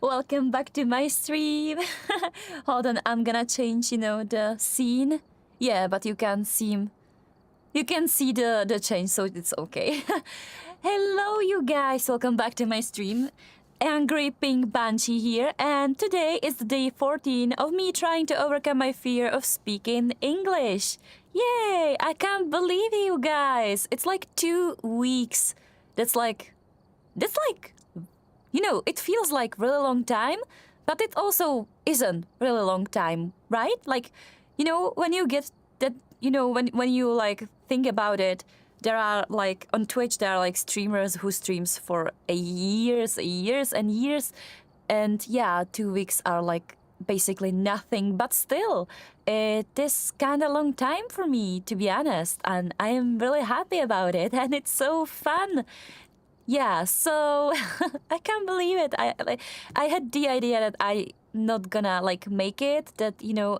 Welcome back to my stream. Hold on, I'm gonna change, the scene. Yeah, but you can see the change, so it's okay. Hello, you guys. Welcome back to my stream. Angry PinkBanshee here, and today is the day 14 of me trying to overcome my fear of speaking English. Yay! I can't believe it, you guys. It's like 2 weeks. That's like it feels like really long time, but it also isn't really long time, right? Like, when you get that, when you like think about it, there are like on Twitch there are like streamers who streams for years and years, and yeah, 2 weeks are like basically nothing, but still, it is kind of long time for me, to be honest, and I am really happy about it, and it's so fun. Yeah, so I can't believe it. I had the idea that I not gonna like make it, that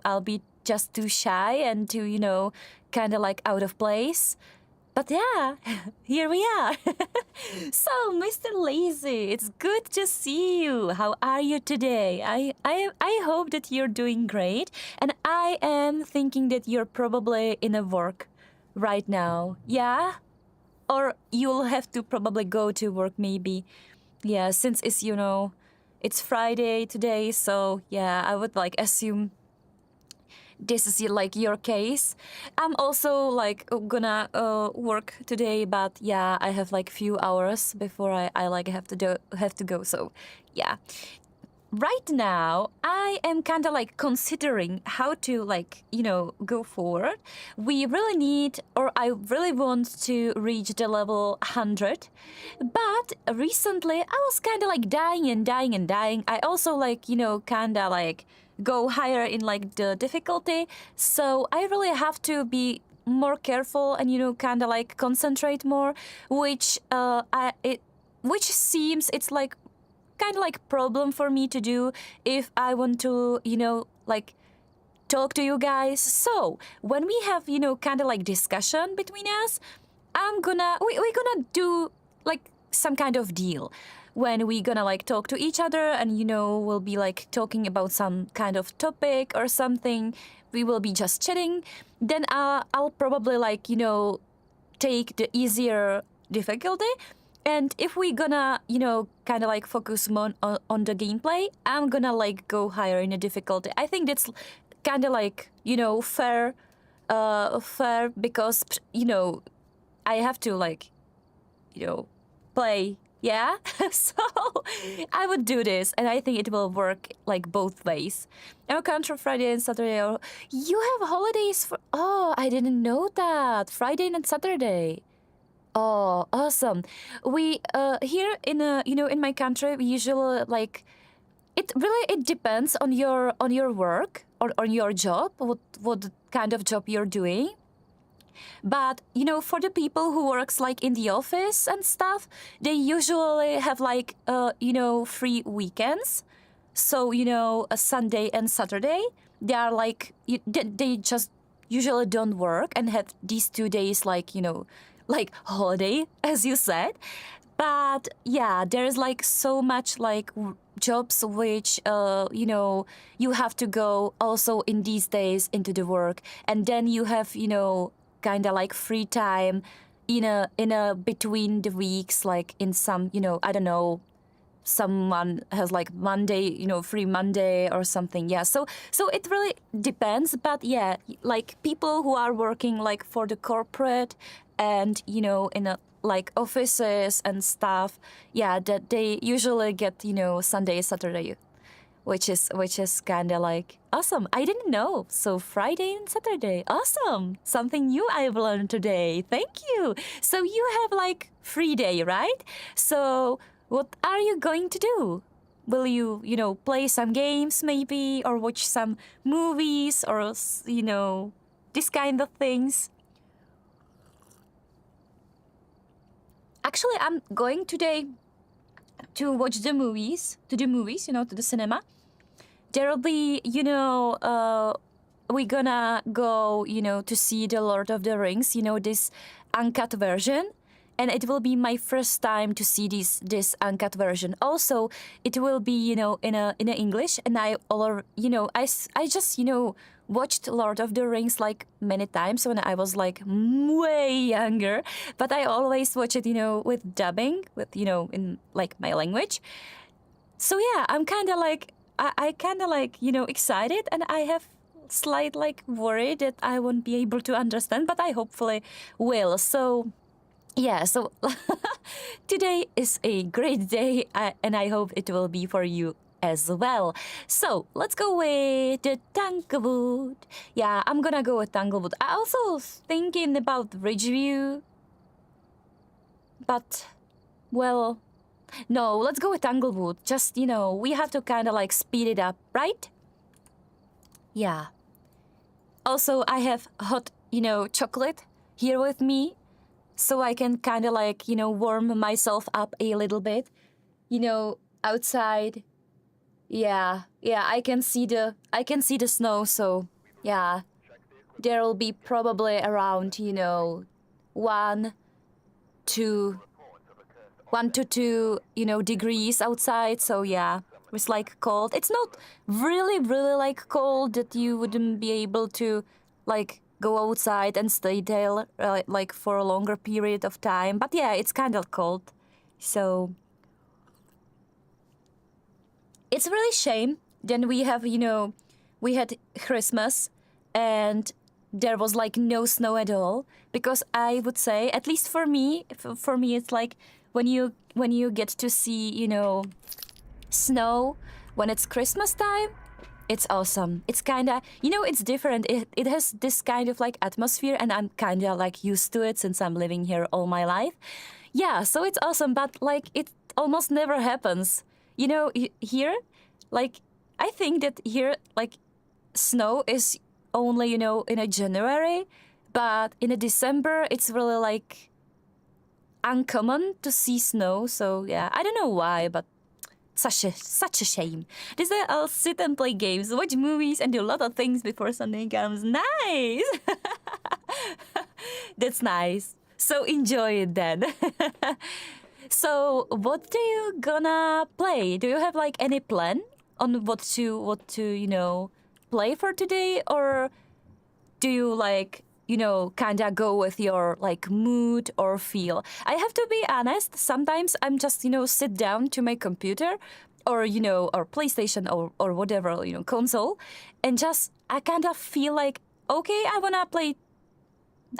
I'll be just too shy and too kind of like out of place. But yeah, here we are. So, Mr. Lazy, it's good to see you. How are you today? I hope that you're doing great, and I am thinking that you're probably in a work right now. Yeah? Or you'll have to probably go to work maybe. Yeah, since it's Friday today, so yeah, I would like assume this is like your case. I'm also like gonna work today, but yeah, I have like few hours before I like have to go. So yeah, right now I am kind of like considering how to like go forward. We really need, or I really want to reach the level 100, but recently I was kind of like dying. I also like kind of like go higher in like the difficulty, so I really have to be more careful and kind of like concentrate more, which which seems it's like kind of like problem for me to do if I want to, like talk to you guys. So when we have, kind of like discussion between us, we're gonna do like some kind of deal when we gonna like talk to each other, and we'll be like talking about some kind of topic or something. We will be just chatting. Then I'll probably like take the easier difficulty. And if we gonna, kind of like focus more on the gameplay, I'm gonna like go higher in the difficulty. I think that's kind of like, fair, because, I have to like, play, yeah? So I would do this, and I think it will work like both ways. Our country Friday and Saturday, you have holidays for, oh, I didn't know that. Friday and Saturday. Oh, awesome. We here in in my country, we usually like it depends on your work or on your job, what kind of job you're doing. But for the people who works like in the office and stuff, they usually have like free weekends. So a Sunday and Saturday, they are like they just usually don't work and have these 2 days like like holiday, as you said. But yeah, there's like so much like jobs which you have to go also in these days into the work, and then you have kind of like free time in a between the weeks, like in some I don't know, someone has like Monday, free Monday or something. Yeah, so it really depends. But yeah, like people who are working like for the corporate and in a like offices and stuff, yeah, that they usually get Sunday, Saturday, which is kind of like awesome. I didn't know. So Friday and Saturday, awesome. Something new I've learned today. Thank you. So you have like free day, right? So what are you going to do? Will you play some games maybe, or watch some movies, or this kind of things? Actually, I'm going today to watch the movies, to the cinema. There'll be, we're gonna go, to see The Lord of the Rings, this uncut version. and it will be my first time to see this uncut version. Also, it will be, you know, in a English, and I just, you know, watched Lord of the Rings like many times when I was like way younger, but I always watch it, you know, with dubbing, with, you know, in like my language. So yeah, I'm kind of like I kind of like, you know, excited, and I have slight like worry that I won't be able to understand, but I hopefully will. So yeah, so today is a great day, and I hope it will be for you as well. So let's go with the Tanglewood. Yeah, I'm gonna go with Tanglewood. I also was thinking about Ridgeview, but well, no, let's go with Tanglewood. Just, you know, we have to kind of like speed it up, right? Yeah. Also, I have hot, you know, chocolate here with me, so I can kind of like, you know, warm myself up a little bit. You know, outside. Yeah, I can see the snow, so yeah. There'll be probably around, you know, 1 to 2, you know, degrees outside, so yeah. It's like cold. It's not really like cold that you wouldn't be able to like go outside and stay there like for a longer period of time. But yeah, it's kind of cold. So it's really shame. Then we have, you know, we had Christmas and there was like no snow at all, because I would say, at least for me, it's like when you get to see, you know, snow when it's Christmas time, it's awesome. It's kind of, you know, it's different. It has this kind of like atmosphere, and I'm kind of like used to it since I'm living here all my life. Yeah, so it's awesome, but like it almost never happens. You know, here, like I think that here, like snow is only, you know, in a January, but in a December, it's really like uncommon to see snow. So yeah, I don't know why, but such a shame. This day I'll sit and play games, watch movies, and do a lot of things before Sunday comes. Nice! That's nice. So enjoy it then. So what do you gonna play? Do you have like any plan on what to you know, play for today, or do you like, you know, kinda go with your like mood or feel? I have to be honest, sometimes I'm just, you know, sit down to my computer or, you know, or PlayStation or whatever, you know, console, and just I kind of feel like, okay, I wanna play,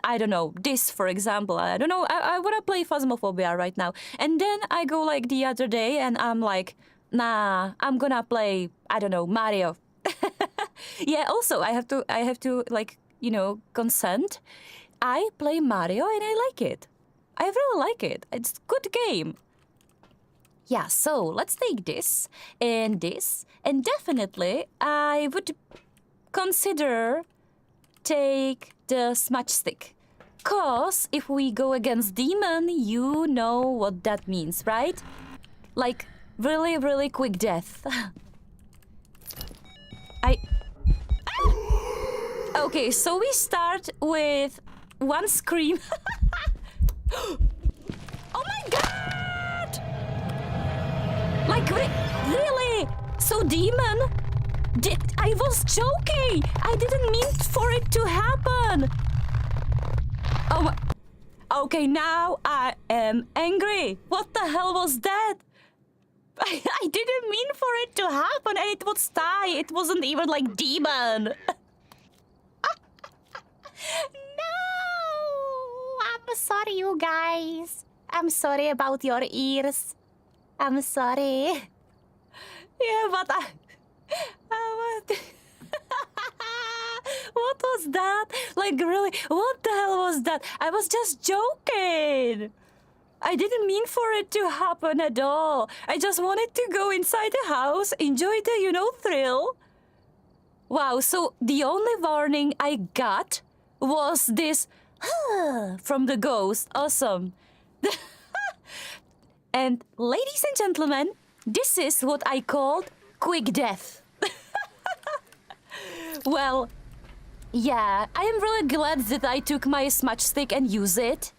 I don't know, this for example. I don't know, I wanna play Phasmophobia right now. And then I go like the other day and I'm like, nah, I'm gonna play, I don't know, Mario. Yeah, also I have to like, you know, consent. I play Mario and I like it. I really like it. It's a good game. Yeah, so let's take this, and definitely I would consider take the smudge stick. Cause if we go against demon, you know what that means, right? Like really quick death. Okay, so we start with one scream. Oh my god! Like, really? So demon? I was joking! I didn't mean for it to happen! Oh my... Okay, now I am angry. What the hell was that? I didn't mean for it to happen, and it was Ty. It wasn't even like demon. No! I'm sorry, you guys. I'm sorry about your ears. I'm sorry. Yeah, but what? What was that? Like, really? What the hell was that? I was just joking. I didn't mean for it to happen at all. I just wanted to go inside the house, enjoy the, you know, thrill. Wow, so the only warning I got was this from the ghost. Awesome. And ladies and gentlemen, this is what I called quick death. Well, yeah, I am really glad that I took my smudge stick and used it.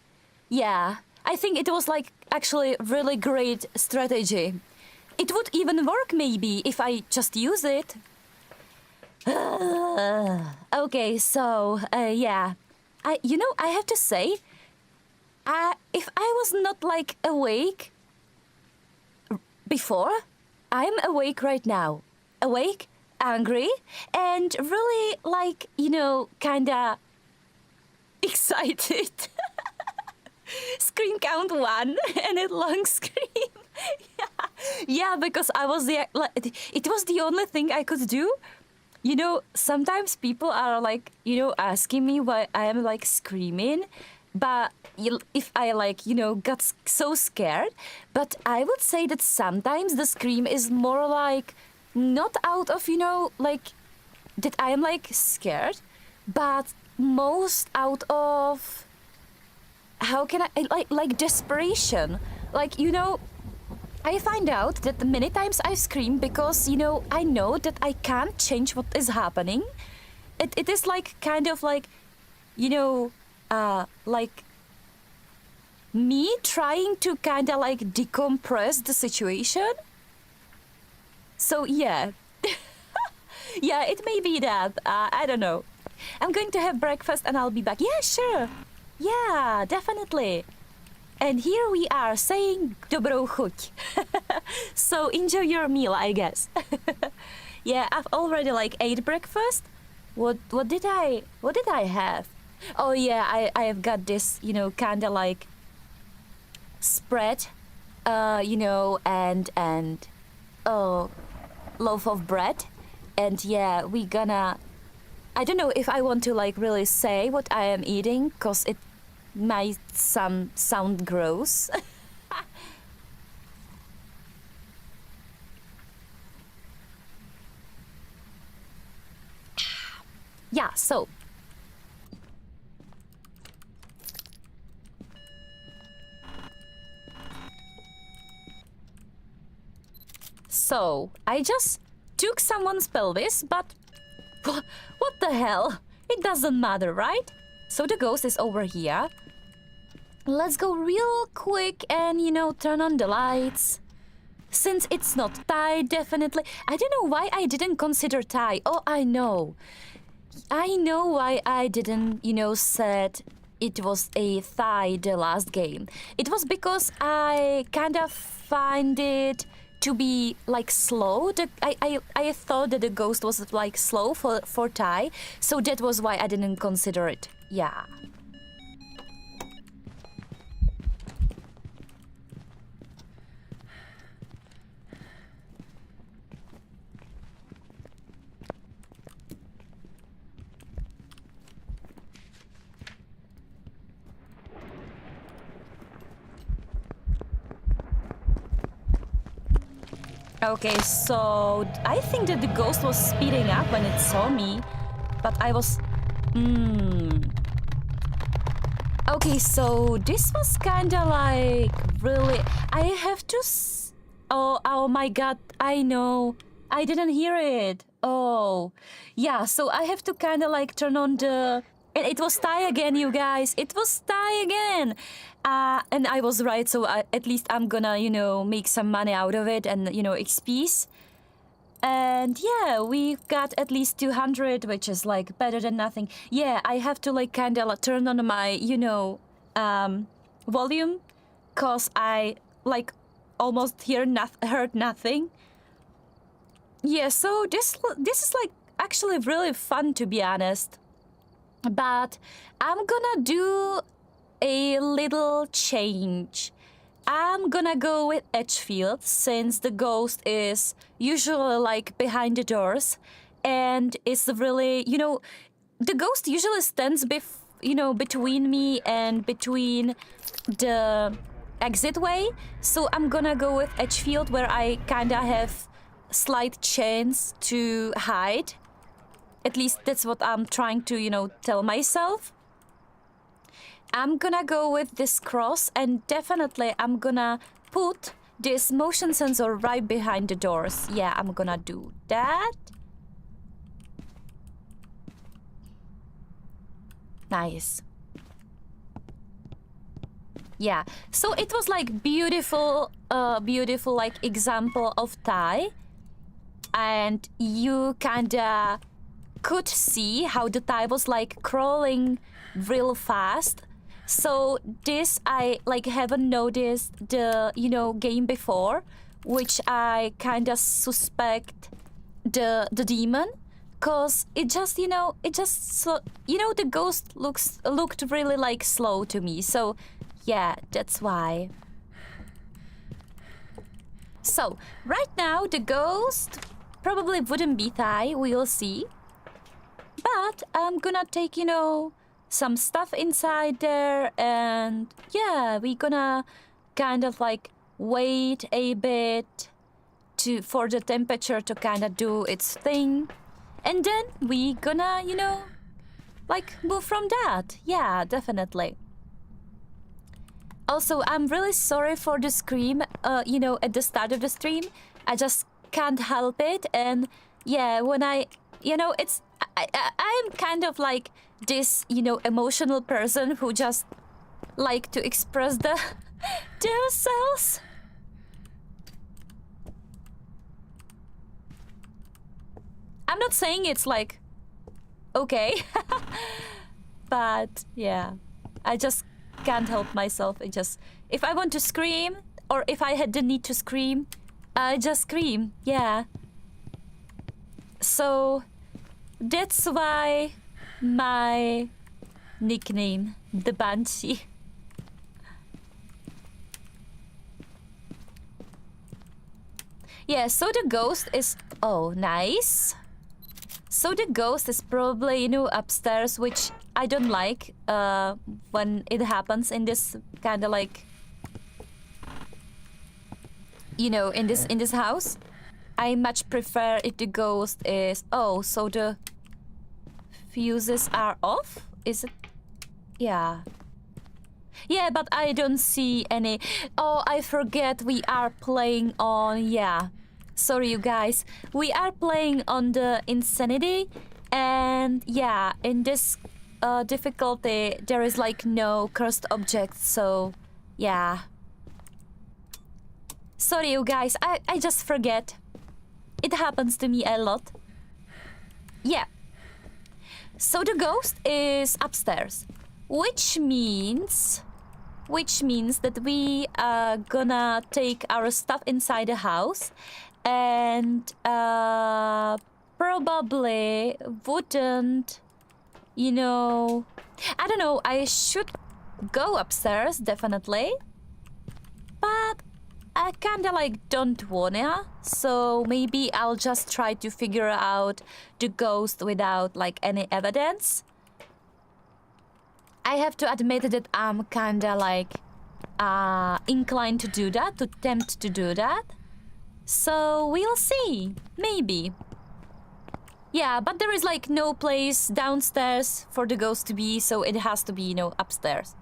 Yeah, I think it was like actually really great strategy. It would even work maybe if I just use it. Okay, so yeah, I have to say, if I was not like awake before, I'm awake right now. Awake, angry, and really like, kinda excited. Scream count 1 and a long scream. Yeah, because I was the it was the only thing I could do. Sometimes people are like, asking me why I am like screaming, but if I like, got so scared. But I would say that sometimes the scream is more like not out of, like that I am like scared, but most out of, how can I, like desperation. Like, I find out that many times I scream because, I know that I can't change what is happening. It is like kind of like, like me trying to kind of like decompress the situation. So yeah, yeah, it may be that. I don't know. I'm going to have breakfast and I'll be back. Yeah, sure. Yeah, definitely. And here we are saying dobrou chuť. So enjoy your meal, I guess. Yeah, I've already like ate breakfast. What did I have? Oh yeah, I have got this, kinda like spread, and loaf of bread. And yeah, I don't know if I want to like really say what I am eating, cause it might sound gross. Yeah, so I just took someone's pelvis, but what the hell? It doesn't matter, right? So the ghost is over here. Let's go real quick and, turn on the lights. Since it's not Thai, definitely. I don't know why I didn't consider Thai. Oh, I know. I know why I didn't, said it was a Thai the last game. It was because I kind of find it to be like slow. I thought that the ghost was like slow for Thai, so that was why I didn't consider it. Yeah. Okay, so I think that the ghost was speeding up when it saw me, but I was... Okay, so this was kinda like really... I have to... Oh my god, I know. I didn't hear it. Oh, yeah, so I have to kinda like turn on the... And it was Thai again, you guys. It was Thai again. And I was right, so at least I'm gonna, make some money out of it and, XPs. And yeah, we've got at least 200, which is like better than nothing. Yeah, I have to like kind of turn on my, volume, cause I like almost heard nothing. Yeah, so this is like actually really fun, to be honest. But I'm gonna do a little change. I'm gonna go with Edgefield since the ghost is usually like behind the doors and it's really, the ghost usually stands between me and between the exit way. So I'm gonna go with Edgefield where I kinda have slight chance to hide. At least that's what I'm trying to, tell myself. I'm gonna go with this cross and definitely I'm gonna put this motion sensor right behind the doors. Yeah, I'm gonna do that. Nice. Yeah, so it was like beautiful, beautiful like example of Thai, and you kinda could see how the Thai was like crawling real fast. So this I like haven't noticed the game before, which I kinda suspect the demon, cause it just the ghost looked really like slow to me. So yeah, that's why. So right now the ghost probably wouldn't be Thai, we'll see. But I'm gonna take, some stuff inside there, and yeah, we're gonna kind of like wait a bit for the temperature to kind of do its thing. And then we gonna, like move from that. Yeah, definitely. Also, I'm really sorry for the scream, at the start of the stream. I just can't help it. And yeah, when I'm kind of like this, emotional person who just like to express themselves. I'm not saying it's like okay, but yeah, I just can't help myself. If I want to scream, or if I had the need to scream, I just scream. Yeah. So that's why my nickname, the Banshee. Yeah, so the ghost is... Oh, nice. So the ghost is probably, upstairs, which I don't like when it happens in this kind of like... in this house. I much prefer if the ghost is... Oh, so the fuses are off? Is it? Yeah. Yeah, but I don't see any... Oh, I forget we are playing on... Yeah. Sorry, you guys. We are playing on the Insanity. And yeah, in this difficulty, there is like no cursed objects. So, yeah. Sorry, you guys. I just forget. It happens to me a lot. Yeah. So the ghost is upstairs, which means that we are gonna take our stuff inside the house, and probably wouldn't, I don't know, I should go upstairs, definitely, but I kinda like don't wanna, so maybe I'll just try to figure out the ghost without like any evidence. I have to admit that I'm kinda like inclined to do that, to tempt to do that. So we'll see, maybe. Yeah, but there is like no place downstairs for the ghost to be, so it has to be, upstairs.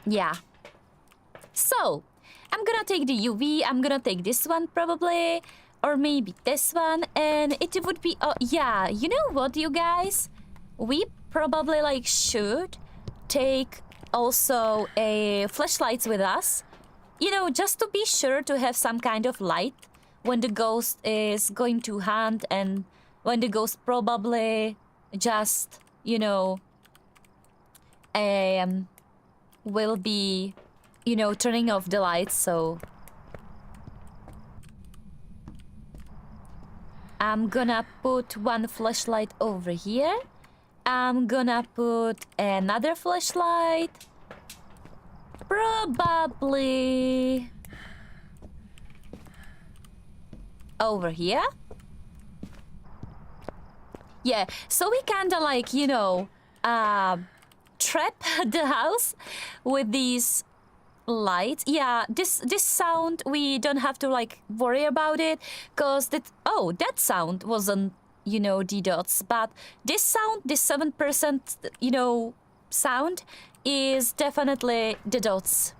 Yeah. So, I'm gonna take the UV, I'm gonna take this one probably, or maybe this one, and it would be... Oh, yeah, you know what, you guys? We probably like should take also a flashlights with us, just to be sure to have some kind of light when the ghost is going to hunt, and when the ghost probably just, will be, turning off the lights. So I'm gonna put one flashlight over here. I'm gonna put another flashlight. Probably over here. Yeah, so we kinda like, trap the house with these lights. Yeah, this sound, we don't have to like worry about it, because that sound wasn't, the dots, but this sound, this 7%, sound is definitely the dots.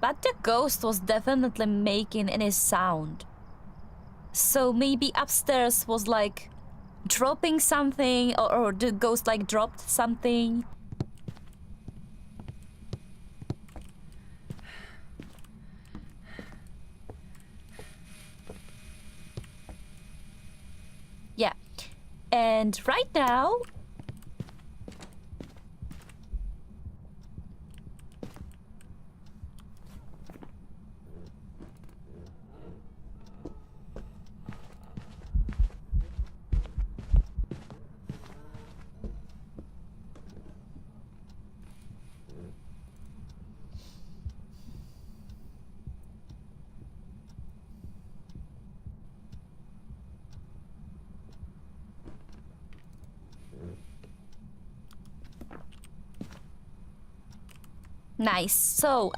But the ghost was definitely making any sound. So maybe upstairs was like dropping something, or the ghost like dropped something. Yeah. And right now, nice. So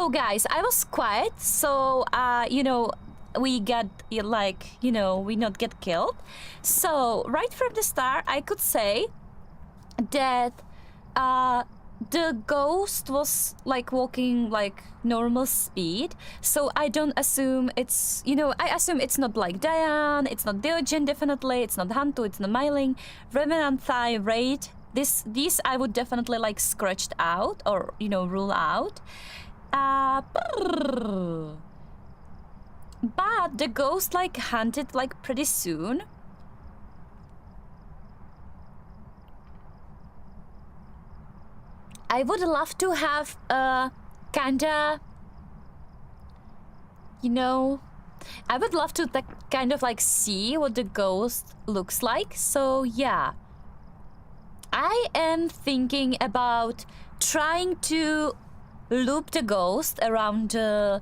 guys, I was quiet, so you know, we got like, you know, we not get killed. So right from the start, I could say that the ghost was like walking like normal speed. So I don't assume it's, you know, I assume it's not like Diane, it's not Diogen definitely, it's not Hantu, it's not Myling, Revenant, Thai, Raid. These I would definitely like scratched out, or, you know, rule out. But the ghost like hunted like pretty soon. I would love to have a kinda, you know, I would love to kind of like see what the ghost looks like. So yeah, I am thinking about trying to loop the ghost around the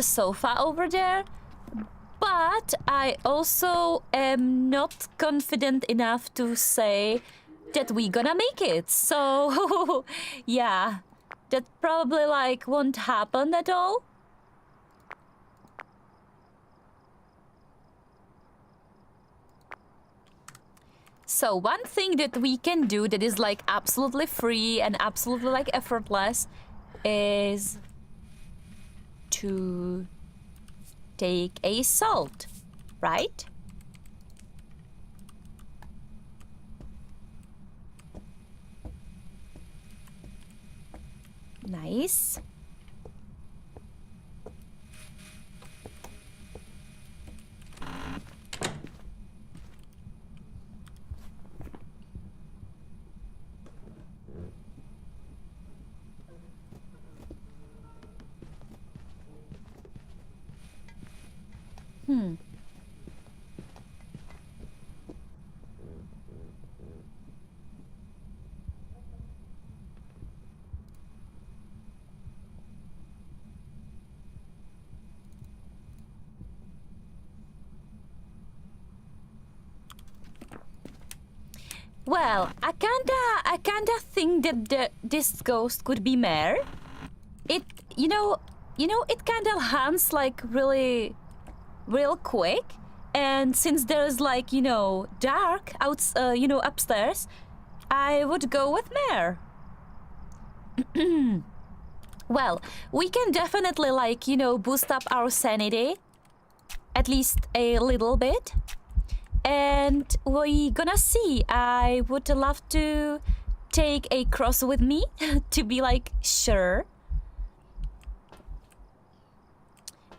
sofa over there, but I also am not confident enough to say that we gonna make it. So yeah, that probably like won't happen at all. So one thing that we can do that is like absolutely free and absolutely like effortless is to take a salt, right? Nice. Well, I kinda think that this ghost could be Mare. It, you know, it kinda hunts like really, real quick. And since there's like, you know, dark out, you know, upstairs, I would go with Mare. Well, we can definitely like, you know, boost up our sanity, at least a little bit. And we gonna see. I would love to take a cross with me to be like sure.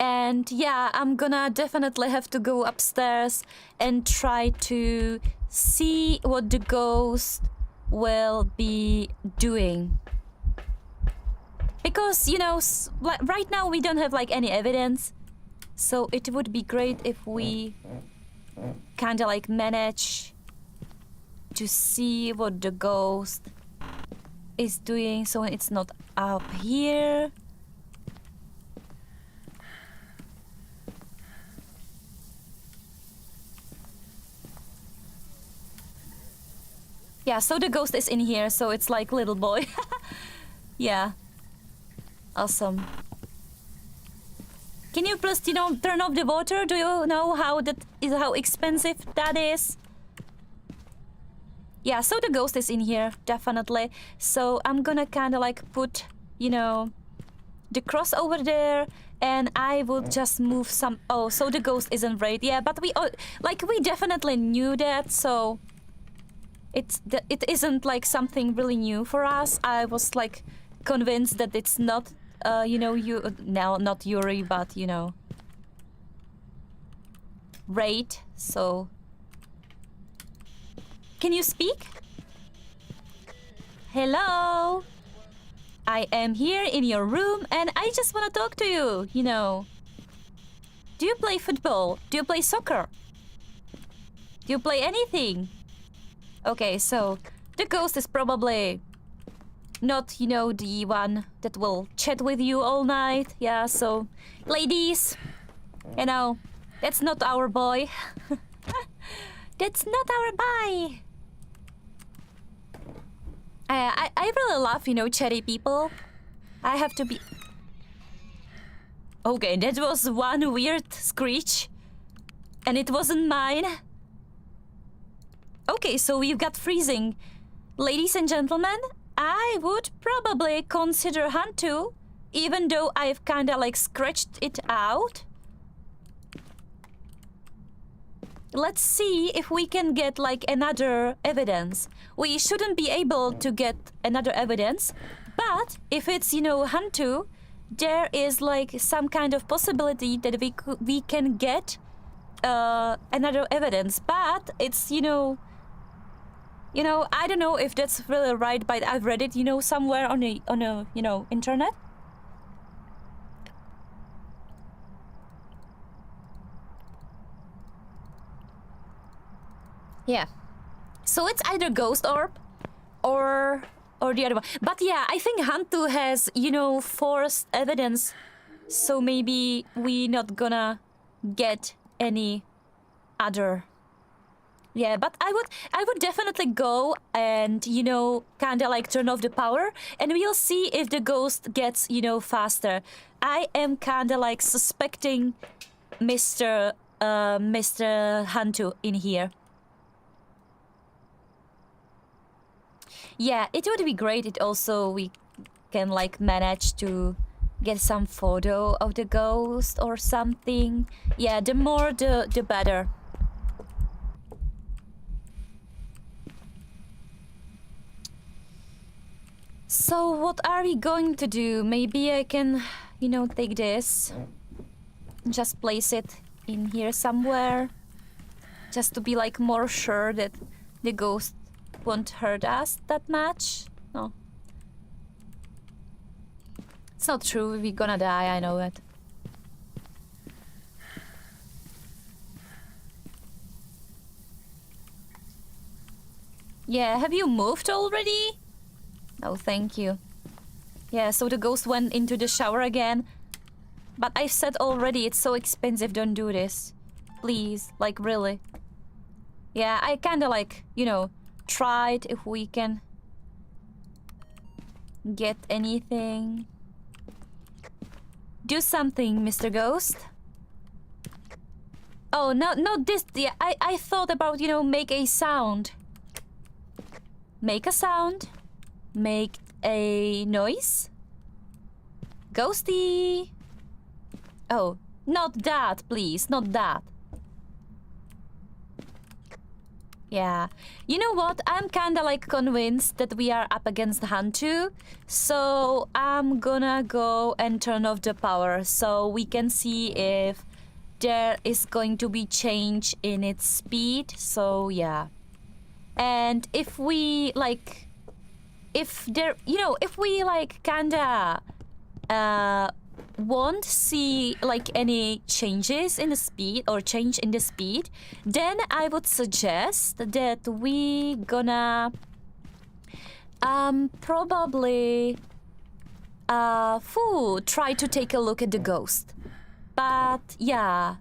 And yeah, I'm gonna definitely have to go upstairs and try to see what the ghost will be doing. Because, you know, right now we don't have like any evidence. So it would be great if we kinda like manage to see what the ghost is doing, so it's not up here. Yeah, so the ghost is in here, so it's like little boy. Yeah. Awesome. Can you please, you know, turn off the water? Do you know how expensive that is? Yeah, so the ghost is in here, definitely. So I'm gonna kinda like put, you know, the cross over there, and I would just move some. Oh, so the ghost isn't right. Yeah, but we we definitely knew that, so it isn't like something really new for us. I was like convinced that it's not not Yuri, but Raid. So can you speak? Hello? I am here in your room and I just want to talk to you, Do you play football? Do you play soccer? Do you play anything? Okay, so the ghost is probably not, the one that will chat with you all night. Yeah, so ladies, that's not our boy. That's not our boy. I really love, chatty people. I have to be... Okay, that was one weird screech. And it wasn't mine. Okay, so we've got freezing. Ladies and gentlemen, I would probably consider Hantu, even though I've kinda scratched it out. Let's see if we can get another evidence. We shouldn't be able to get another evidence, but if it's Hantu, there is some kind of possibility that we can get another evidence. But it's I don't know if that's really right, but I've read it somewhere on the internet. Yeah. So it's either ghost orb or the other one. But yeah, I think Hantu has, forced evidence. So maybe we not gonna get any other. Yeah, but I would definitely go and, kinda turn off the power, and we'll see if the ghost gets, faster. I am kinda suspecting Mr. Hantu in here. Yeah, it would be great if also we can manage to get some photo of the ghost or something. Yeah, the more the better. So what are we going to do? Maybe I can, take this. Just place it in here somewhere. Just to be more sure that the ghost won't hurt us that much. No. It's not true, we're gonna die, I know it. Yeah, have you moved already? No, thank you. Yeah, so the ghost went into the shower again. But I said already, it's so expensive, don't do this. Please, really. Yeah, I kinda tried if we can get anything. Do something, Mr. Ghost. Oh, no, not this. Yeah, I thought about, make a sound. Make a sound. Make a noise. Ghosty. Oh, not that, please. Not that. Yeah. You know what? I'm kinda convinced that we are up against Hantu. So I'm gonna go and turn off the power so we can see if there is going to be change in its speed. So yeah. And if we if there, if we kinda won't see any changes in the speed or change in the speed, then I would suggest that we gonna probably try to take a look at the ghost. But yeah,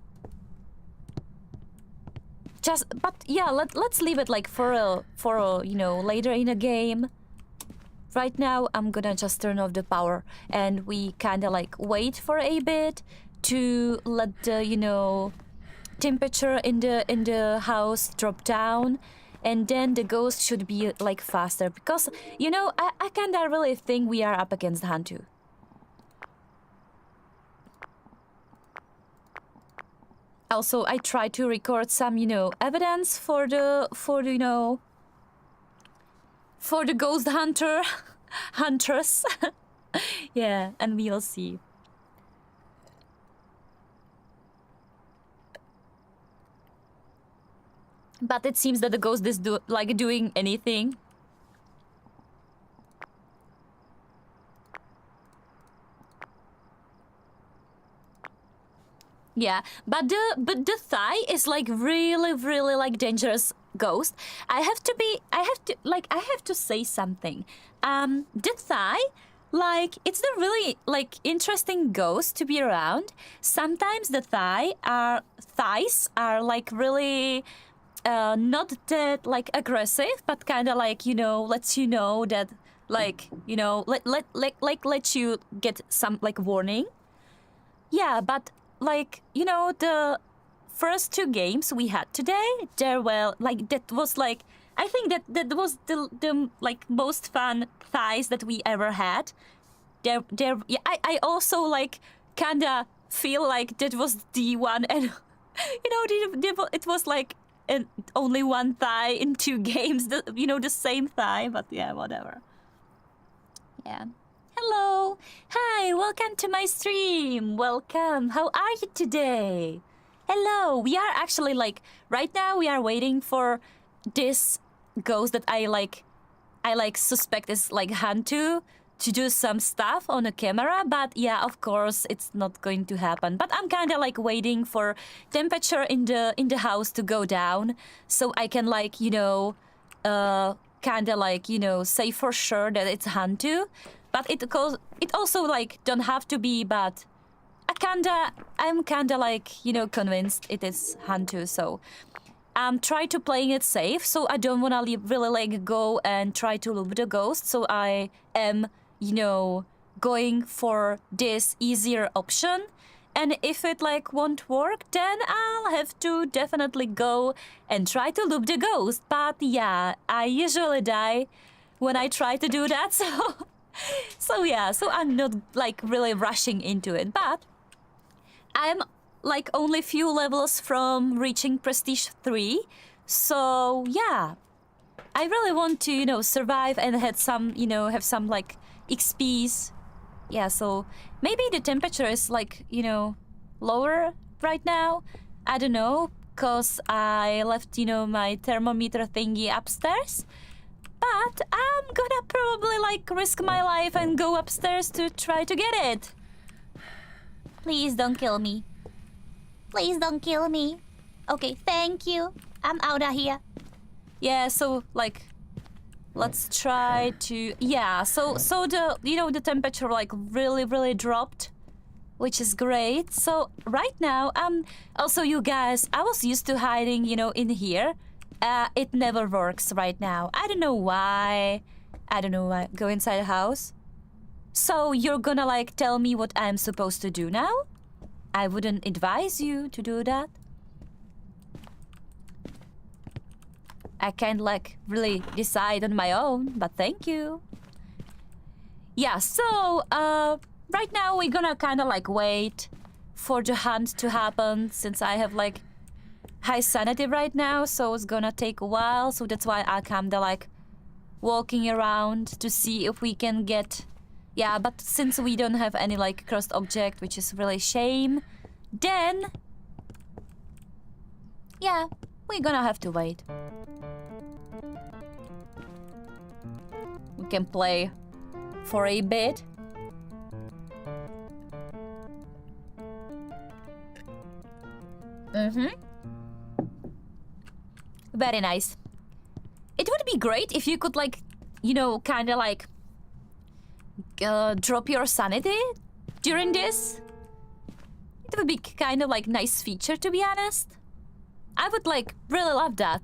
let's leave it for later in a game. Right now, I'm gonna just turn off the power, and we kinda wait for a bit to let the temperature in the house drop down, and then the ghost should be faster because I kinda really think we are up against Hantu. Also, I try to record some, evidence for the for the ghost hunters. Yeah, and we'll see. But it seems that the ghost is doing anything. Yeah, but the thigh is like really like dangerous ghost. I have to say something. The thigh, like, it's the really like interesting ghost to be around. Sometimes the thighs are like really not that like aggressive, but kind of like, lets you know that, like, let you get some like warning. Yeah, but like, the first 2 games we had today, that was like, I think that was the like most fun thighs that we ever had. Yeah, I also like kinda feel like that was the one, and it was like only one thigh in 2 games, the same thigh, but yeah, whatever. Yeah. Hello. Hi, welcome to my stream. Welcome. How are you today? Hello. We are actually like, right now we are waiting for this ghost that I suspect is like Hantu to do some stuff on the camera, but yeah, of course it's not going to happen. But I'm kind of like waiting for temperature in the house to go down so I can like, kind of like, say for sure that it's Hantu. But it also like don't have to be, but I'm kinda like, convinced it is Hantu, so try to playing it safe, so I don't wanna really like go and try to loop the ghost, so I am, going for this easier option. And if it like won't work, then I'll have to definitely go and try to loop the ghost. But yeah, I usually die when I try to do that, so yeah, so I'm not like really rushing into it, but I'm like only few levels from reaching Prestige 3, so yeah, I really want to, survive and have some like XPs. Yeah, so maybe the temperature is like, lower right now. I don't know, cause I left, my thermometer thingy upstairs. But I'm gonna probably like risk my life and go upstairs to try to get it. Please don't kill me. Please don't kill me. Okay, thank you. I'm out of here. Yeah, so like, let's try to, yeah, so the, the temperature like really dropped, which is great. So right now, also you guys, I was used to hiding, in here. It never works right now. I don't know why. Go inside the house. So you're gonna like tell me what I'm supposed to do now? I wouldn't advise you to do that. I can't like really decide on my own, but thank you. Yeah, so right now we're gonna kinda like wait for the hunt to happen, since I have like high sanity right now, so it's gonna take a while, so that's why I kinda like walking around to see if we can get, yeah, but since we don't have any like cursed object, which is really shame, then yeah, we're gonna have to wait. We can play for a bit. Very nice. It would be great if you could like, kind of like drop your sanity during this. It would be kind of like nice feature, to be honest. I would like really love that.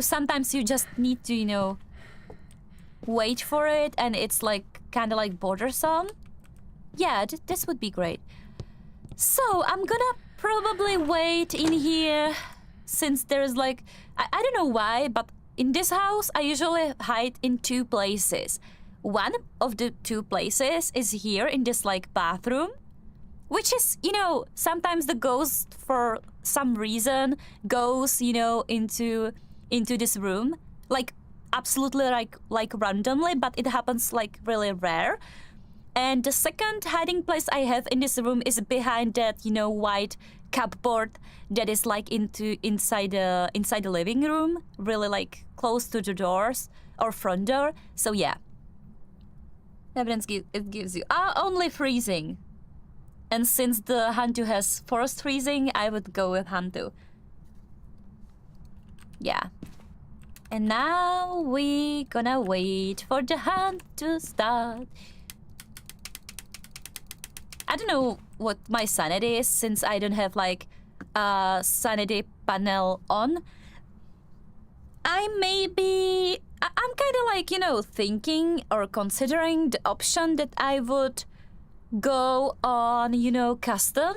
Sometimes you just need to, wait for it, and it's like kind of like bothersome. Yeah, this would be great. So I'm gonna probably wait in here, since there's like, I don't know why, but in this house I usually hide in 2 places. One of the 2 places is here in this like bathroom, which is, you know, sometimes the ghost for some reason goes, you know, into this room, like absolutely like randomly, but it happens like really rare. And the second hiding place I have in this room is behind that, you know, white cupboard that is like inside the living room, really like close to the doors or front door. So yeah, evidence it gives you only freezing. And since the Hantu has forced freezing, I would go with Hantu. Yeah. And now we gonna wait for the hunt to start. I don't know what my sanity is since I don't have like a sanity panel on. I'm kind of like, you know, thinking or considering the option that I would go on, you know, custom,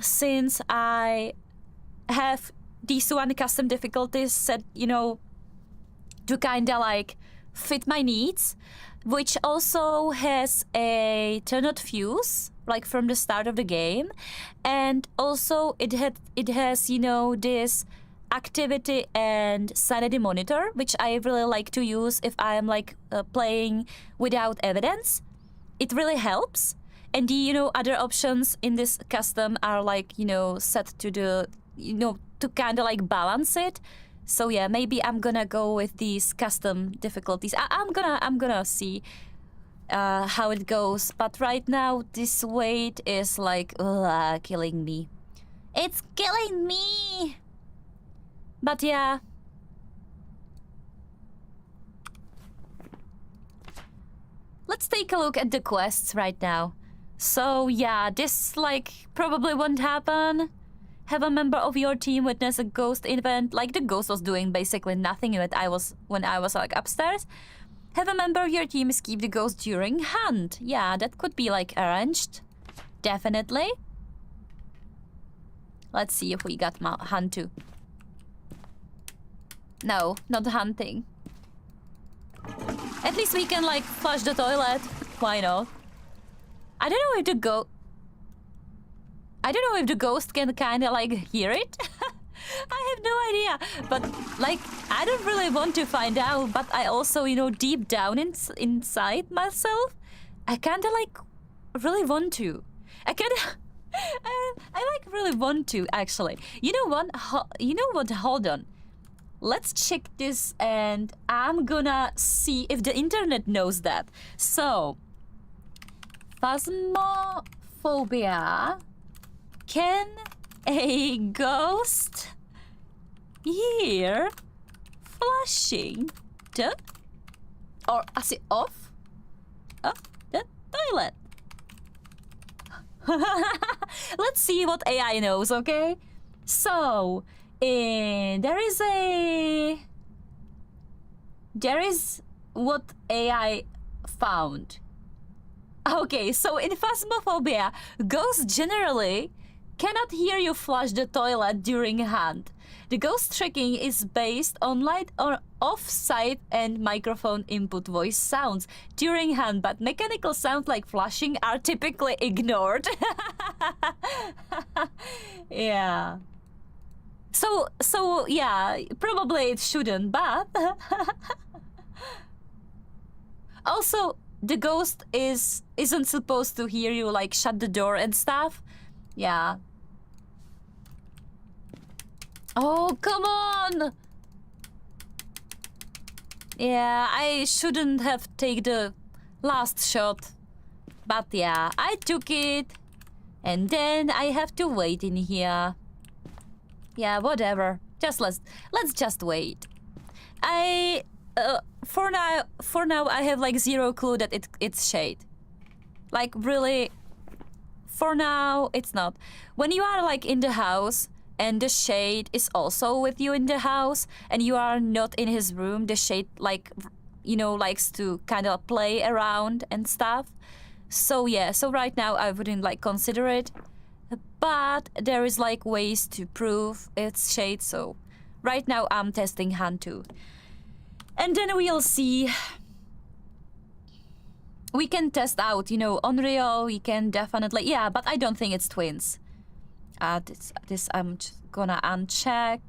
since I have these one custom difficulties set, you know, to kind of like fit my needs, which also has a turn-out fuse, like from the start of the game, and also it has, you know, this activity and sanity monitor, which I really like to use if I'm like playing without evidence. It really helps. And the, you know, other options in this custom are like, you know, set to the, you know, to kind of like balance it. So yeah, maybe I'm gonna go with these custom difficulties. I'm gonna see how it goes. But right now, this weight is like killing me. It's killing me. But yeah. Let's take a look at the quests right now. So yeah, this like probably won't happen. Have a member of your team witness a ghost event. Like the ghost was doing basically nothing when I was like upstairs. Have a member of your team escape the ghost during hunt. Yeah, that could be like arranged. Definitely. Let's see if we got Hantu. No, not hunting. At least we can like flush the toilet. Why not? I don't know if the ghost can kind of like hear it. I have no idea. But like, I don't really want to find out. But I also, you know, deep down inside myself, I kind of like really want to. I like really want to actually. You know what? Hold on. Let's check this, and I'm gonna see if the internet knows that. So, Phasmophobia. Can a ghost hear flushing the, or is it off of the toilet? Let's see what AI knows, okay? So, there is what AI found. Okay, so in Phasmophobia, ghosts generally cannot hear you flush the toilet during hunt. The ghost tracking is based on light or off-site and microphone input voice sounds during hunt, but mechanical sounds like flushing are typically ignored. Yeah. So yeah, probably it shouldn't, but also the ghost isn't supposed to hear you like shut the door and stuff. Yeah. Oh, come on! Yeah, I shouldn't have taken the last shot. But yeah, I took it. And then I have to wait in here. Yeah, whatever. Let's just wait. For now I have like zero clue that it's shade. Like really, for now it's not. When you are like in the house and the shade is also with you in the house and you are not in his room, the shade like, you know, likes to kind of play around and stuff. So yeah, so right now I wouldn't like consider it. But there is like ways to prove it's shade, so right now I'm testing Hantu. And then we'll see we can test out, you know, Unreal. We can definitely, yeah, but I don't think it's twins. This I'm just gonna uncheck.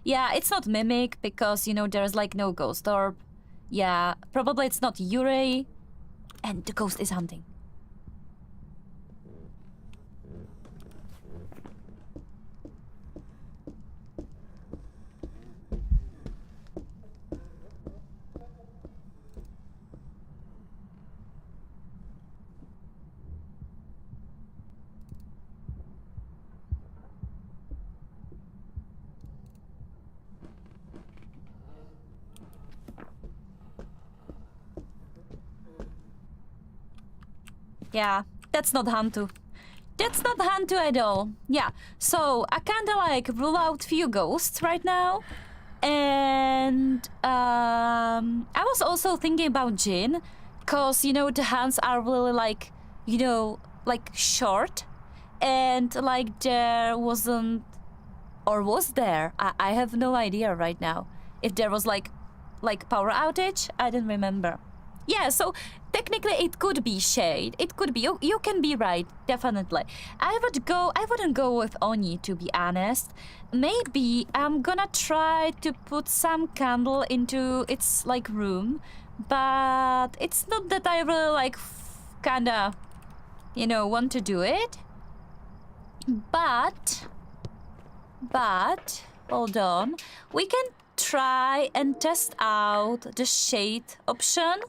Yeah, it's not Mimic because, you know, there's like no ghost orb. Yeah, probably it's not Yurei. And the ghost is hunting. Yeah, that's not Hantu. That's not Hantu at all. Yeah, so I kinda like rule out few ghosts right now. And I was also thinking about Jin, cause you know the hands are really like, you know, like short, and like there wasn't, or was there? I have no idea right now. If there was like power outage, I didn't remember. Yeah, so technically it could be Shade. It could be. You can be right, definitely. I wouldn't go with Oni, to be honest. Maybe I'm gonna try to put some candle into its like room, but it's not that I really like kinda, you know, want to do it. But hold on. We can try and test out the Shade option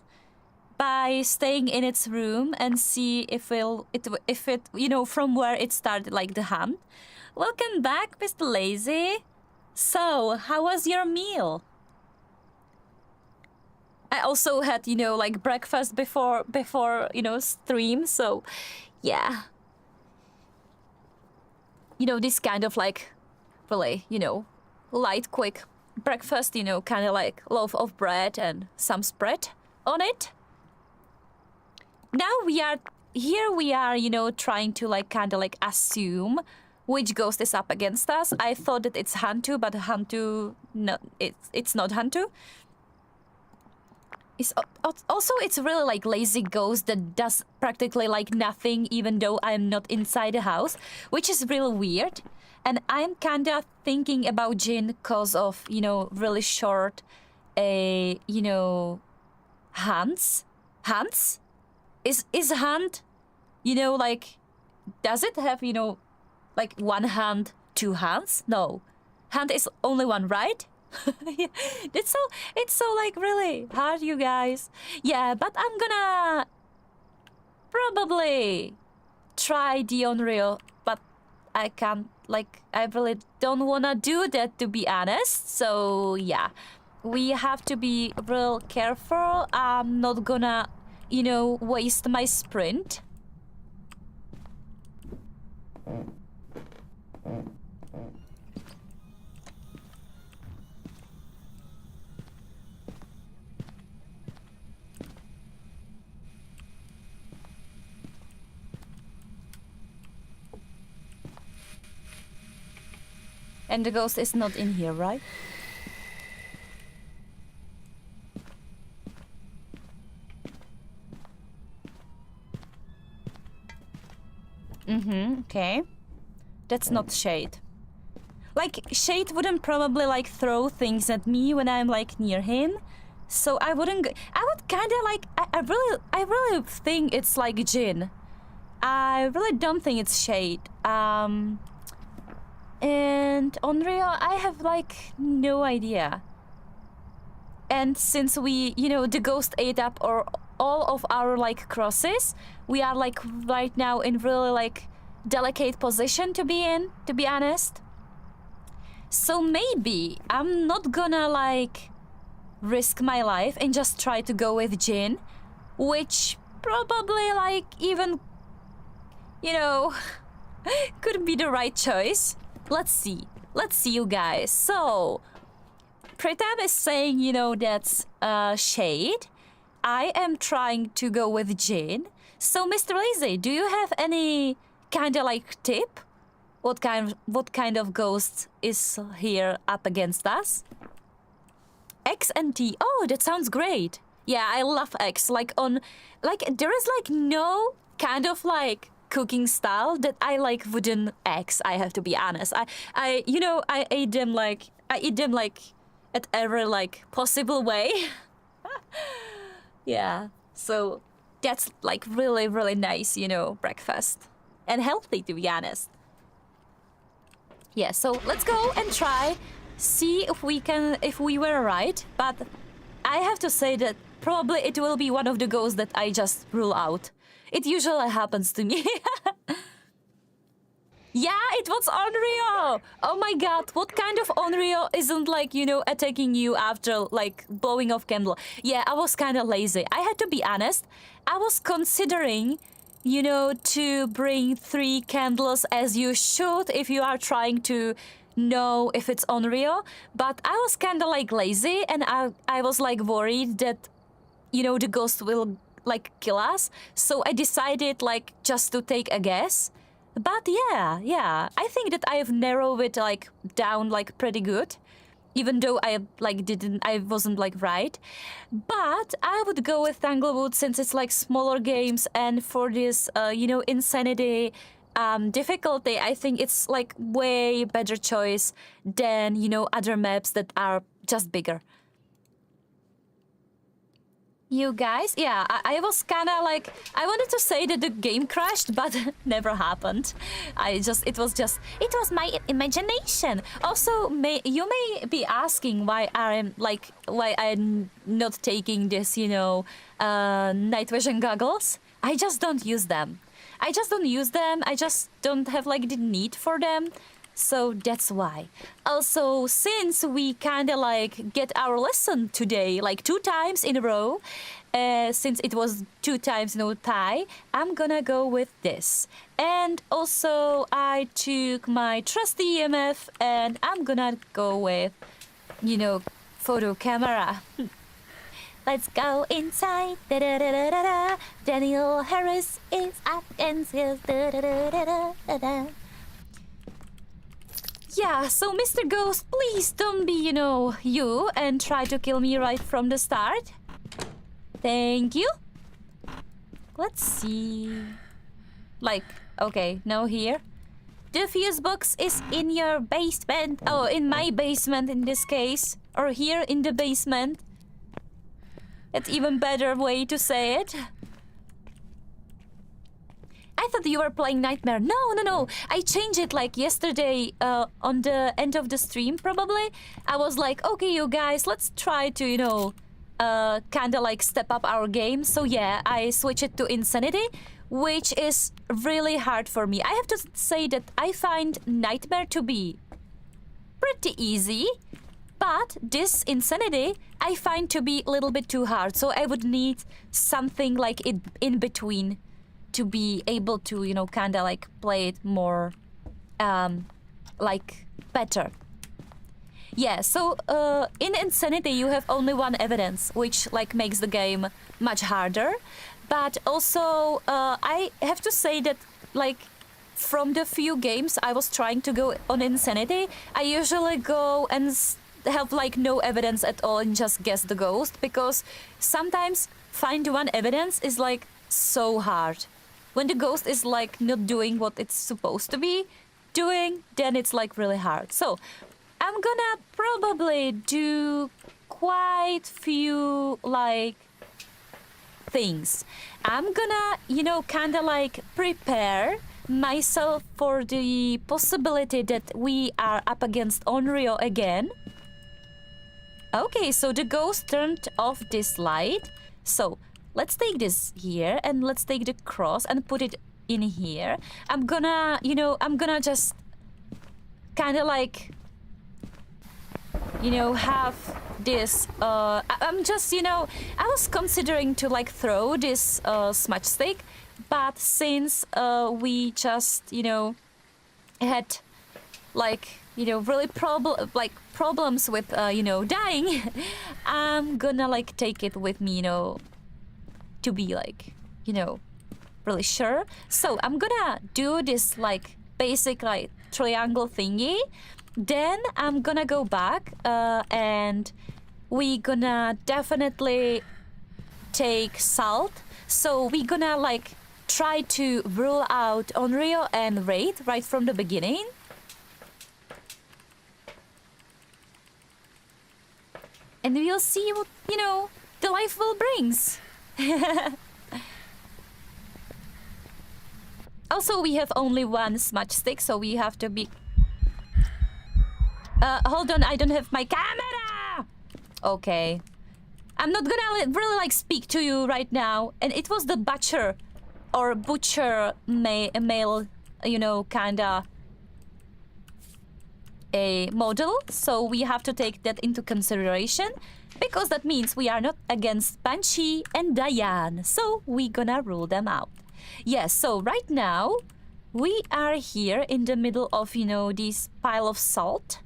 by staying in its room and see if it you know, from where it started, like the hunt. Welcome back, Mr. Lazy. So, how was your meal? I also had, you know, like breakfast before you know, stream, so yeah. You know, this kind of like really, you know, light, quick breakfast, you know, kind of like loaf of bread and some spread on it. Now we are, you know, trying to like kind of like assume which ghost is up against us. I thought that it's Hantu, but Hantu, no, it's not Hantu. It's really like lazy ghost that does practically like nothing, even though I'm not inside the house, which is really weird. And I'm kind of thinking about Jin cause of, you know, really short, you know, hands. Hands? Is hand, you know, like, does it have, you know, like one hand, two hands? No. Hand is only one, right? It's so like really hard, you guys. Yeah, but I'm gonna probably try the Unreal, but I can't, like, I really don't wanna do that, to be honest. So yeah, we have to be real careful. I'm not gonna, you know, waste my sprint. And the ghost is not in here, right? Okay. That's not Shade. Like, Shade wouldn't probably, like, throw things at me when I'm, like, near him. So I wouldn't... I would kinda, like... I really think it's, like, Jin. I really don't think it's Shade. And Unreal, I have, like, no idea. And since we, you know, the ghost ate up all of our, like, crosses, we are, like, right now in really, like, delicate position to be in, to be honest. So maybe I'm not gonna, like, risk my life and just try to go with Jin, which probably, like, even, you know, could be the right choice. Let's see, you guys. So, Pritam is saying, you know, that's Shade. I am trying to go with Jin. So, Mr. Lazy, do you have any kind of like tip? What kind of ghost is here up against us? X and T. Oh, that sounds great. Yeah, I love eggs. Like there is like no kind of like cooking style that I like wooden eggs. I have to be honest. I eat them like at every like possible way. Yeah. So that's like really, really nice, breakfast. And healthy, to be honest. Yeah, so let's go and try, see if we were right. But I have to say that probably it will be one of the goals that I just rule out. It usually happens to me. Yeah, it was Onryo! Oh my god, what kind of Onryo isn't like, attacking you after like blowing off candle? Yeah, I was kind of lazy. I had to be honest. I was considering, to bring 3 candles as you should if you are trying to know if it's Onryo. But I was kind of like lazy and I was like worried that, the ghost will like kill us. So I decided like just to take a guess. But yeah, I think that I have narrowed it like down like pretty good, even though I wasn't like right. But I would go with Tanglewood since it's like smaller games, and for this insanity difficulty, I think it's like way better choice than other maps that are just bigger. You guys, yeah, I was kind of like, I wanted to say that the game crashed, but never happened. It was my imagination. Also, you may be asking why I'm not taking this, night vision goggles. I just don't use them. I just don't have like the need for them. So that's why. Also, since we kind of like get our lesson today, like 2 times in a row, since it was 2 times no tie, I'm gonna go with this. And also, I took my trusty EMF, and I'm gonna go with, photo camera. Let's go inside. Da -da -da -da -da -da. Daniel Harris is up and says da -da -da -da -da -da. Yeah, so Mr. Ghost, please don't be, you and try to kill me right from the start. Thank you. Let's see. Like, okay, no here. The fuse box is in your basement. Oh, in my basement in this case. Or here in the basement. That's even better way to say it. I thought you were playing Nightmare. No. I changed it like yesterday on the end of the stream, probably. I was like, okay, you guys, let's try to, kind of like step up our game. So yeah, I switched it to Insanity, which is really hard for me. I have to say that I find Nightmare to be pretty easy, but this Insanity I find to be a little bit too hard. So I would need something like in between to be able to, kind of like play it more, like better. Yeah, so in Insanity you have only 1 evidence, which like makes the game much harder. But also I have to say that like from the few games I was trying to go on Insanity, I usually go and have like no evidence at all and just guess the ghost, because sometimes find 1 evidence is like so hard. When the ghost is like not doing what it's supposed to be doing, then it's like really hard. So I'm gonna probably do quite few like things. I'm gonna, kind of like prepare myself for the possibility that we are up against Onryo again. Okay, so the ghost turned off this light. So let's take this here and let's take the cross and put it in here. I'm gonna, I'm gonna just kind of like, have this, I'm just, I was considering to like throw this smudge stick, but since we just, had like, really problems with, dying, I'm gonna like take it with me, to be like, really sure. So I'm gonna do this like basic like triangle thingy. Then I'm gonna go back and we gonna definitely take salt. So we gonna like try to rule out Onryo and Wraith right from the beginning. And we'll see what, you know, the life will brings. Also, we have only one smudge stick, so we have to be... hold on, I don't have my camera! Okay. I'm not gonna really, like, speak to you right now. And it was the butcher, or butcher male, you know, kinda... a model, so we have to take that into consideration, because that means we are not against Banshee and Diane, so we gonna rule them out. Yes, so right now we are here in the middle of, you know, this pile of salt,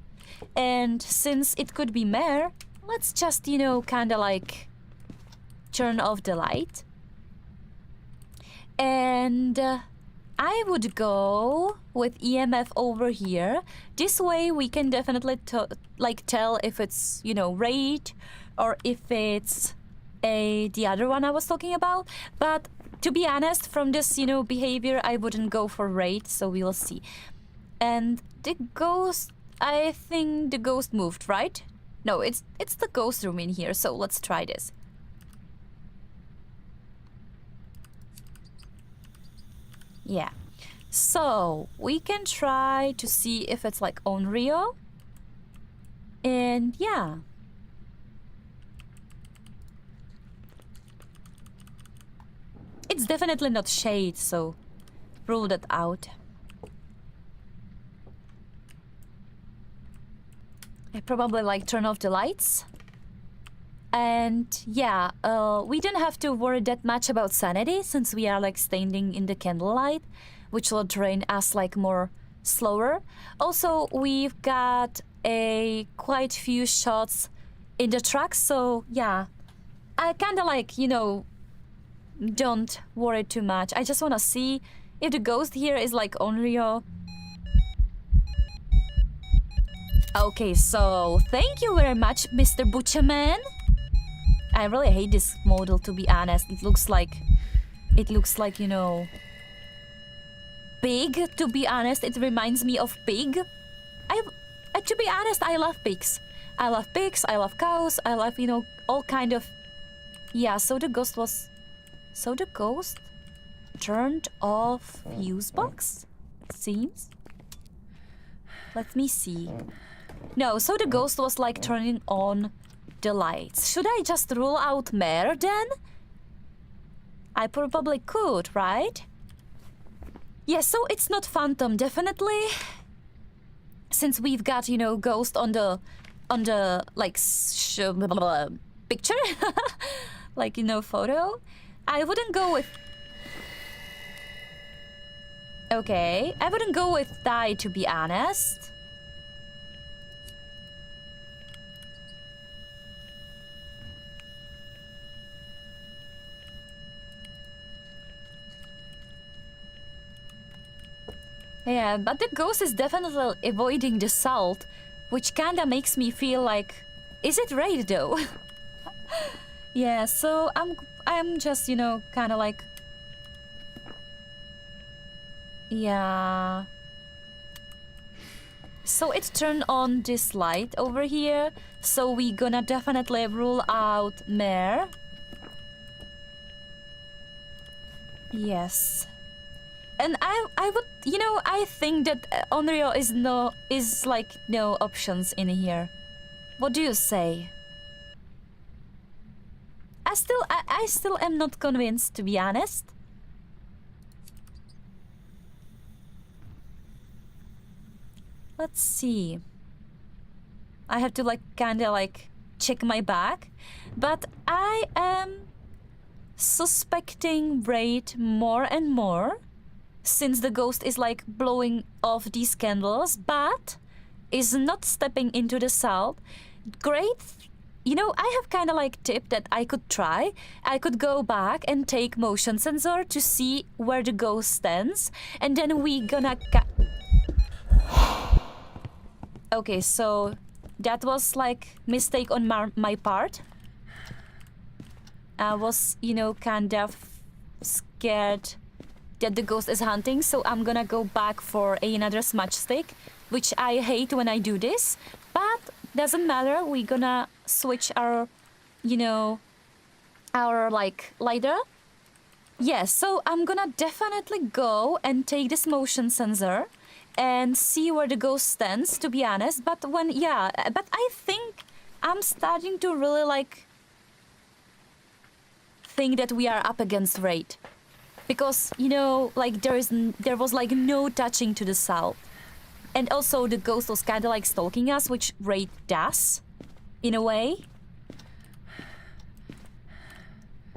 and since it could be Mare, let's just, you know, kind of like turn off the light. And I would go with EMF over here. This way we can definitely like tell if it's, you know, Raid or if it's the other one I was talking about. But to be honest, from this, you know, behavior, I wouldn't go for Raid, so we'll see. And the ghost, I think the ghost moved, right? No, it's the ghost room in here, so let's try this. Yeah. So we can try to see if it's like Onryo. And yeah. It's definitely not Shade, so rule that out. I probably like turn off the lights. And yeah, we don't have to worry that much about sanity since we are like standing in the candlelight, which will drain us like more slower. Also, we've got a quite few shots in the truck, so yeah, I kind of like, you know, don't worry too much. I just want to see if the ghost here is like Onryo. Okay, so thank you very much, Mr. Butcherman. I really hate this model, to be honest. It looks like, you know, pig, to be honest. It reminds me of pig. To be honest, I love pigs. I love pigs, I love cows, I love, you know, all kind of... Yeah, so the ghost was... So the ghost turned off fuse box, it seems. Let me see. No, so the ghost was like turning on the lights. Should I just rule out Mare then? I probably could, right? Yeah, so it's not Phantom, definitely. Since we've got, you know, ghost on the like picture, like, you know, photo. I wouldn't go with... Okay, I wouldn't go with Die, to be honest. Yeah, but the ghost is definitely avoiding the salt, which kinda makes me feel like, is it Raid though? Yeah, so I'm just, you know, kinda like... Yeah. So it turned on this light over here, so we gonna definitely rule out Mare. Yes. And I would, you know, I think that Onryo is like no options in here. What do you say? I still am not convinced, to be honest. Let's see. I have to like kinda like check my back, but I am suspecting Raid more and more. Since the ghost is like blowing off these candles, but is not stepping into the salt. Great. You know, I have kind of like tip that I could try. I could go back and take motion sensor to see where the ghost stands. And then we gonna... Okay, so that was like mistake on my part. I was, you know, kind of scared that the ghost is hunting, so I'm gonna go back for another smudge stick, which I hate when I do this, but doesn't matter. We're gonna switch our, you know, our like lighter. Yes, so I'm gonna definitely go and take this motion sensor and see where the ghost stands, to be honest. But but I think I'm starting to really like think that we are up against raid. Because, you know, like there was like no touching to the south. And also the ghost was kind of like stalking us, which raid does, in a way.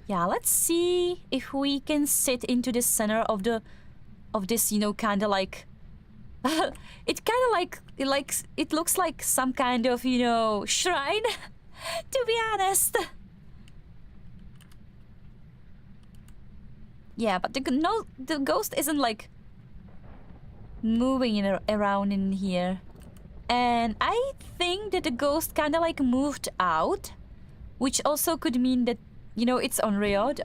Yeah, let's see if we can sit into the center of this, you know, kind of like it kind of like it looks like some kind of, you know, shrine to be honest. Yeah, but the ghost isn't like moving around in here. And I think that the ghost kind of like moved out, which also could mean that, you know, it's on Riot.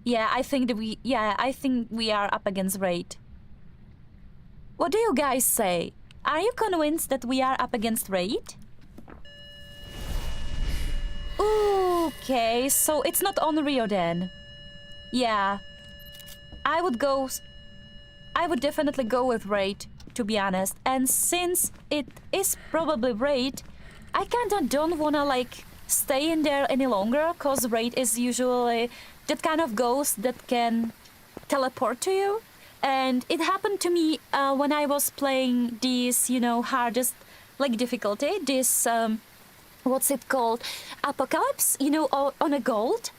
Yeah, I think we are up against raid. What do you guys say? Are you convinced that we are up against raid? Okay, so it's not on Rio then. Yeah. I would definitely go with raid, to be honest. And since it is probably raid, I kinda don't wanna like stay in there any longer, cause raid is usually that kind of ghost that can teleport to you. And it happened to me when I was playing this, you know, hardest like difficulty, this what's it called, Apocalypse, you know, on a gold.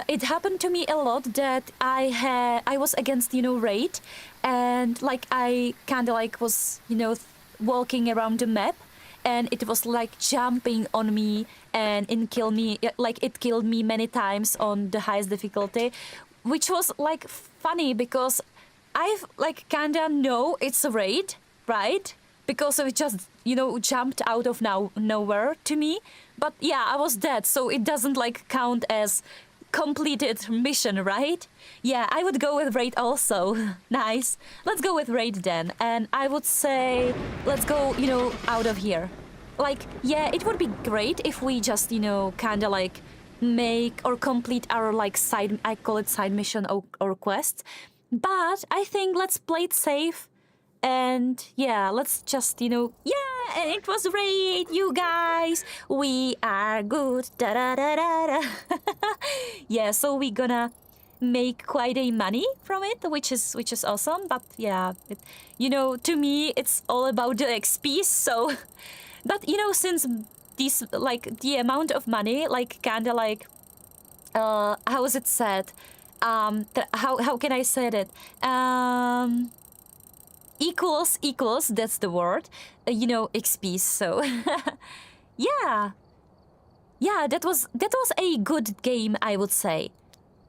It happened to me a lot that I was against, you know, raid, and like I kind of like was, you know, walking around the map, and it was like jumping on me and it killed me many times on the highest difficulty, which was like funny because I've like kinda know it's a raid, right? Because it just, you know, jumped out of nowhere to me. But yeah, I was dead, so it doesn't like count as completed mission, right? Yeah, I would go with raid also. Nice. Let's go with raid then. And I would say let's go, you know, out of here. Like, yeah, it would be great if we just, you know, kind of like make or complete our like side, I call it side mission or quest. But I think let's play it safe. And yeah, let's just, you know, yeah, and it was raid, you guys. We are good. Da da da da da. Yeah, so we're gonna make quite a money from it, which is awesome. But yeah, you know, to me, it's all about the XP. So, but you know, since this like the amount of money, like kind of like, how is it said? How can I say it? Equals, that's the word, you know, XP. So yeah, that was a good game, I would say,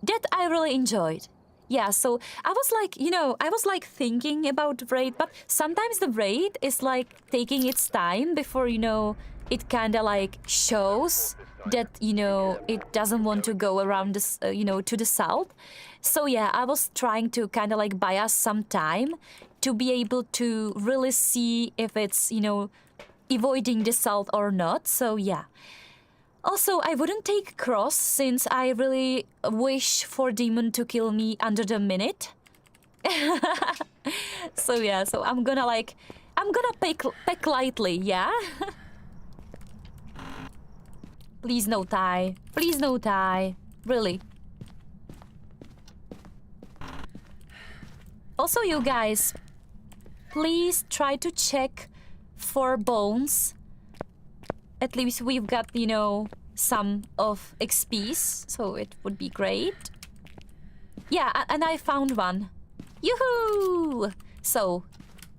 that I really enjoyed. Yeah, so I was like, you know, thinking about raid, but sometimes the raid is like taking its time before, you know, it kind of like shows that, you know, it doesn't want to go around this, you know, to the south. So yeah, I was trying to kind of like buy us some time to be able to really see if it's, you know, avoiding the south or not. So yeah. Also, I wouldn't take cross since I really wish for demon to kill me under the minute. So yeah, so I'm gonna pick lightly, yeah? Please no tie. Please no tie. Really. Also, you guys, please try to check for bones. At least we've got, you know, some of XPs, so it would be great. Yeah, and I found one. Yoo-hoo! So,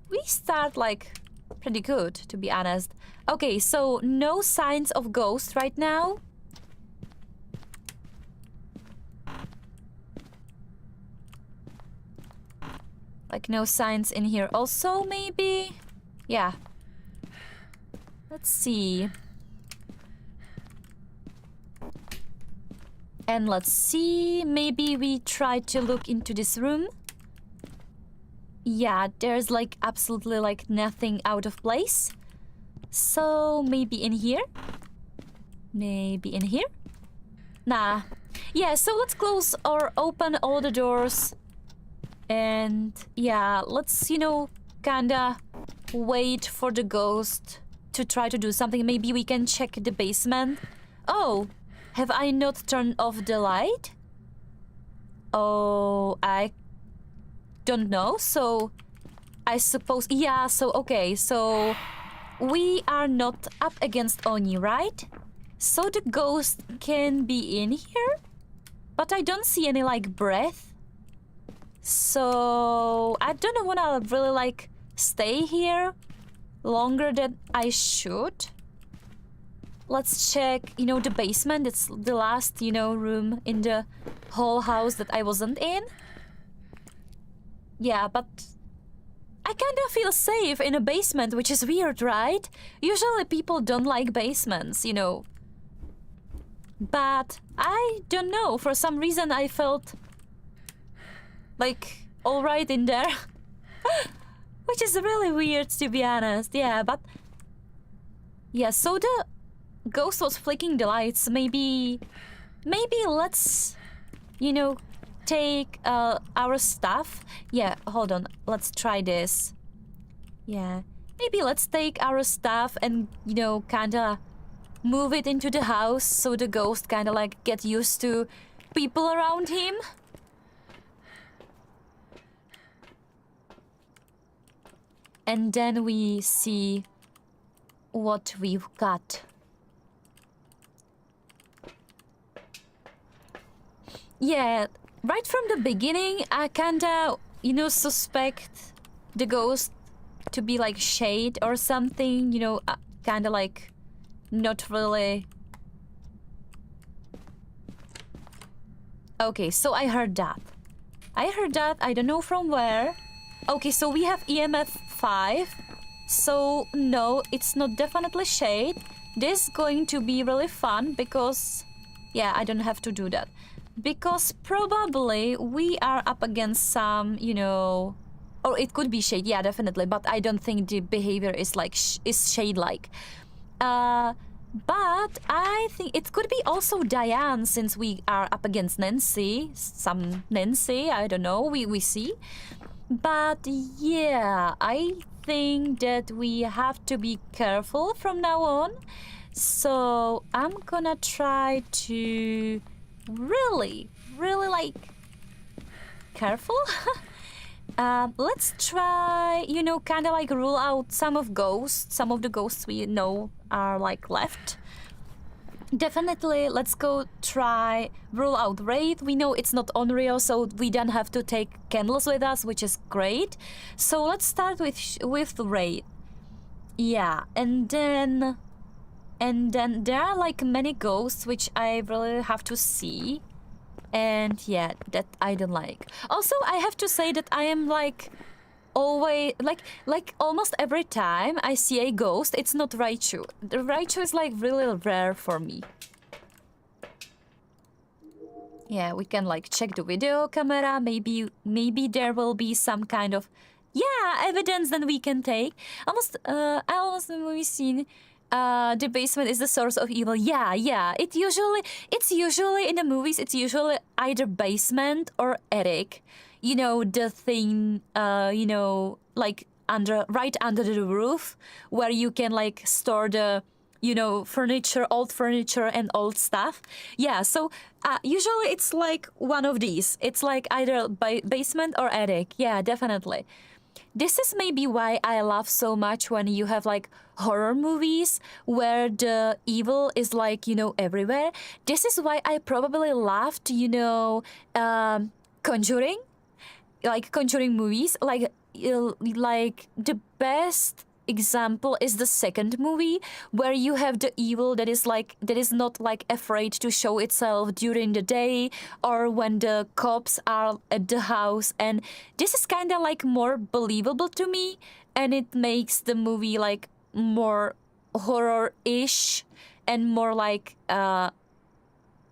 we start like pretty good, to be honest. Okay, so no signs of ghost right now. Like no signs in here also, maybe? Yeah. Let's see. And let's see, maybe we try to look into this room. Yeah, there's like absolutely like nothing out of place. So maybe in here? Maybe in here? Nah. Yeah, so let's close or open all the doors. And yeah, let's, you know, kinda wait for the ghost to try to do something. Maybe we can check the basement. Oh, have I not turned off the light? Oh, I don't know. So I suppose, yeah, so okay, so we are not up against Oni, right? So the ghost can be in here, but I don't see any like breath. So I don't wanna really like stay here longer than I should. Let's check, you know, the basement. It's the last, you know, room in the whole house that I wasn't in. Yeah, but I kind of feel safe in a basement, which is weird, right? Usually people don't like basements, you know. But I don't know, for some reason I felt like alright in there. Which is really weird, to be honest. Yeah, but yeah, so the ghost was flicking the lights. Maybe let's, you know, take our stuff. Yeah, hold on, let's try this. Yeah, maybe let's take our stuff and, you know, kinda move it into the house so the ghost kinda like get used to people around him. And then we see what we've got. Yeah, right from the beginning, I kinda, you know, suspect the ghost to be like shade or something, you know, kinda like not really. Okay, so I heard that. I don't know from where. Okay, so we have EMF 5. So no, it's not definitely shade. This is going to be really fun because, yeah, I don't have to do that. Because probably we are up against some, you know, or it could be shade, yeah, definitely. But I don't think the behavior is like is shade-like. But I think it could be also Diane, since we are up against Nancy. Some Nancy, I don't know, we see. But yeah, I think that we have to be careful from now on. So I'm gonna try to really like careful. Let's try, you know, kind of like rule out some of the ghosts we know are like left. Definitely, let's go try rule out Wraith. We know it's not Onryo, so we don't have to take candles with us, which is great. So let's start with Wraith. Yeah, and then there are like many ghosts which I really have to see. And yeah, that I don't like. Also, I have to say that I am like always like almost every time I see a ghost, it's not Raichu. The Raichu is like really rare for me. Yeah, we can like check the video camera. Maybe there will be some kind of, yeah, evidence that we can take. I almost we've seen the basement is the source of evil. Yeah. It's usually in the movies, it's usually either basement or attic. You know, the thing, you know, like right under the roof where you can like store the, you know, furniture, old furniture and old stuff. Yeah, so usually it's like one of these. It's like either basement or attic. Yeah, definitely. This is maybe why I love so much when you have like horror movies where the evil is like, you know, everywhere. This is why I probably loved, you know, Conjuring. Like Conjuring movies, like the best example is the second movie where you have the evil that is not like afraid to show itself during the day or when the cops are at the house, and this is kind of like more believable to me, and it makes the movie like more horror-ish and more like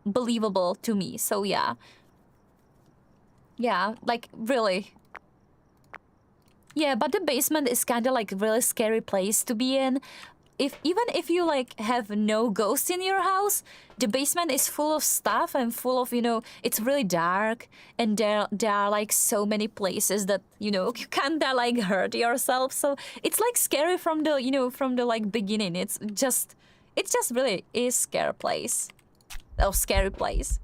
believable to me. So yeah. Yeah, like really. Yeah, but the basement is kind of like a really scary place to be in. Even if you like have no ghosts in your house, the basement is full of stuff and full of, it's really dark, and there are like so many places that, you can't like hurt yourself. So it's like scary from the like beginning. It's just really is scary place. Oh, scary place.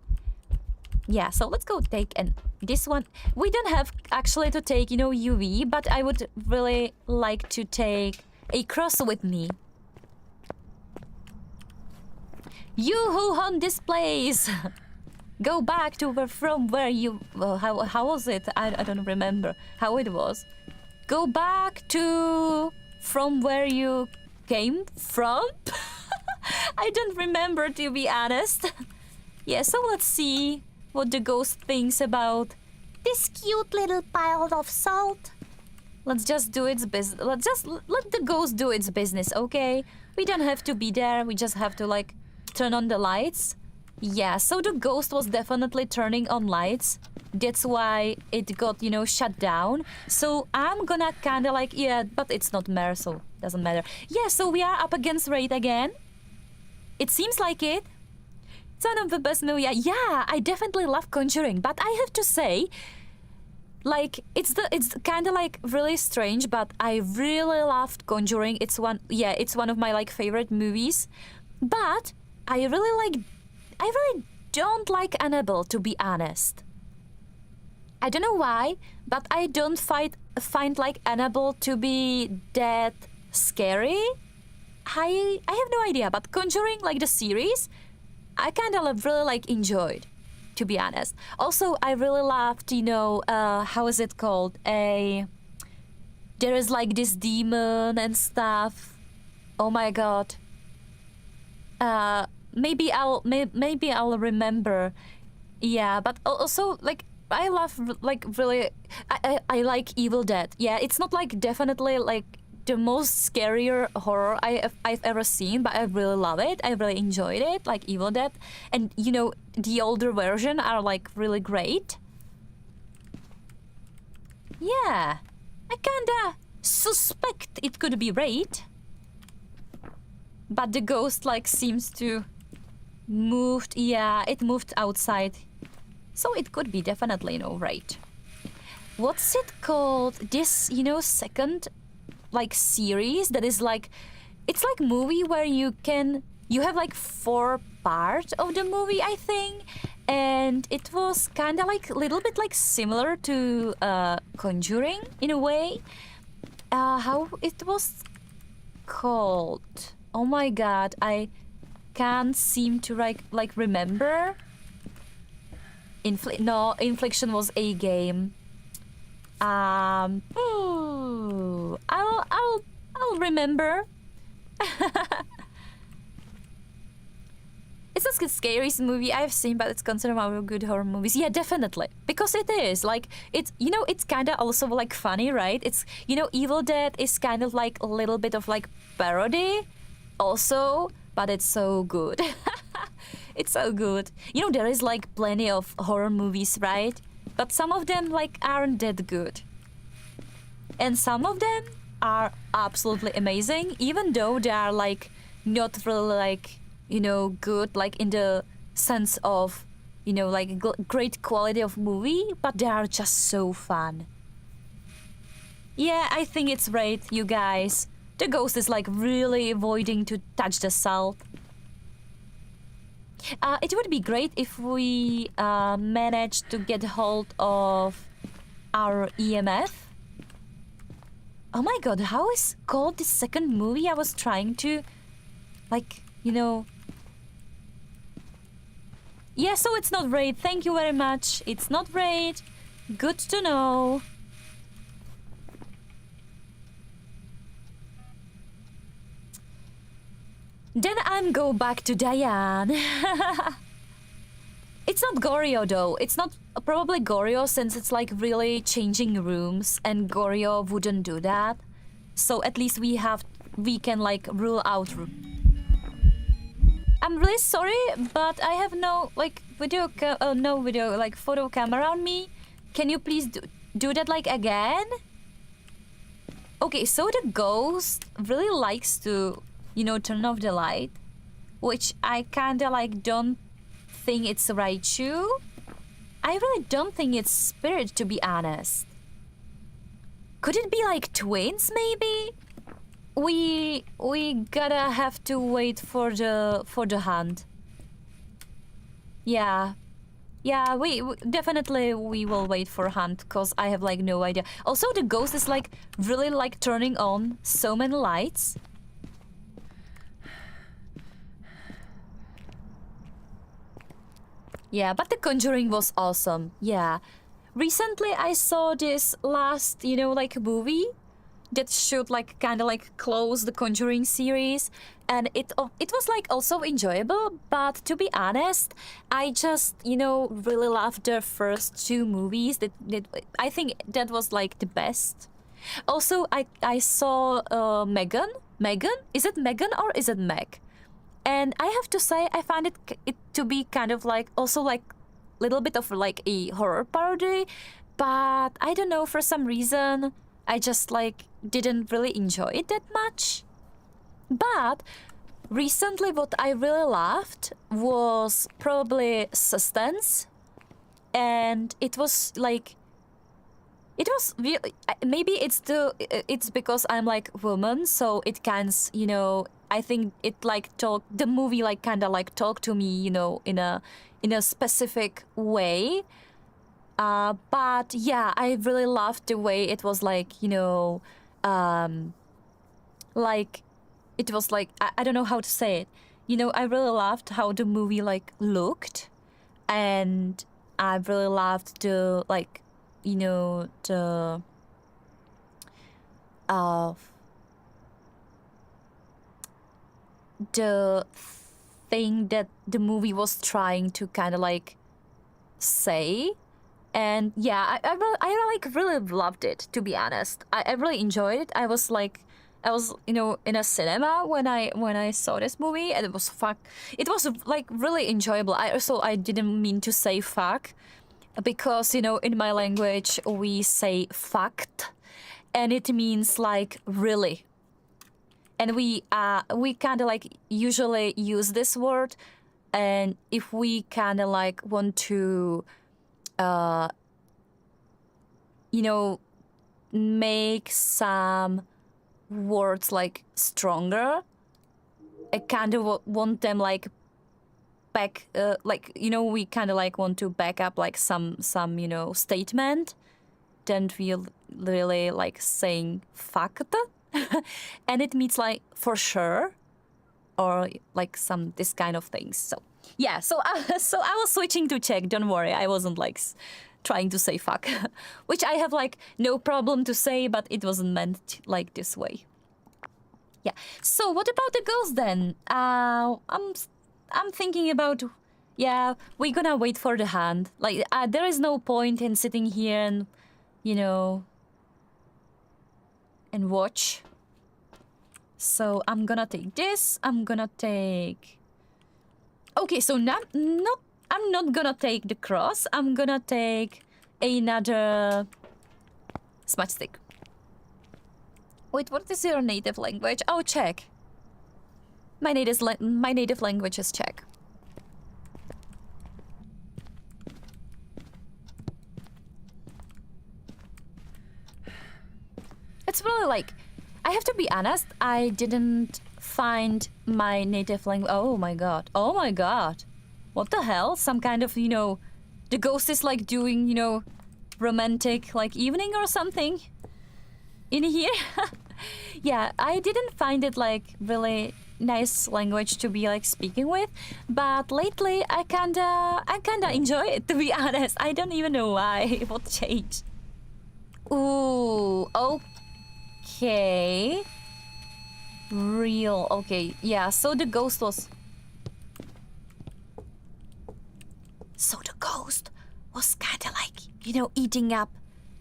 Yeah, so let's go take this one. We don't have actually to take, UV, but I would really like to take a cross with me. You who haunt this place, go back to from where you. How was it? I don't remember how it was. Go back to from where you came from. I don't remember, to be honest. Yeah, so let's see what the ghost thinks about this cute little pile of salt. Let's just do its business. Let's just let the ghost do its business, okay? We don't have to be there. We just have to like turn on the lights. Yeah, so the ghost was definitely turning on lights. That's why it got, shut down. So I'm gonna kinda like, yeah, but it's not Mare, so doesn't matter. Yeah, so we are up against Raid again. It seems like it. It's one of the best movies. Yeah, I definitely love Conjuring, but I have to say, like, it's kind of like really strange, but I really loved Conjuring. It's one of my like favorite movies. But I really don't like Annabelle, to be honest. I don't know why, but I don't find like Annabelle to be that scary. I have no idea, but Conjuring, like the series, I kind of really like enjoyed, to be honest. Also, I really loved, how is it called? There is like this demon and stuff. Oh my god. Maybe I'll remember. Yeah, but also like I love like really I like Evil Dead. Yeah, it's not like definitely like the most scarier horror I've ever seen, but I really love it. I really enjoyed it, like Evil Dead, and the older version are like really great. Yeah, I kinda suspect it could be Raid, but the ghost like seems to moved. Yeah, it moved outside, so it could be definitely Raid. What's it called? This second like series that is like, it's like movie where you have like 4 parts of the movie, I think, and it was kind of like a little bit like similar to Conjuring in a way. How it was called? Oh my god, I can't seem to like remember. Infliction was a game. I'll remember. It's not the scariest movie I've seen, but it's considered one of the good horror movies. Yeah, definitely, because it is like it's it's kind of also like funny, right? It's Evil Dead is kind of like a little bit of like parody, also, but it's so good. It's so good. There is like plenty of horror movies, right? But some of them like aren't that good. And some of them are absolutely amazing, even though they are like not really like, good like in the sense of, like great quality of movie, but they are just so fun. Yeah, I think it's right, you guys. The ghost is like really avoiding to touch the salt. It would be great if we managed to get hold of our EMF. Oh my god, how is called the second movie I was trying to, like, Yeah, so it's not Raid. Thank you very much. It's not Raid. Good to know. Then I'm go back to Diane. It's not Goryo though. It's not probably Goryo, since it's like really changing rooms, and Goryo wouldn't do that. So at least we can like rule out. I'm really sorry, but I have no like no video like photo camera on me. Can you please do that like again? Okay, so the ghost really likes to, you know, turn off the light, which I kinda like don't think it's right too. I really don't think it's spirit, to be honest. Could it be like twins maybe? We gotta have to wait for the hunt. Yeah. Yeah, we definitely we will wait for hunt, because I have like no idea. Also, the ghost is like really like turning on so many lights. Yeah, but The Conjuring was awesome. Yeah. Recently I saw this last, you know, like movie that should like kind of like close the Conjuring series, and it was like also enjoyable, but to be honest, I just, you know, really loved the first two movies. That I think that was like the best. Also, I saw Megan. Is it Megan or is it Meg? And I have to say, I find it to be kind of like also like little bit of like a horror parody, but I don't know, for some reason I just like didn't really enjoy it that much. But recently what I really loved was probably Suspense, and it was like it was really, maybe it's because I'm like woman, so it can, you know, I think it like the movie like kind of like talked to me, you know, in a specific way. But yeah, I really loved the way it was like, you know, like it was like I don't know how to say it. You know, I really loved how the movie like looked, and I really loved the like, you know, the thing that the movie was trying to kind of like say. And yeah, I like really loved it, to be honest. I really enjoyed it. I was you know, in a cinema when I saw this movie, and it was like really enjoyable. I didn't mean to say fuck, because, you know, in my language we say fact, and it means like really. And we kind of like usually use this word, and if we kind of like want to you know, make some words like stronger, I kind of want them like back, like, you know, we kind of like want to back up like some you know, statement, then we really like saying fact. And it means like for sure, or like some this kind of things. So yeah, so I was switching to Czech. Don't worry, I wasn't like trying to say fuck, which I have like no problem to say, but it wasn't meant like this way. Yeah. So what about the ghost then? I'm thinking about, yeah, we're gonna wait for the hand. Like there is no point in sitting here and, you know, and watch. So I'm gonna take this. I'm gonna take. Okay, so I'm not gonna take the cross. I'm gonna take another smudge stick. Wait, what is your native language? Oh, Czech. My native language is Czech. It's really like, I have to be honest, I didn't find my native language. Oh my god. Oh my god. What the hell? Some kind of, you know, the ghost is like doing, you know, romantic like evening or something in here. Yeah, I didn't find it like really nice language to be like speaking with, but lately I kinda enjoy it, to be honest. I don't even know why. What changed? Ooh, okay. Real, okay. Yeah, so the ghost was... So the ghost was kinda like, you know, eating up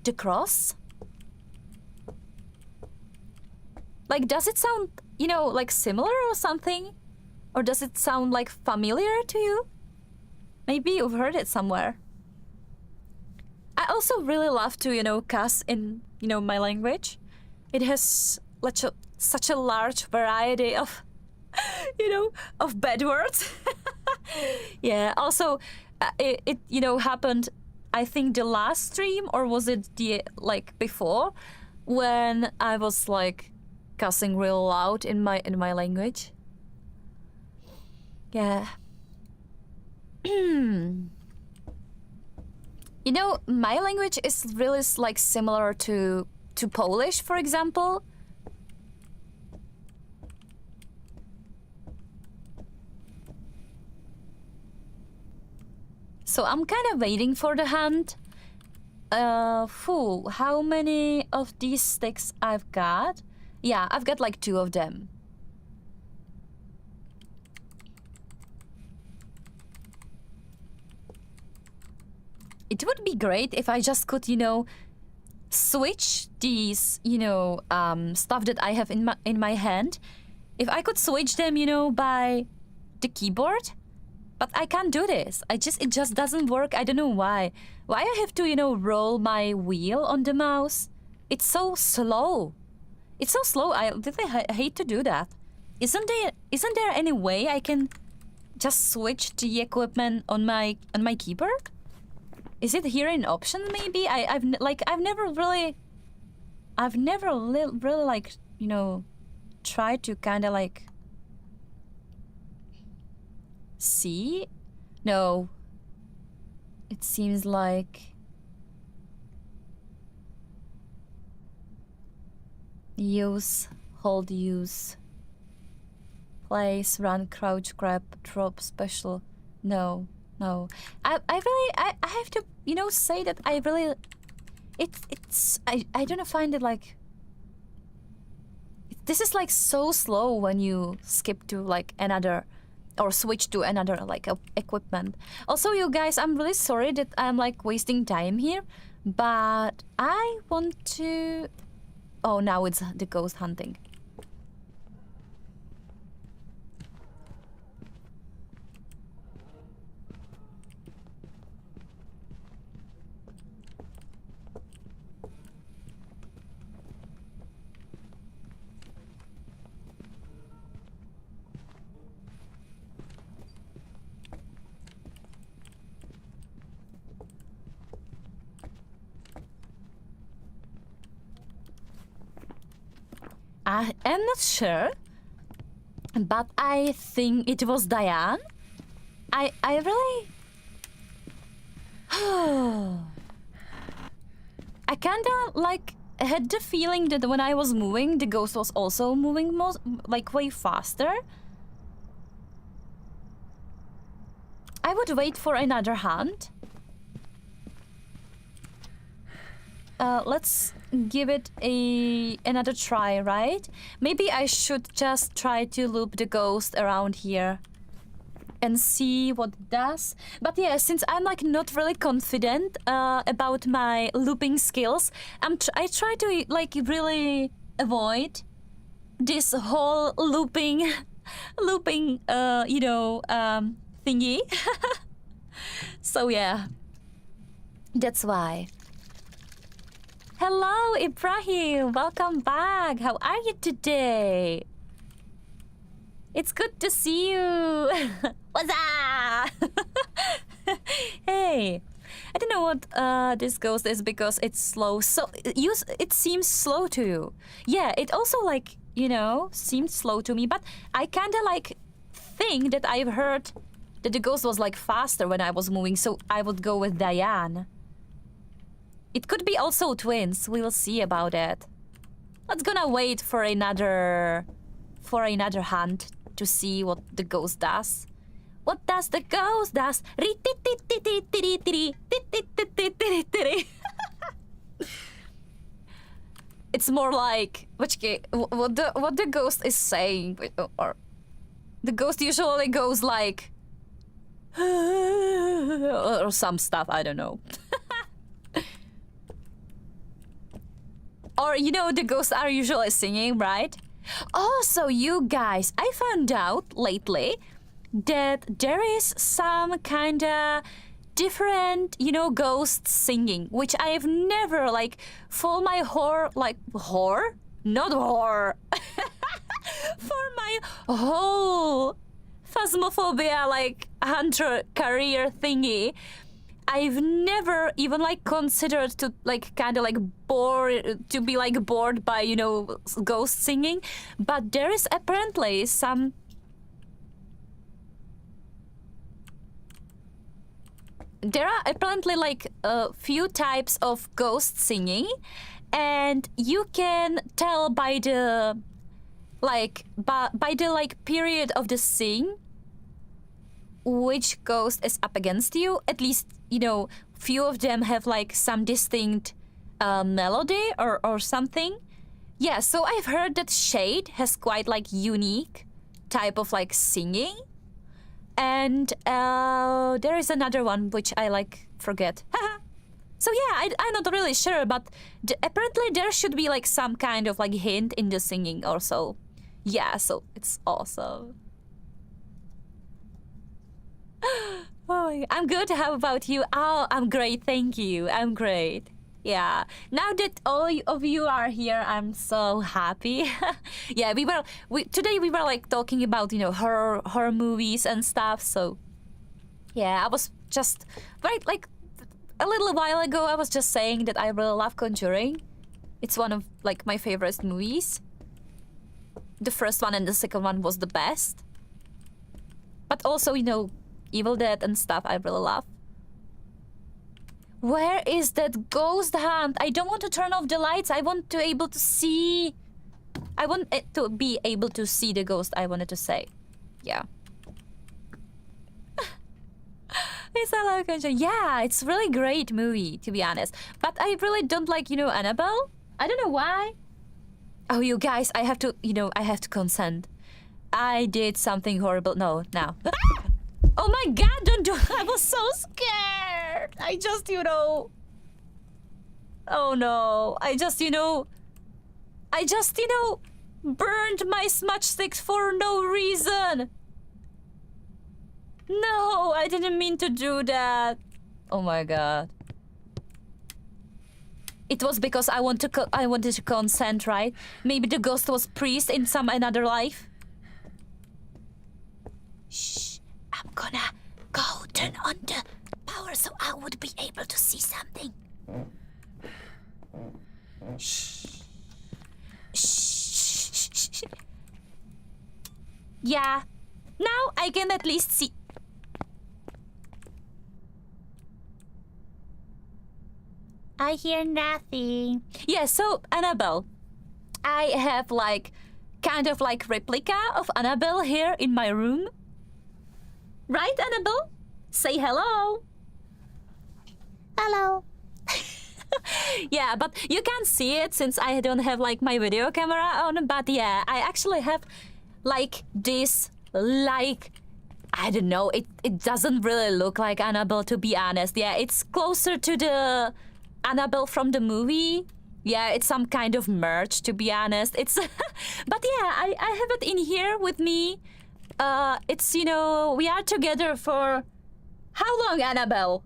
the cross? Like, does it sound, you know, like similar or something? Or does it sound like familiar to you? Maybe you've heard it somewhere. I also really love to, you know, cuss in, you know, my language. It has such a large variety of, you know, of bad words. Yeah, also, it, you know, happened, I think the last stream, or was it the, like, before, when I was, like, cussing real loud in my language. Yeah. You know, my language is really, like, similar to Polish, for example. So I'm kind of waiting for the hunt. How many of these sticks I've got? Yeah, I've got like 2 of them. It would be great if I just could, you know, switch these, you know, stuff that I have in my hand. If I could switch them, you know, by the keyboard. But I can't do this. It just doesn't work. I don't know why. Why I have to, you know, roll my wheel on the mouse? It's so slow. It's so slow. I really hate to do that. Isn't there any way I can just switch the equipment on my keyboard? Is it here in options maybe? I've never really like, you know, tried to kind of like see? No. It seems like use, hold use, place, run, crouch, grab, drop, special. No. I have to, you know, say that I really I don't find it like this is like so slow when you skip to like another or switch to another like equipment. Also, you guys, I'm really sorry that I'm like wasting time here, but I want to... Oh, now it's the ghost hunting. I am not sure, but I think it was Diane. I really... I kinda like had the feeling that when I was moving, the ghost was also moving like way faster. I would wait for another hunt. Let's give it another try, right? Maybe I should just try to loop the ghost around here and see what it does. But yeah, since I'm like not really confident about my looping skills, I try to like really avoid this whole looping, you know, thingy. So yeah, that's why. Hello, Ibrahim. Welcome back. How are you today? It's good to see you. What's up? Hey. I don't know what this ghost is because it's slow. So it seems slow to you. Yeah, it also like, you know, seemed slow to me. But I kind of like think that I've heard that the ghost was like faster when I was moving. So I would go with Diane. It could be also twins. We will see about it. Let's gonna wait for another hunt to see what the ghost does. What does the ghost does? It's more like what the ghost is saying, or the ghost usually goes like or some stuff. I don't know. Or, you know, the ghosts are usually singing, right? Also, you guys, I found out lately that there is some kinda different, you know, ghost singing, which I've never, like, for my not horror, for my whole Phasmophobia, like, hunter career thingy, I've never even, like, considered to, like, kind of, like, bored by, you know, ghost singing. But there is apparently some... There are apparently, like, a few types of ghost singing. And you can tell by the... by the, like, period of the sing which ghost is up against you. At least, you know, few of them have like some distinct melody or something. Yeah, so I've heard that Shade has quite like unique type of like singing. And there is another one which I like forget. So yeah, I'm not really sure, but apparently there should be like some kind of like hint in the singing also. Yeah, so it's awesome. Oh, I'm good. How about you? Oh, I'm great. Thank you. I'm great. Yeah. Now that all of you are here, I'm so happy. Yeah, today we were like talking about, you know, horror movies and stuff. So yeah, I was just like a little while ago I was just saying that I really love Conjuring. It's one of like my favorite movies. The first one and the second one was the best. But also, you know, Evil Dead and stuff I really love. Where is that ghost hunt? I don't want to turn off the lights. I want to able to see. I want it to be able to see the ghost, I wanted to say. Yeah. It's a lot of Conjuring. Yeah, it's really great movie, to be honest. But I really don't like, you know, Annabelle. I don't know why. Oh, you guys, I have to, you know, I have to consent. I did something horrible. No, now. Oh my god, don't do it. I was so scared. I just, you know... Oh no. I just, you know, burned my smudge sticks for no reason. No, I didn't mean to do that. Oh my god. It was because I wanted to consent, right? Maybe the ghost was priest in some another life. Shh. I'm gonna go turn on the power so I would be able to see something. Shh. Shh. Yeah. Now I can at least see. I hear nothing. Yeah, so Annabelle. I have like kind of like replica of Annabelle here in my room. Right, Annabelle? Say hello. Hello. Yeah, but you can't see it since I don't have like my video camera on. But yeah, I actually have like this, like, I don't know, it doesn't really look like Annabelle, to be honest. Yeah, it's closer to the Annabelle from the movie. Yeah, it's some kind of merch, to be honest. It's, but yeah, I have it in here with me. It's, you know, we are together for how long, Annabelle?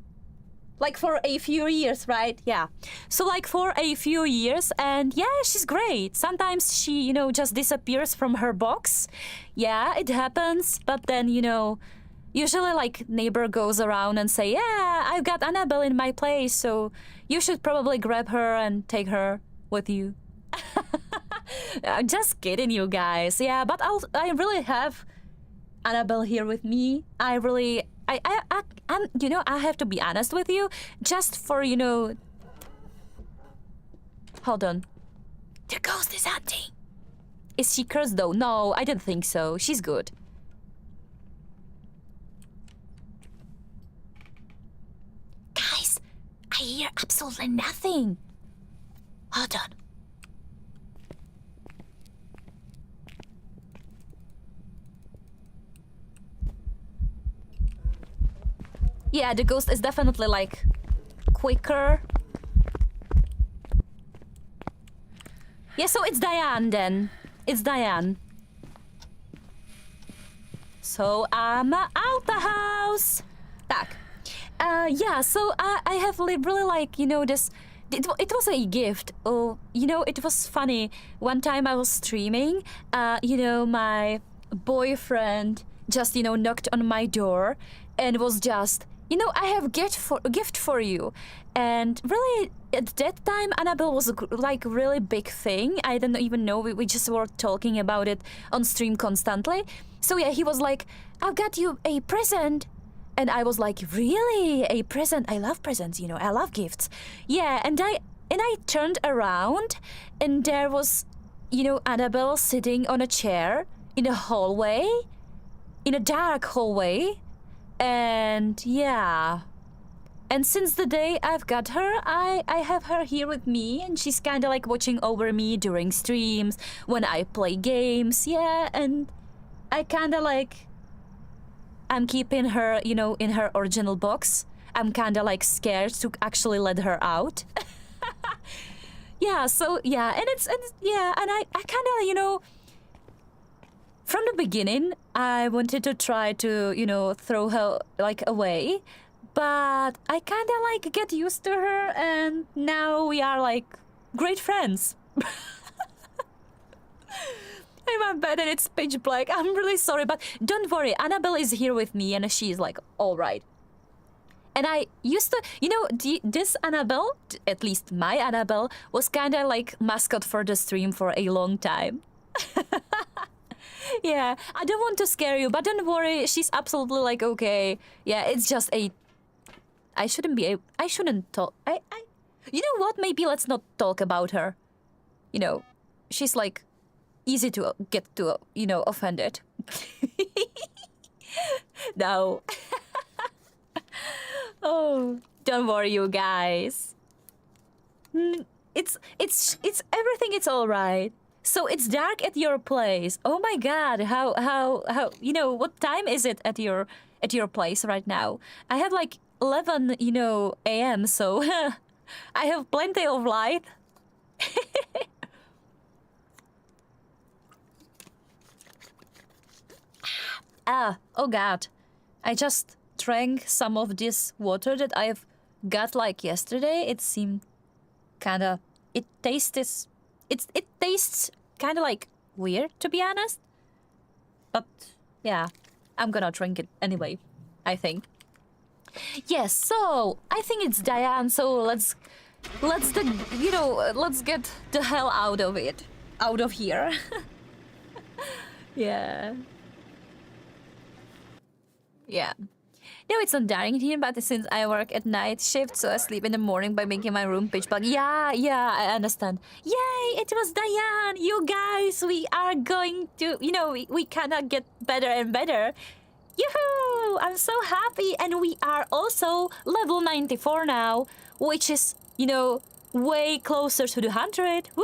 Like for a few years, right? Yeah. So like for a few years, and yeah, she's great. Sometimes she, you know, just disappears from her box. Yeah, it happens. But then, you know, usually like neighbor goes around and say, yeah, I've got Annabelle in my place, so you should probably grab her and take her with you. I'm just kidding, you guys. Yeah, but I really have Annabelle here with me. I'm, you know, I have to be honest with you, just for, you know... Hold on. The ghost is hunting. Is she cursed though? No, I don't think so. She's good. Guys, I hear absolutely nothing. Hold on. Yeah, the ghost is definitely like quicker. Yeah, so it's Diane then. It's Diane. So I'm out the house. Tak. Yeah, so I have really like, you know, this... It was a gift. Oh, you know, it was funny. One time I was streaming, you know, my boyfriend just, you know, knocked on my door and was just, you know, I have a gift for you. And really, at that time, Annabelle was like really big thing. I didn't even know. We just were talking about it on stream constantly. So yeah, he was like, I've got you a present. And I was like, really? A present? I love presents, you know, I love gifts. Yeah, and I turned around and there was, you know, Annabelle sitting on a chair in a hallway, in a dark hallway. And yeah. And since the day I've got her, I have her here with me, and she's kind of like watching over me during streams, when I play games, yeah, and I kind of like... I'm keeping her, you know, in her original box. I'm kind of like scared to actually let her out. Yeah, so yeah, and I kind of, you know, from the beginning, I wanted to try to, you know, throw her like away, but I kind of like get used to her, and now we are like great friends. I'm in bed and it's pitch black. I'm really sorry, but don't worry. Annabelle is here with me and she's like, all right. And I used to, you know, this Annabelle, at least my Annabelle, was kind of like mascot for the stream for a long time. Yeah, I don't want to scare you, but don't worry. She's absolutely like, okay. Yeah, it's just a... I shouldn't talk. You know what? Maybe let's not talk about her. You know, she's like... easy to get to, you know, offended. No. Oh, don't worry, you guys. It's everything. It's all right. So it's dark at your place. Oh my God! How? You know, what time is it at your place right now? I have like 11, you know, a.m. So I have plenty of light. Oh God. I just drank some of this water that I've got like yesterday. It seemed kinda... It tastes kinda like weird, to be honest. But yeah, I'm gonna drink it anyway, I think. Yes, so I think it's Diane, so let's get the hell out of it. Out of here. Yeah. Yeah. No, it's not dying here, but since I work at night shift, so I sleep in the morning by making my room pitch black. Yeah, I understand. Yay, it was Diane! You guys, we are going to, you know, we cannot get better and better. Yoo-hoo! I'm so happy, and we are also level 94 now, which is, you know, way closer to the 100. Woo!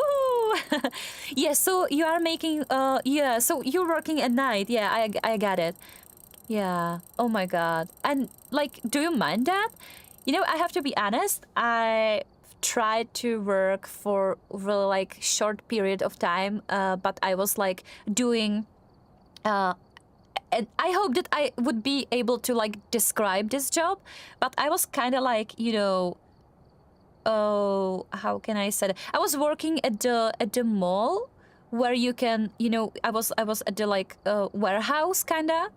Yeah, so you are making, yeah, so you're working at night. Yeah, I got it. Yeah. Oh my God. And like, do you mind that? You know, I have to be honest. I tried to work for really like short period of time, but I was like doing. And I hope that I would be able to like describe this job, but I was kind of like, you know. Oh, how can I say that? I was working at the mall, where you can, you know, I was at the like warehouse kinda,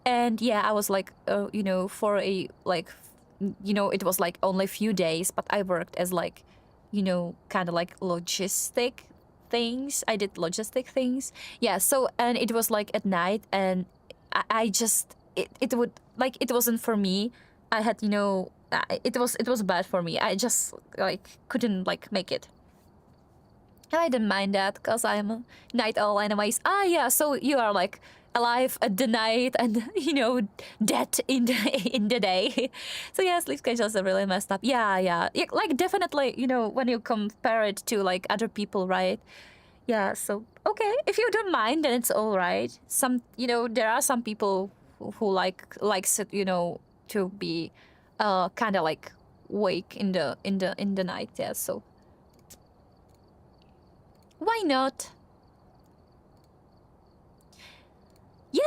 and yeah, I was like you know, for a like, you know, it was like only a few days, but I worked as like, you know, kind of like logistic things. I did logistic things. Yeah, so, and it was like at night, and I just it would like, it wasn't for me. I had, you know, it was bad for me. I just like couldn't like make it. I didn't mind that because I'm a night owl anyways. Ah, yeah, so you are like alive at the night and, you know, dead in the day. So yeah, sleep schedules are really messed up. Yeah. Like definitely, you know, when you compare it to like other people, right? Yeah, so okay, if you don't mind, then it's all right. Some, you know, there are some people who likes it, you know, to be kind of like wake in the night. Yeah, so why not?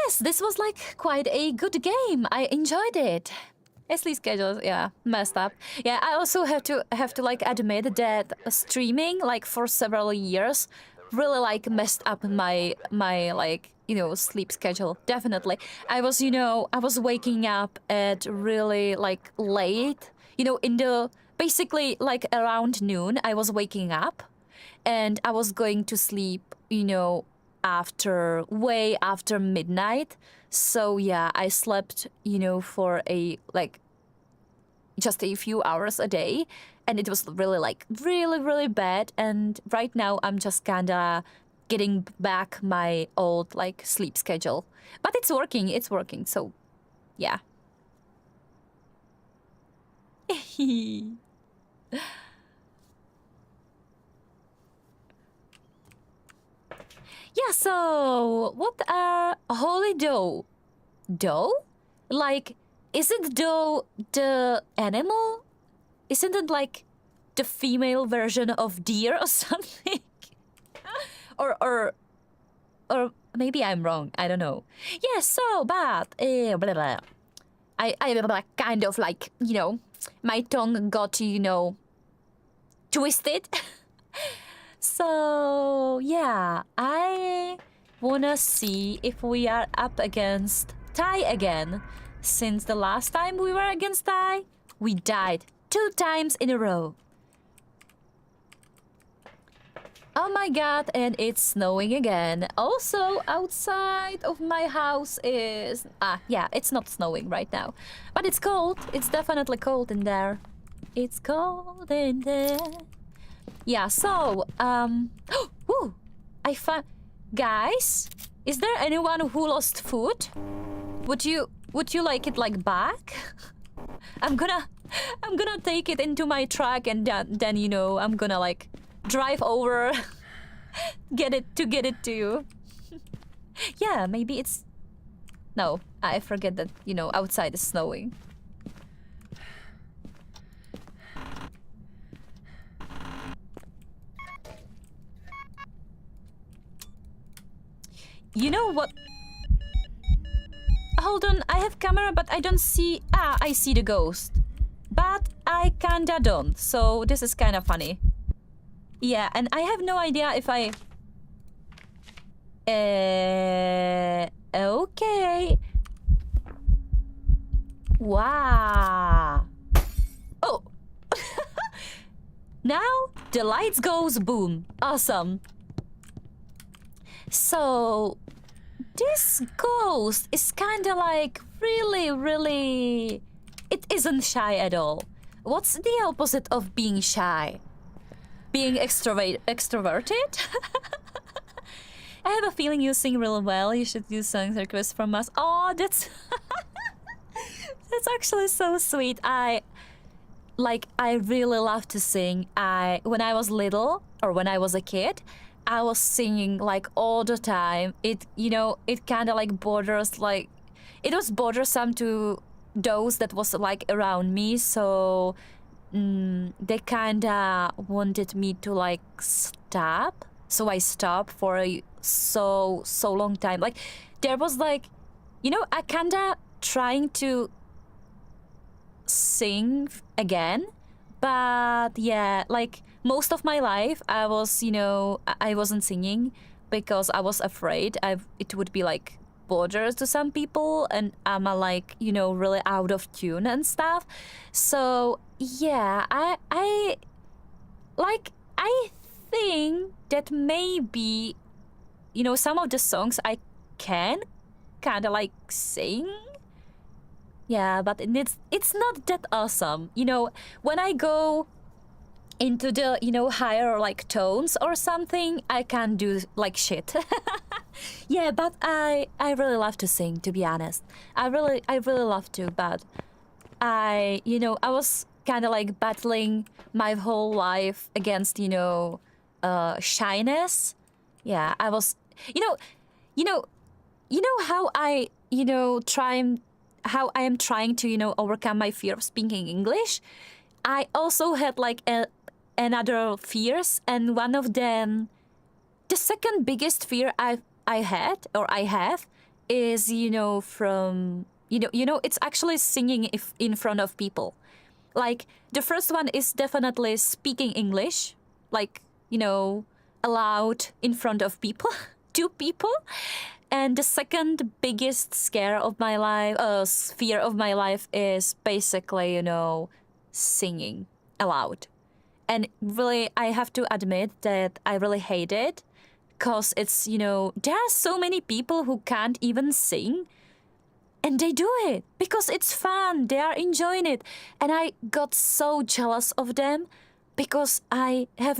yes, this was like quite a good game. I enjoyed it. Sleep schedules, yeah, messed up. Yeah, I also have to like admit that streaming like for several years really like messed up my like sleep schedule. Definitely, I was waking up at really like late. In the basically like around noon, I was waking up, and I was going to sleep. Way after midnight. So yeah, I slept, for a like just a few hours a day, and it was really like really really bad. And right now I'm just kinda getting back my old like sleep schedule, but it's working. It's working. So yeah. Yeah, so what are holy dough? Dough? Like, isn't dough the animal? Isn't it like the female version of deer or something? or maybe I'm wrong. I don't know. Yeah, so but blah, blah. I kind of like my tongue got twisted. So, yeah, I wanna see if we are up against Thai again. Since the last time we were against Thai, we died 2 times in a row. Oh my god, and it's snowing again. Also, outside of my house is... yeah, it's not snowing right now. But it's cold. It's definitely cold in there. It's cold in there. Yeah, so, woo, I found... Guys, is there anyone who lost food? Would you like it like back? I'm gonna take it into my truck, and then I'm gonna like drive over, get it to you. Yeah, maybe it's... No, I forget that, outside is snowing. You know what? Hold on, I have camera, but I don't see... I see the ghost. But I kinda don't, so this is kinda funny. Yeah, and I have no idea if I... Okay. Wow. Oh. Now the lights goes boom. Awesome. So this ghost is kind of like really... It isn't shy at all. What's the opposite of being shy? Being extroverted? I have a feeling you sing really well. You should do songs requests from us. Oh, that's... that's actually so sweet. I really love to sing. When I was little, or when I was a kid, I was singing like all the time. It kind of like borders like... It was bothersome to those that was like around me, so they kind of wanted me to like stop. So I stopped for a so long time. Like there was like, I kind of trying to sing again, but yeah, like most of my life I was, I wasn't singing because I was afraid it would be like bothers to some people, and I'm like, really out of tune and stuff. So yeah, I think that maybe, some of the songs I can kind of like sing. Yeah, but it's not that awesome. When I go into the, higher like tones or something, I can do like shit. Yeah, but I really love to sing, to be honest. I really love to, but I was kind of like battling my whole life against, shyness. Yeah, I was, how I, how I am trying to, overcome my fear of speaking English. I also had like another fears, and one of them, the second biggest fear I have, is, from, it's actually singing if in front of people. Like, the first one is definitely speaking English, like, aloud in front of people, to people. And the second biggest scare of my life, fear of my life is basically, singing aloud. And really, I have to admit that I really hate it because it's, there are so many people who can't even sing and they do it because it's fun. They are enjoying it. And I got so jealous of them because I have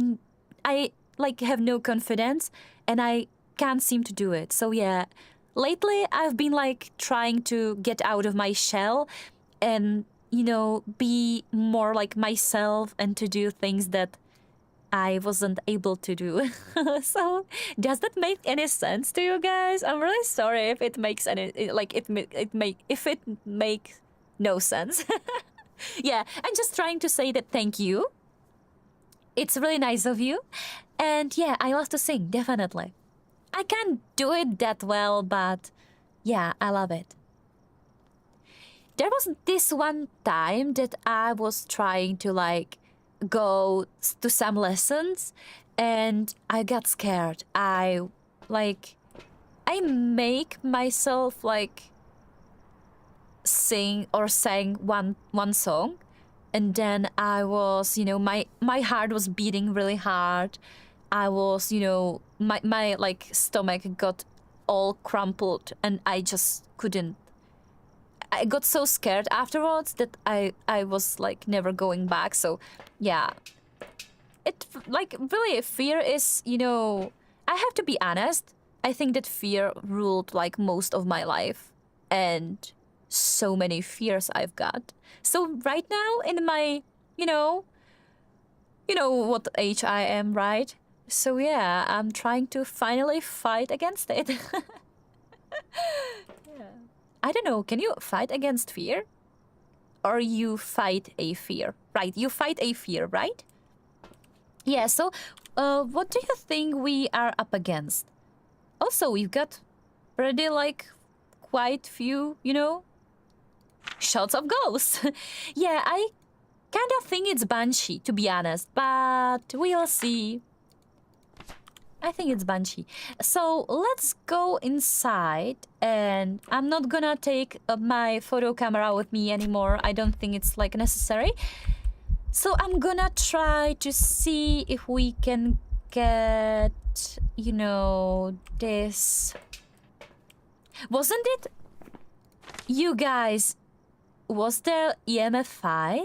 no confidence and I can't seem to do it. So yeah, lately I've been like trying to get out of my shell and, be more like myself and to do things that I wasn't able to do. So does that make any sense to you guys? I'm really sorry if it makes any if it makes no sense. Yeah, I'm just trying to say that thank you. It's really nice of you. And yeah, I love to sing, definitely. I can't do it that well, but yeah, I love it. There was this one time that I was trying to like go to some lessons and I got scared. I make myself like sing or sang one song and then I was, my heart was beating really hard. I was, my like stomach got all crumpled and I just couldn't. I got so scared afterwards that I was like never going back. So yeah, it like really fear is, I have to be honest. I think that fear ruled like most of my life and so many fears I've got. So right now in my, you know what age I am, right? So yeah, I'm trying to finally fight against it. Yeah. I don't know, can you fight against fear? Or you fight a fear, right? You fight a fear, right? Yeah, so what do you think we are up against? Also, we've got pretty like quite few, shots of ghosts. Yeah, I kind of think it's Banshee, to be honest, but we'll see. I think it's Banshee. So let's go inside and I'm not gonna take my photo camera with me anymore. I don't think it's like necessary. So I'm gonna try to see if we can get, this. Wasn't it? You guys, was there EMF5?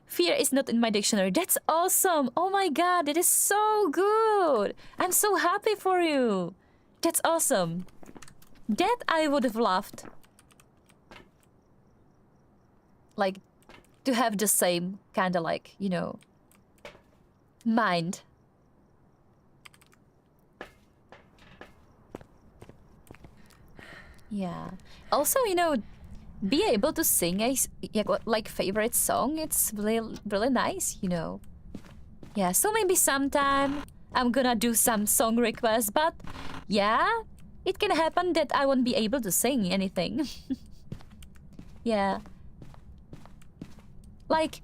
Fear is not in my dictionary. That's awesome. Oh my god, it is so good. I'm so happy for you. That's awesome. That I would have loved. Like, to have the same kind of like, mind. Yeah. Also, be able to sing a like favorite song, it's really really nice, Yeah, so maybe sometime I'm gonna do some song requests, but yeah, it can happen that I won't be able to sing anything. Yeah, like,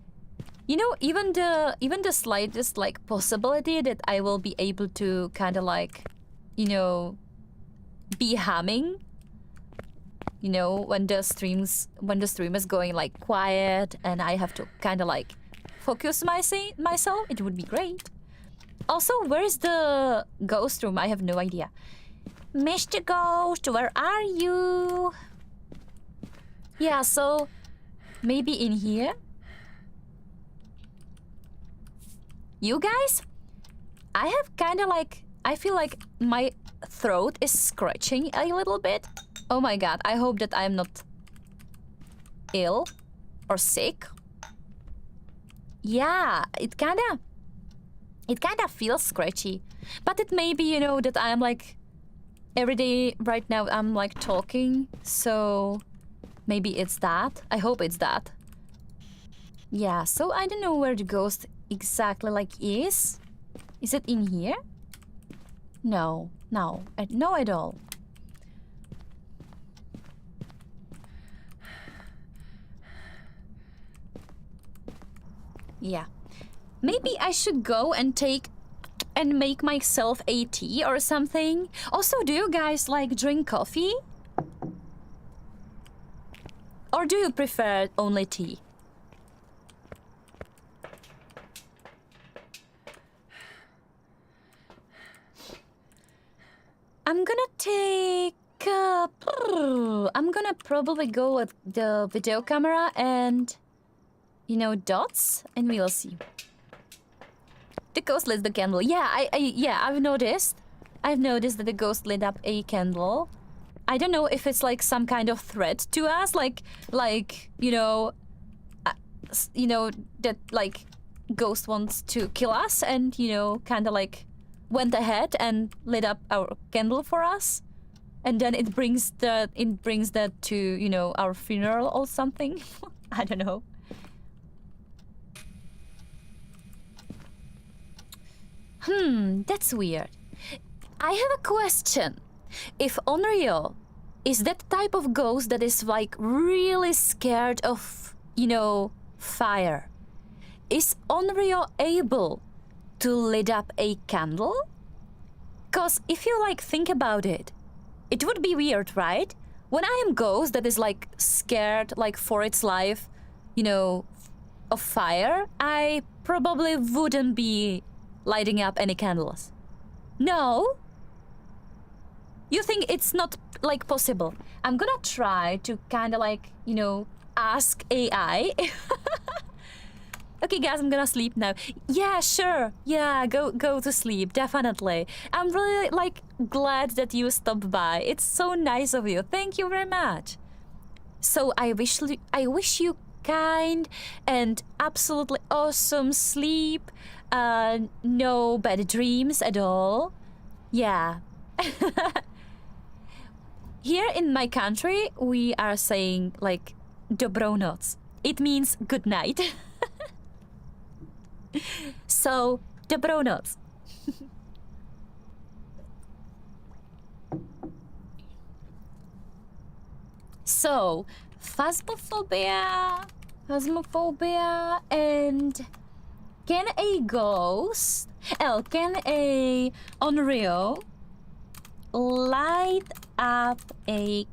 even the slightest like possibility that I will be able to kind of like, be humming, when the stream is going like quiet and I have to kind of like focus myself, it would be great. Also, where is the ghost room? I have no idea. Mr. Ghost, where are you? Yeah, so maybe in here. You guys, I have kind of like, I feel like my throat is scratching a little bit. Oh my god, I hope that I'm not ill or sick. Yeah, it kinda feels scratchy. But it may be, that I'm like, every day right now I'm like talking, so maybe it's that. I hope it's that. Yeah, so I don't know where the ghost exactly like is. Is it in here? No at all. Yeah. Maybe I should go and make myself a tea or something. Also, do you guys like drink coffee? Or do you prefer only tea? I'm gonna take... I'm gonna probably go with the video camera and... You know, dots, and we will see. The ghost lit the candle. Yeah, I've noticed. I've noticed that the ghost lit up a candle. I don't know if it's like some kind of threat to us, like you know, that like ghost wants to kill us, and you know, kind of like went ahead and lit up our candle for us, and then it brings that to, you know, our funeral or something. I don't know. That's weird. I have a question. If Onryo is that type of ghost that is like really scared of, you know, fire, is Onryo able to lit up a candle? Cause if you like think about it, it would be weird, right? When I am ghost that is like scared like for its life, you know, of fire, I probably wouldn't be lighting up any candles. No? You think it's not like possible? I'm gonna try to kind of like, you know, ask AI. Okay, guys, I'm gonna sleep now. Yeah, sure. Yeah, go to sleep, definitely. I'm really like glad that you stopped by. It's so nice of you. Thank you very much. So I wish you kind and absolutely awesome sleep. No bad dreams at all. Yeah. Here in my country, we are saying like dobronoc. It means good night. So, dobronoc. So, Phasmophobia, and can a ghost, can a Onryo light up a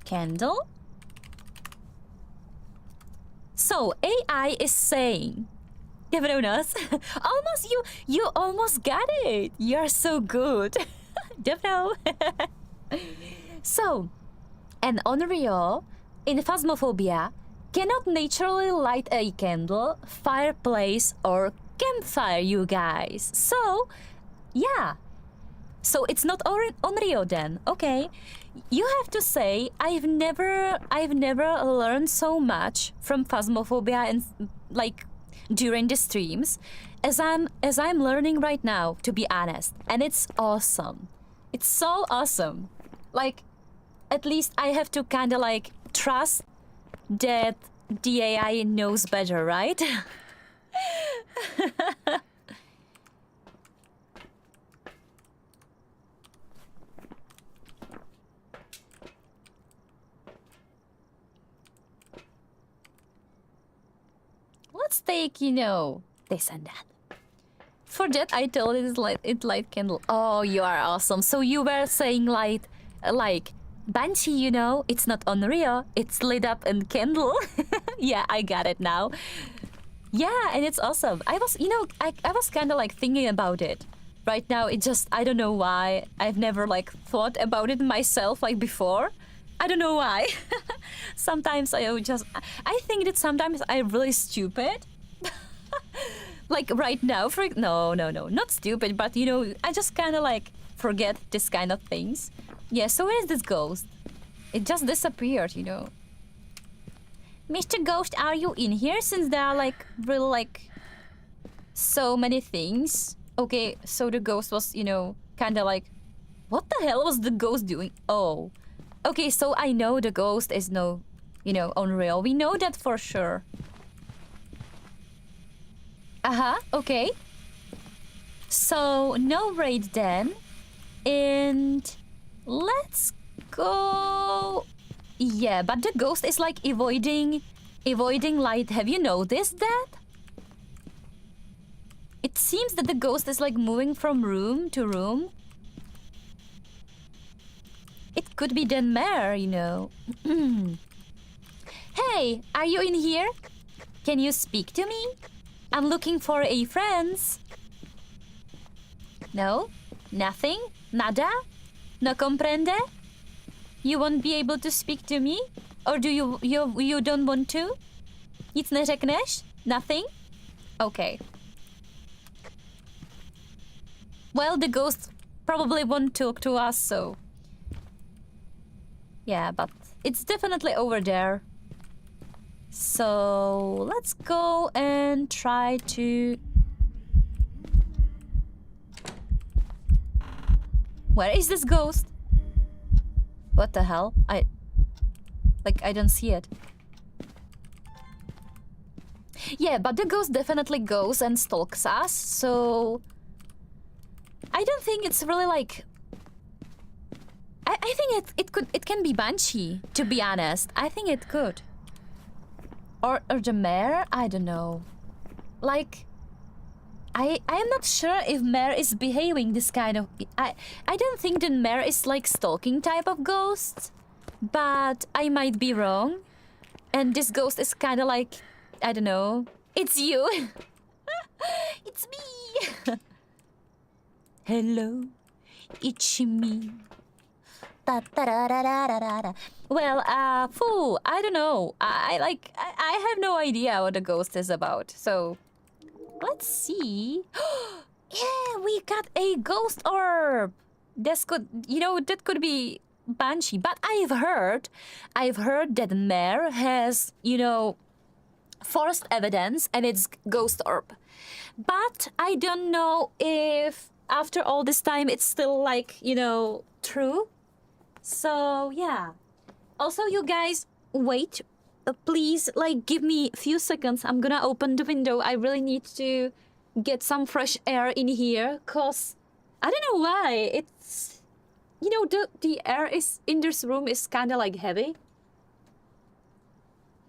candle? So AI is saying, Devronos, almost you almost got it. You're so good. Devro. So, an Onryo in Phasmophobia cannot naturally light a candle, fireplace, or campfire, you guys. So, yeah. So it's not Onryo then. Okay. You have to say I've never learned so much from Phasmophobia and like during the streams as I'm learning right now, to be honest. And it's awesome. It's so awesome. Like, at least I have to kind of like trust that the AI knows better, right? Let's take, you know, this and that. For that, I told it light candle. Oh, you are awesome. So you were saying like Banshee, you know, it's not Onryo, it's lit up in candle. Yeah, I got it now. Yeah, and it's awesome. I was, you know, I was kind of like thinking about it. Right now, it just, I don't know why. I've never like thought about it myself like before. I don't know why. Sometimes I think that sometimes I'm really stupid. Like right now, no, not stupid, but you know, I just kind of like forget this kind of things. Yeah, so where is this ghost? It just disappeared, you know. Mr. Ghost, are you in here? Since there are like really like so many things. Okay, so the ghost was, you know, kind of like, what the hell was the ghost doing? Oh, okay, so I know the ghost is no, you know, Onryo. We know that for sure. Okay. So, no raid then. And let's go. Yeah, but the ghost is like avoiding light. Have you noticed that? seems that the ghost is like moving from room to room. It could be the mayor, you know. Hey, are you in here? Can you speak to me? I'm looking for a friends. No? Nothing? Nada? No comprende? You won't be able to speak to me? Or do you don't want to? Nic neřekneš? Nothing? Okay. Well, the ghost probably won't talk to us, so... Yeah, but it's definitely over there. So let's go and try to... Where is this ghost? What the hell? I don't see it. Yeah, but the ghost definitely goes and stalks us, so... I don't think it's really like... I think it can be Banshee, to be honest. I think it could. Or the mayor? I don't know. Like... I'm not sure if mayor is behaving this kind of... I don't think the mayor is like stalking type of ghost. But I might be wrong. And this ghost is kind of like... I don't know. It's you. It's me. Hello. It's me. Well, I don't know. I have no idea what the ghost is about. So, let's see. Yeah, we got a ghost orb. This could, that could be Banshee. But I've heard that Mare has, forced evidence and it's ghost orb. But I don't know if after all this time it's still like, true. So, yeah. Also, you guys, wait. Please, give me a few seconds. I'm gonna open the window. I really need to get some fresh air in here, cause I don't know why. It's, the air is in this room is kind of heavy.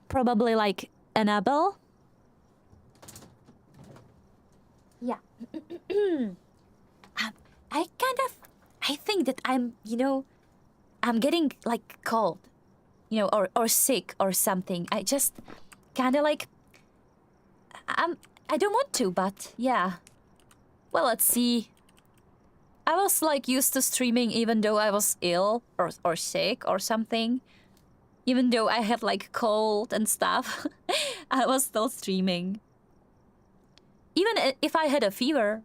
Probably Annabelle. Yeah. I think that I'm getting cold, or sick or something. I just kind of I don't want to, but yeah. Well, let's see. I was used to streaming even though I was ill or sick or something. Even though I had cold and stuff, I was still streaming. Even if I had a fever.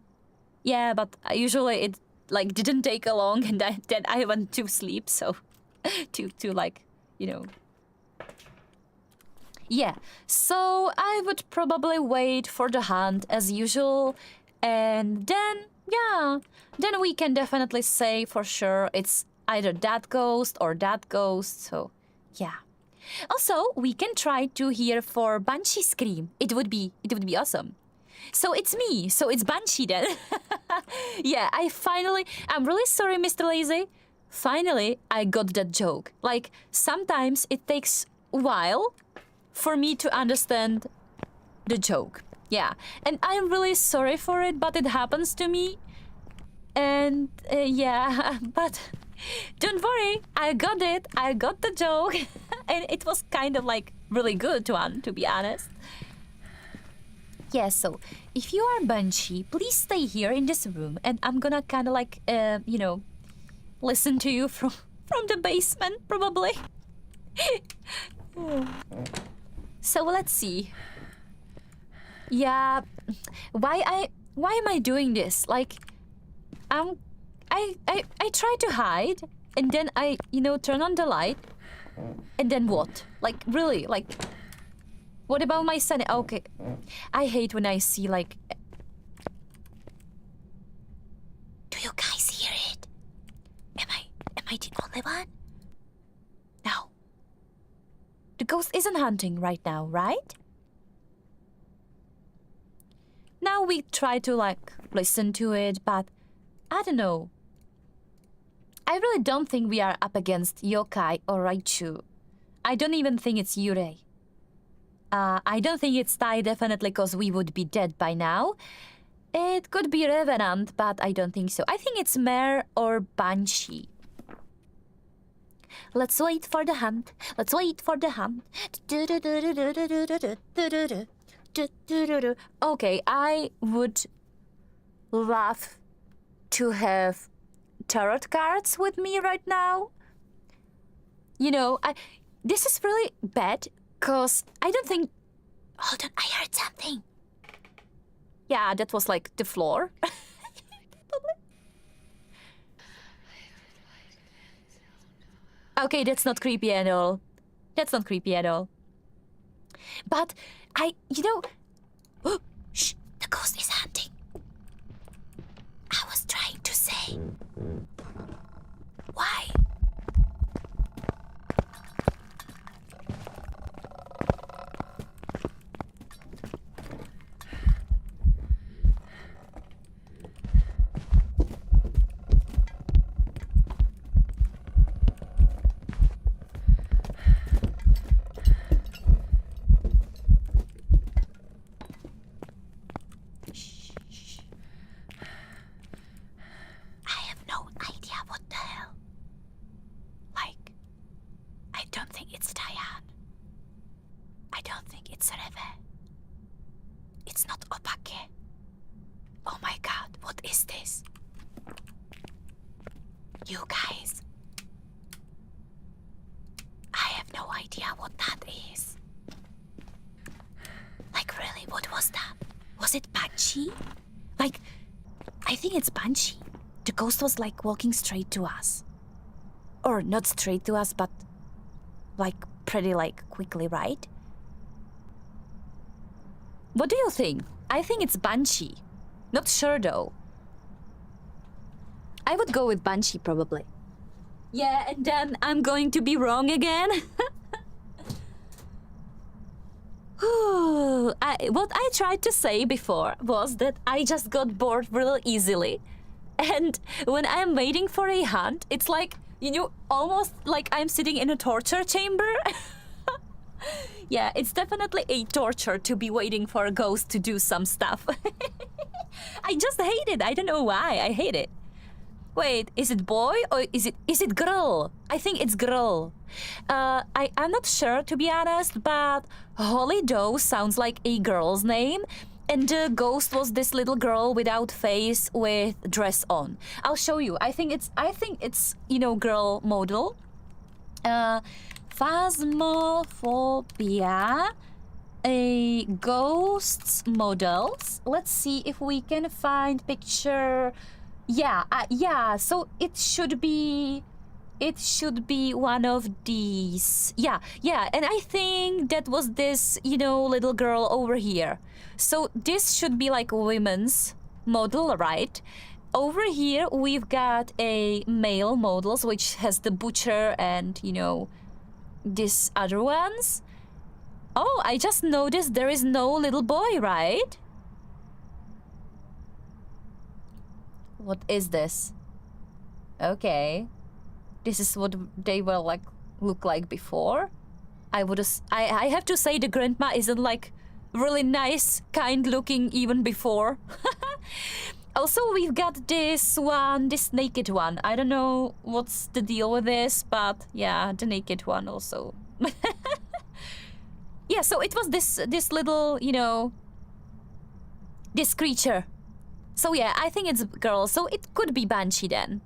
Yeah, but usually it didn't take long and then I went to sleep, so to Yeah, so I would probably wait for the hunt as usual, and then we can definitely say for sure it's either that ghost or that ghost, so yeah. Also, we can try to hear for Banshee scream. It would be awesome. So it's me. So it's Banshee then. Yeah, I'm really sorry, Mr. Lazy. Finally, I got that joke. Sometimes it takes a while for me to understand the joke. Yeah, and I'm really sorry for it, but it happens to me. And yeah, but don't worry, I got it. I got the joke. And it was kind of really good one, to be honest. Yeah, so if you are Banshee, please stay here in this room and I'm gonna kind of listen to you from the basement, probably. So let's see. Yeah, why am I doing this? I try to hide and then I, turn on the light and then what? Really, what about my son? Okay. I hate when I see Do you guys hear it? Am I the only one? No. The ghost isn't hunting right now, right? Now we try to listen to it, but I don't know. I really don't think we are up against Yokai or Raichu. I don't even think it's Yurei. I don't think it's Tai, definitely, because we would be dead by now. It could be Revenant, but I don't think so. I think it's Mare or Banshee. Let's wait for the hunt. Let's wait for the hunt. Okay, I would love to have tarot cards with me right now. You know, this is really bad because I don't think... Hold on, I heard something. Yeah, that was like the floor. Okay, that's not creepy at all. That's not creepy at all. But you know... Oh, shh, the ghost is hunting. I was trying to say... Why? You guys, I have no idea what that is. Like, really, what was that? Was it Banshee? Like, I think it's Banshee. The ghost was like walking straight to us. Or not straight to us, but like pretty like quickly, right? What do you think? I think it's Banshee. Not sure though. I would go with Banshee probably. Yeah, and then I'm going to be wrong again. What I tried to say before was that I just got bored real easily. And when I'm waiting for a hunt, it's like, you know, almost like I'm sitting in a torture chamber. Yeah, it's definitely a torture to be waiting for a ghost to do some stuff. I just hate it. I don't know why. I hate it. Wait, is it boy or is it girl? I think it's girl. I'm not sure, to be honest, but Holy Doe sounds like a girl's name, and the ghost was this little girl without face with dress on. I'll show you. I think it's you know, girl model. Phasmophobia, a ghosts models. Let's see if we can find picture. Yeah, so it should be one of these. Yeah, and I think that was this, you know, little girl over here. So this should be like a women's model, right? Over here we've got a male models, which has the butcher and, you know, these other ones. Oh, I just noticed there is no little boy, right? What is this? Okay. This is what they were like, look like before. I have to say the grandma isn't like really nice, kind looking even before. Also, we've got this one, this naked one. I don't know what's the deal with this, but yeah, the naked one also. Yeah, so it was this little, you know, this creature. So yeah, I think it's girl, so it could be Banshee then.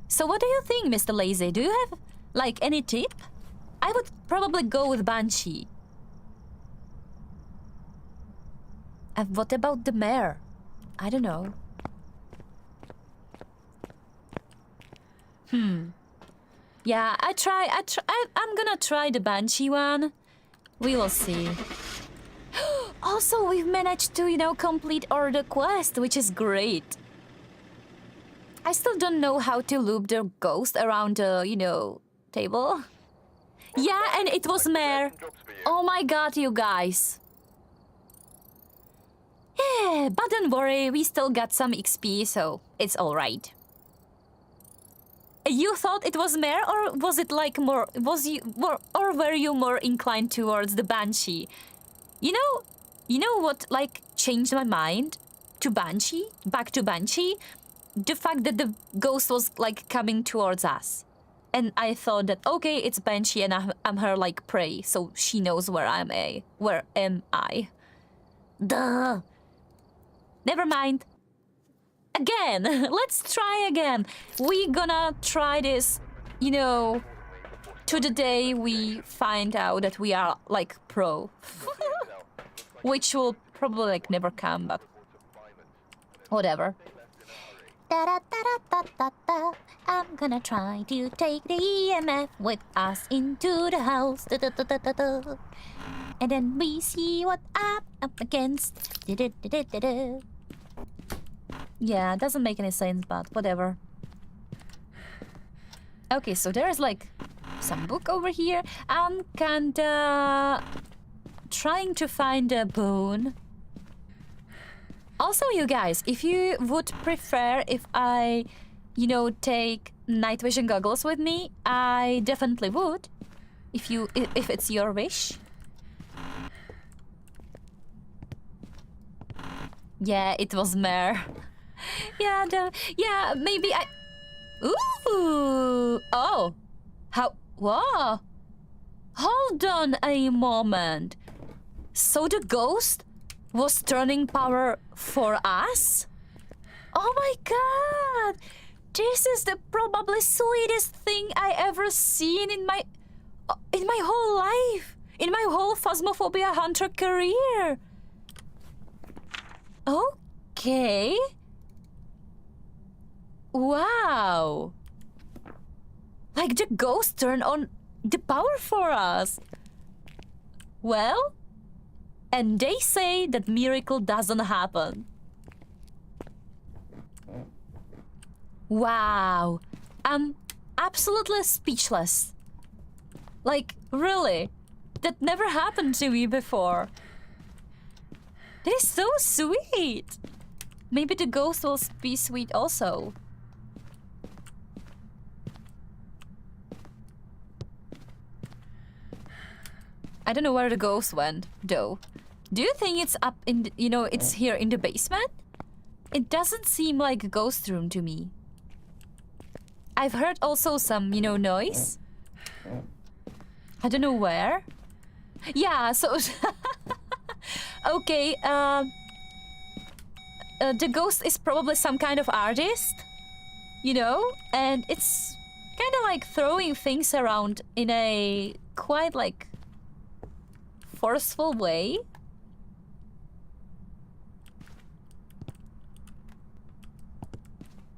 So what do you think, Mr. Lazy? Do you have, like, any tip? I would probably go with Banshee. And what about the mare? I don't know. Yeah, I'm gonna try the Banshee one. We will see. Also, we've managed to, you know, complete all the quest, which is great. I still don't know how to loop the ghost around the, you know, table. Yeah, and it was mare. Oh my god, you guys. Yeah, but don't worry, we still got some XP, so it's alright. You thought it was mare, or was it like more, or were you more inclined towards the Banshee? You know what, like, changed my mind? to Banshee, the fact that the ghost was like coming towards us. And I thought that, okay, it's Banshee and I'm her like prey, so she knows where where am I. Duh. Never mind. Again, let's try again. We gonna try this, you know, to the day we find out that we are like pro. Which will probably like never come, but whatever. Da-da-da-da-da-da-da. I'm gonna try to take the EMF with us into the house. Da-da-da-da-da-da. And then we see what I'm up against. Da-da-da-da-da-da. Yeah, it doesn't make any sense, but whatever. Okay, so there's like some book over here. I'm kinda trying to find a bone. Also, you guys, if you would prefer if I, you know, take night vision goggles with me, I definitely would. If it's your wish. Yeah, it was Mare. Yeah, maybe I... Ooh! Oh! How... Whoa! Hold on a moment. So the ghost was turning power for us? Oh my god! This is the probably sweetest thing I ever seen in my whole life. In my whole Phasmophobia hunter career. Okay. Wow. Like the ghost turned on the power for us. Well, and they say that miracle doesn't happen. Wow. I'm absolutely speechless. Like, really? That never happened to me before. That is so sweet. Maybe the ghost will be sweet also. I don't know where the ghost went, though. Do you think it's up in, it's here in the basement? It doesn't seem like a ghost room to me. I've heard also some, noise. I don't know where. Yeah, so... Okay, the ghost is probably some kind of artist, and it's kind of like throwing things around in a quite like forceful way.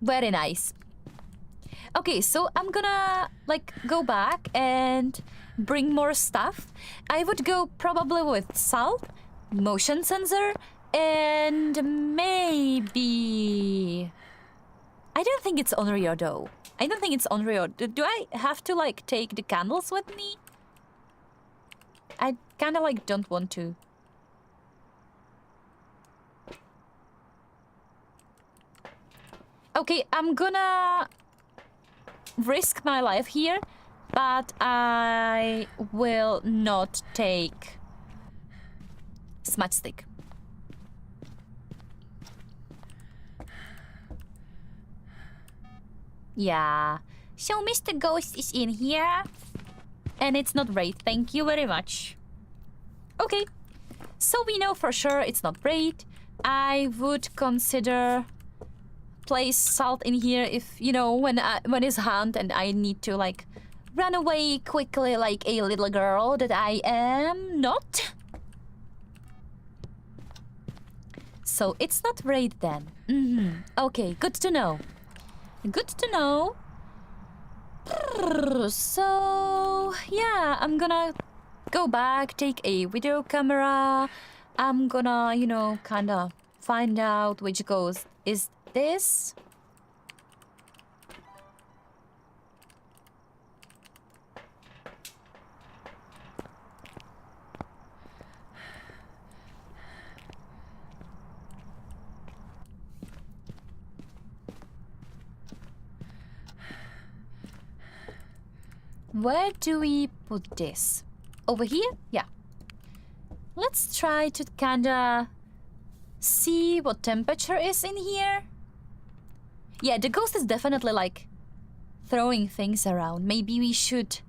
Very nice. Okay, so I'm gonna like go back and bring more stuff. I would go probably with salt, motion sensor, and maybe... I don't think it's Onryo though. I don't think it's Onryo. Do I have to like take the candles with me? I kinda like don't want to. Okay, I'm gonna risk my life here, but I will not take smudge stick. Yeah. So Mr. Ghost is in here. And it's not Wraith, thank you very much. Okay. So we know for sure it's not Wraith. I would consider place salt in here if, when it's hunt and I need to like run away quickly like a little girl that I am not. So it's not Wraith then. Okay, good to know. Good to know. So, yeah, I'm gonna go back, take a video camera. I'm gonna, kinda find out which ghost is this. Where do we put this? Over here? Yeah. Let's try to kinda see what temperature is in here. Yeah, the ghost is definitely like throwing things around. Maybe we should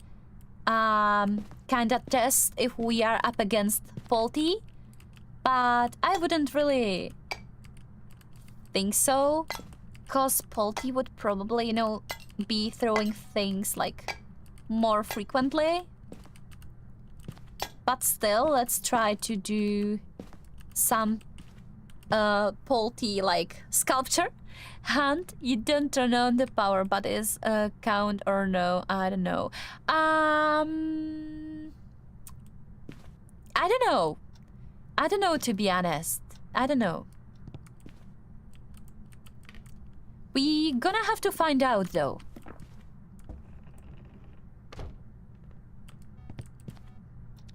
kind of test if we are up against faulty, but I wouldn't really think so, cause faulty would probably, you know, be throwing things like more frequently. But still, let's try to do some faulty like sculpture. And you don't turn on the power, but is count or no? I don't know. I don't know. I don't know, to be honest. I don't know. We gonna have to find out, though.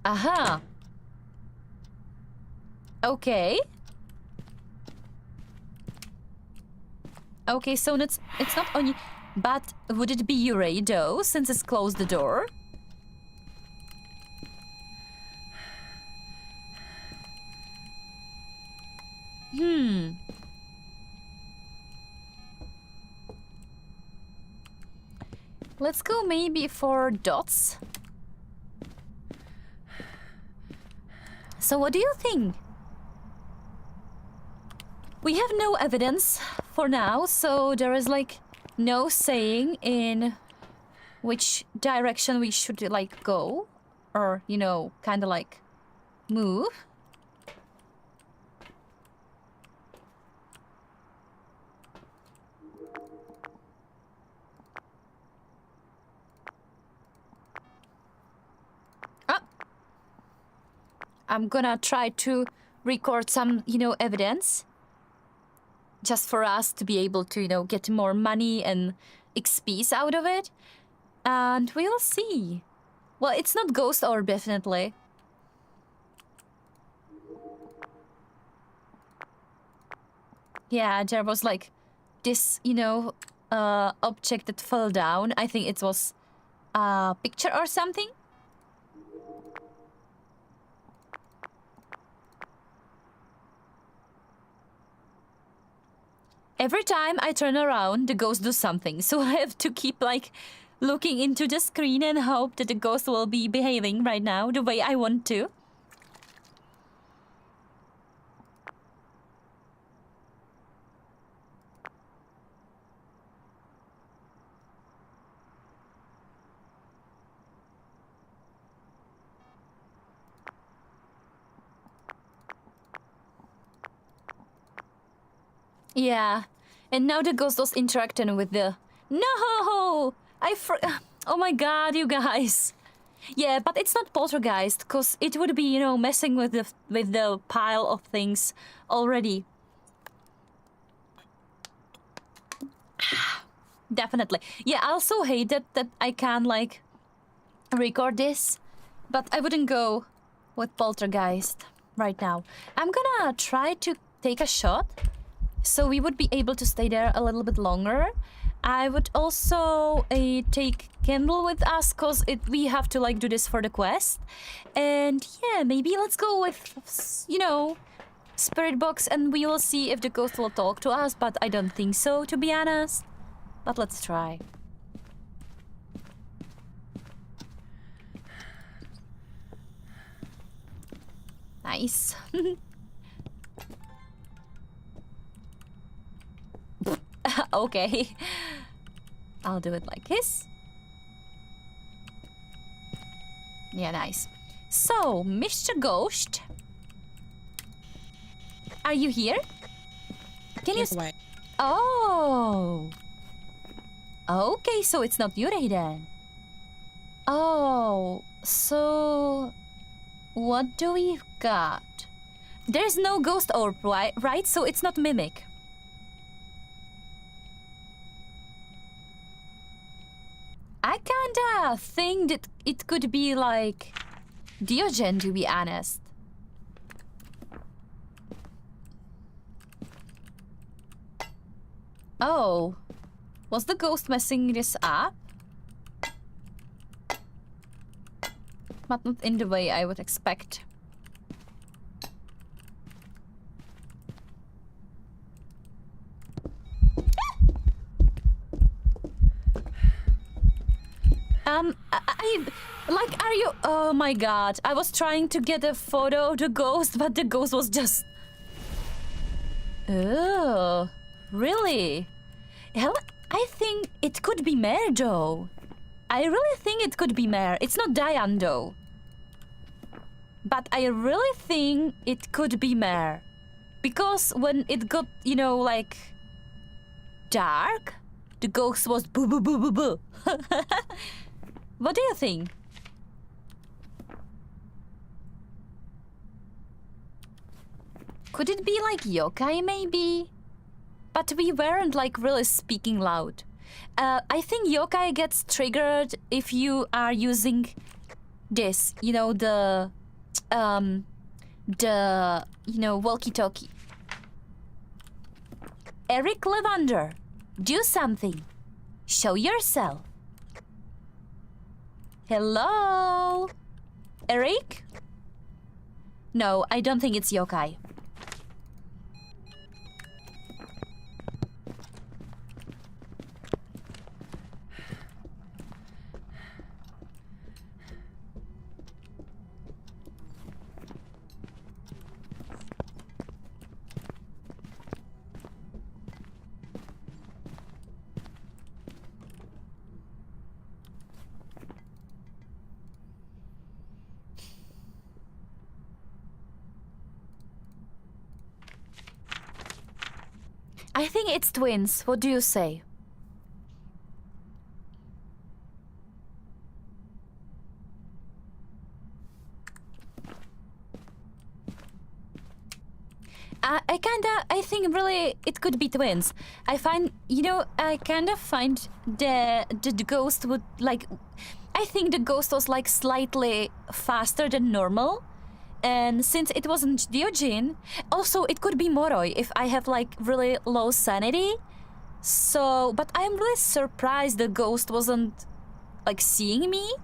Aha. Okay. Okay, so it's not only... But would it be Yurei, though, since it's closed the door? Let's go maybe for dots. So what do you think? We have no evidence for now, so there is like no saying in which direction we should like go or, you know, kind of like move. I'm gonna try to record some, you know, evidence. Just for us to be able to, you know, get more money and XPs out of it. And we'll see. Well, it's not ghost orb, definitely. Yeah, there was like this, you know, object that fell down. I think it was a picture or something. Every time I turn around, the ghost does something, so I have to keep, like, looking into the screen and hope that the ghost will be behaving right now the way I want to. Yeah, and now the ghost was interacting with the... No! Oh my god, you guys. Yeah, but it's not poltergeist, because it would be, you know, messing with the pile of things already. Definitely. Yeah, I also hate that I can, like, record this, but I wouldn't go with poltergeist right now. I'm gonna try to take a shot, so we would be able to stay there a little bit longer. I would also take Candle with us, cause we have to like do this for the quest. And yeah, maybe let's go with, you know, Spirit Box, and we will see if the ghost will talk to us, but I don't think so, to be honest. But let's try. Nice. Okay. I'll do it like this. Yeah, nice. So, Mr. Ghost, are you here? Can you... Why? Oh. Okay, so it's not Yurei then. Oh, so... What do we got? There's no ghost orb, right? So it's not Mimic. I kinda think that it could be like Diogen, to be honest. Oh, was the ghost messing this up? But not in the way I would expect. Like, are you... Oh my god. I was trying to get a photo of the ghost, but the ghost was just... Oh, really? Hell, I think it could be Mare, though. I really think it could be Mare. It's not Diane, though. But I really think it could be Mare. Because when it got, you know, like... dark, the ghost was boo boo boo boo boo. What do you think? Could it be like yokai, maybe? But we weren't like really speaking loud. I think yokai gets triggered if you are using this, you know, the walkie-talkie. Eric Lavender, do something. Show yourself. Hello? Eric? No, I don't think it's yokai. I think it's twins. What do you say? I think really it could be twins. I find, you know, I kind of find the ghost would like, I think the ghost was like slightly faster than normal. And since it wasn't Diogene, also it could be Moroi if I have like really low sanity. So, but I'm really surprised the ghost wasn't like seeing me.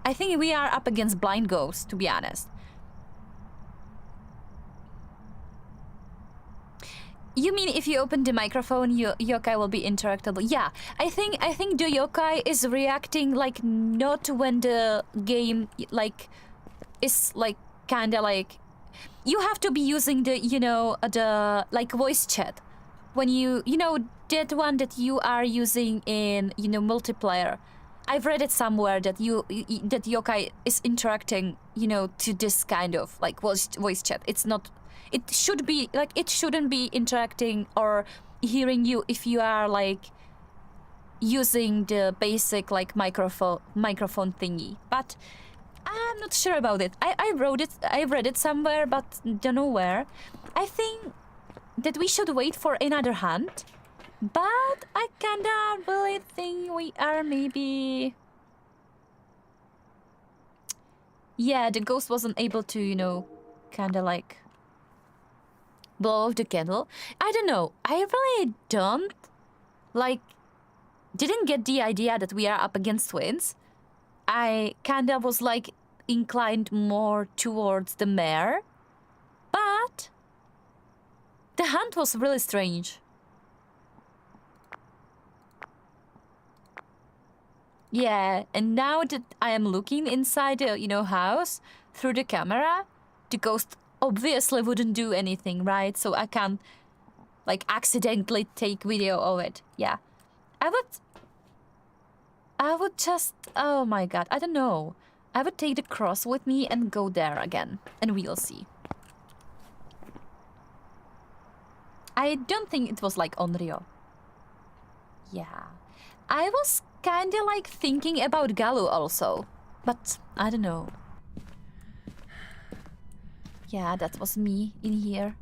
I think we are up against blind ghosts, to be honest. You mean if you open the microphone, yokai will be interactable? Yeah, I think the yokai is reacting like not when the game like is like kinda like you have to be using the, you know, the like voice chat when you know that one that you are using in, you know, multiplayer. I've read it somewhere that that yokai is interacting, you know, to this kind of like voice chat. It's not. It should be like it shouldn't be interacting or hearing you if you are like using the basic like microphone thingy. But I'm not sure about it. I read it somewhere, but don't know where. I think that we should wait for another hunt, but I kinda really think we are maybe... Yeah, the ghost wasn't able to, you know, kinda like blow off the candle. I don't know. I really don't didn't get the idea that we are up against twins. I kinda was like inclined more towards the mare, but the hunt was really strange. Yeah, and now that I am looking inside the, you know, house through the camera, the ghost obviously wouldn't do anything, right? So I can't like accidentally take video of it. Yeah, I would just, oh my god, I don't know. I would take the cross with me and go there again, and we'll see. I don't think it was like Onryo. Yeah. I was kinda like thinking about Galu also, but I don't know. Yeah, that was me in here.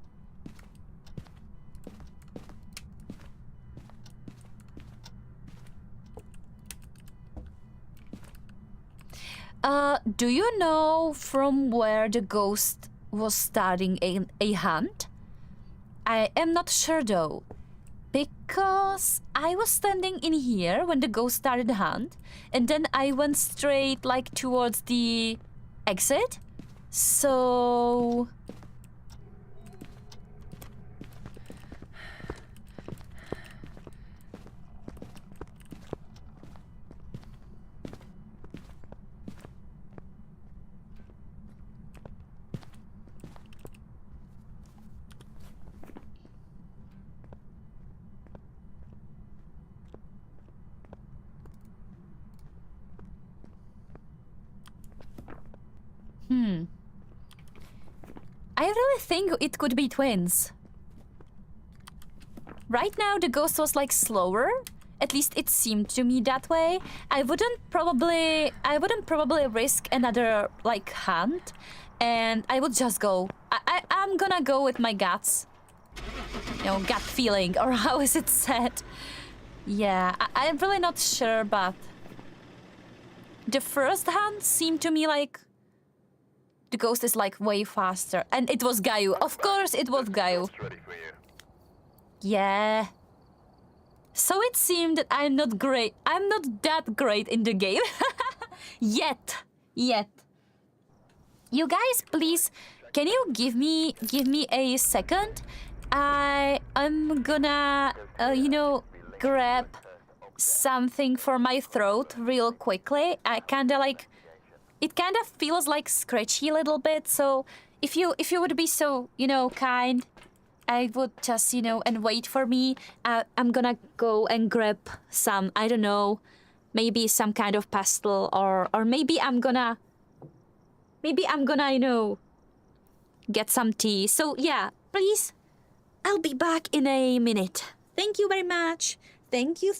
Do you know from where the ghost was starting a hunt? I am not sure though, because I was standing in here when the ghost started the hunt, and then I went straight like towards the exit. So... I really think it could be twins. Right now, the ghost was like slower. At least it seemed to me that way. I wouldn't probably risk another like hunt, and I would just go. I'm gonna go with my guts. You know, gut feeling, or how is it said? Yeah, I'm really not sure, but the first hunt seemed to me like the ghost is like way faster, and it was Gayu. Of course, it was Gayu. Yeah. So it seemed that I'm not great. I'm not that great in the game. Yet. You guys, please, can you give me a second? I'm gonna, you know, grab something for my throat real quickly. I kinda like, it kinda feels like scratchy a little bit. So if you would be so, you know, kind, I would just, you know, and wait for me. I'm gonna go and grab some, I don't know, maybe some kind of pastel, or maybe I'm gonna, you know, get some tea. So yeah, please, I'll be back in a minute. Thank you very much. Thank you.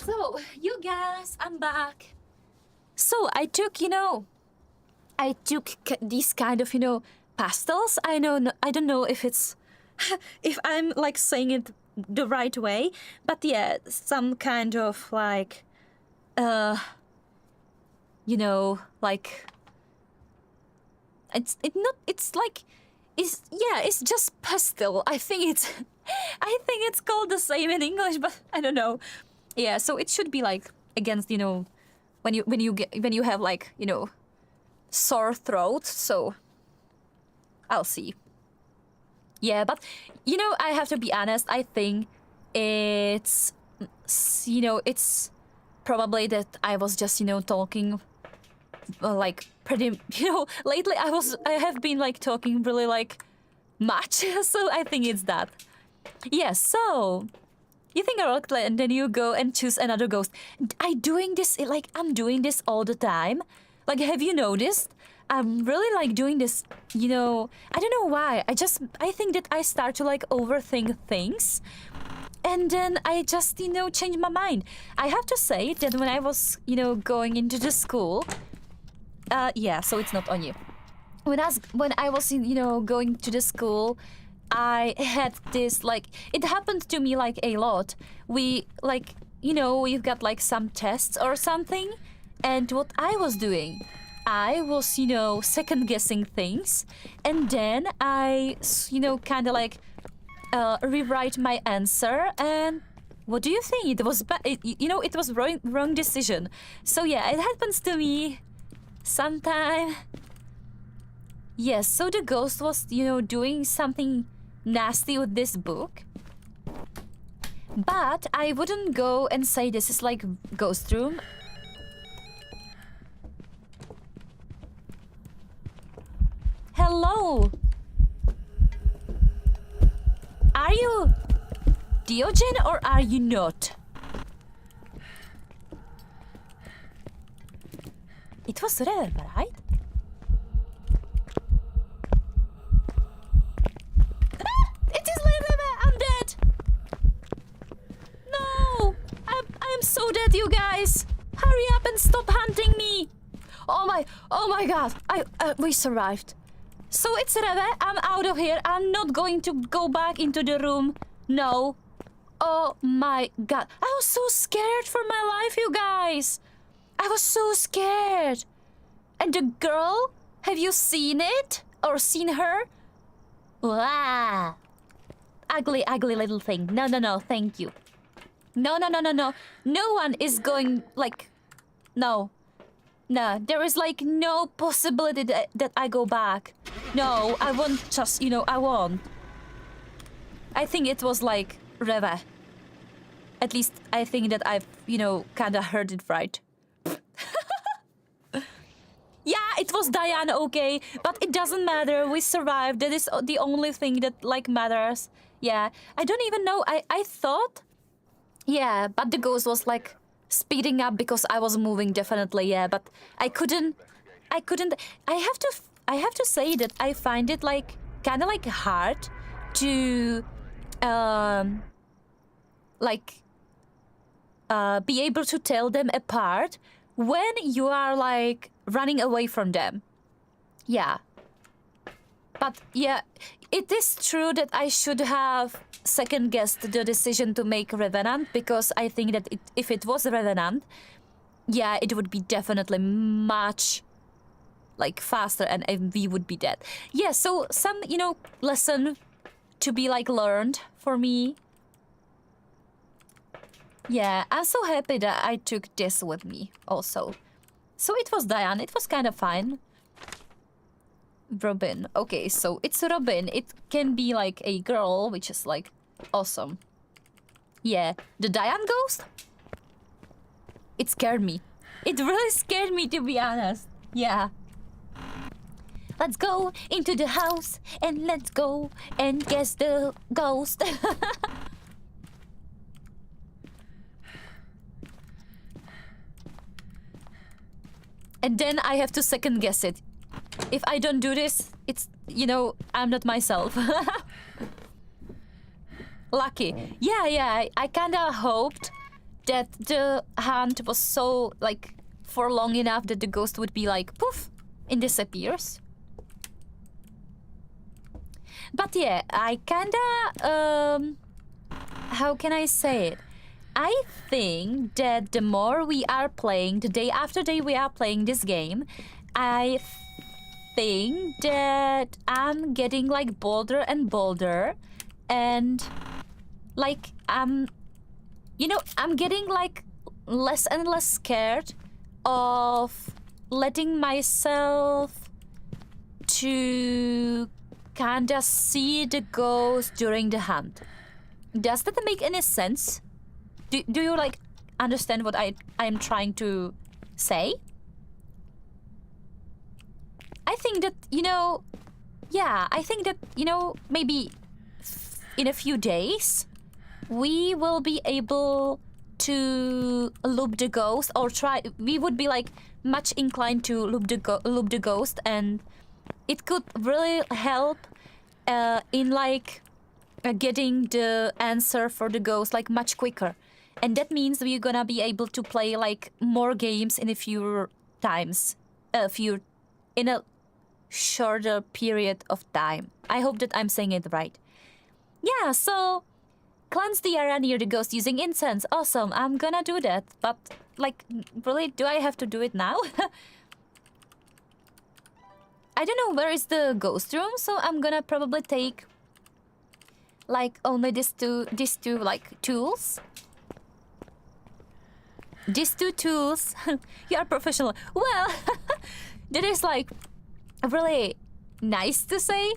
So, you guys, I'm back. So, I took, you know, these kind of, you know, pastels. I don't know if it's, if I'm like saying it the right way, but yeah, some kind of like, you know, like, it's just pastel. I think it's called the same in English, but I don't know. Yeah, so it should be like against, you know, when you have like, you know, sore throat. So I'll see. Yeah, but you know, I have to be honest. I think it's, you know, it's probably that I was just, you know, talking like pretty, you know, lately I have been like talking really like much. So I think it's that. Yeah, so you think I rocked and then you go and choose another ghost. I'm doing this all the time. Like, have you noticed? I'm really like doing this, you know, I don't know why. I think that I start to like overthink things. And then I just, you know, change my mind. I have to say that when I was, you know, going into the school, yeah, so it's not on you. When I was, you know, going to the school, I had this, like, it happened to me, like, a lot. We, like, you know, we've got, like, some tests or something, and what I was doing, I was, you know, second-guessing things, and then I, you know, kind of, like, rewrite my answer, and what do you think? It was, you know, it was wrong decision. So, yeah, it happens to me sometime. Yes, so the ghost was, you know, doing something nasty with this book. But I wouldn't go and say this is like ghost room. Hello! Are you Diogen or are you not? It was Rev, right? It is Rev! I'm dead! No! I'm so dead, you guys! Hurry up and stop hunting me! Oh my god! We survived. So it's Reve, I'm out of here. I'm not going to go back into the room. No. Oh my god. I was so scared for my life, you guys. I was so scared. And the girl, have you seen it? Or seen her? Wow. Ugly, ugly little thing. No, thank you. No. No one is going, like... No. No, there is, like, no possibility that I go back. No, I won't just, you know, I won't. I think it was, like, Reva. At least I think that I've, you know, kind of heard it right. Yeah, it was Diane, okay, but it doesn't matter. We survived. That is the only thing that, like, matters. Yeah, I don't even know. I thought... Yeah, but the ghost was, like... speeding up because I was moving, definitely, yeah, but I couldn't. I have to say that I find it like kind of like hard to be able to tell them apart when you are like running away from them. Yeah. But yeah, it is true that I should have second-guessed the decision to make Revenant, because I think that if it was Revenant, yeah, it would be definitely much, like, faster and we would be dead. Yeah, so some, you know, lesson to be, like, learned for me. Yeah, I'm so happy that I took this with me also. So it was Diane, it was kind of fine. Robin. Okay, so it's Robin. It can be like a girl, which is like awesome. Yeah, the Diane ghost? It scared me. It really scared me, to be honest. Yeah. Let's go into the house and let's go and guess the ghost. And then I have to second guess it. If I don't do this, it's, you know, I'm not myself. Lucky. Yeah, I kinda hoped that the hunt was so, like, for long enough that the ghost would be like, poof, and disappears. But yeah, I kinda, how can I say it? I think that the more we are playing, the day after day we are playing this game, I think that I'm getting like bolder and bolder, and like you know, I'm getting like less and less scared of letting myself to kinda see the ghost during the hunt. Does that make any sense? Do you like understand what I'm trying to say? I think that, you know, yeah, I think that, you know, maybe in a few days we will be able to loop the ghost, or we would be like much inclined to loop the ghost, and it could really help in like getting the answer for the ghost like much quicker. And that means we're gonna be able to play like more games in a few times, in a shorter period of time. I hope that I'm saying it right. Yeah, so cleanse the area near the ghost using incense. Awesome, I'm gonna do that. But, like, really, do I have to do it now? I don't know where is the ghost room, so I'm gonna probably take, like, only these two, like, tools. These two tools. You are professional. Well, that is, like, really nice to say.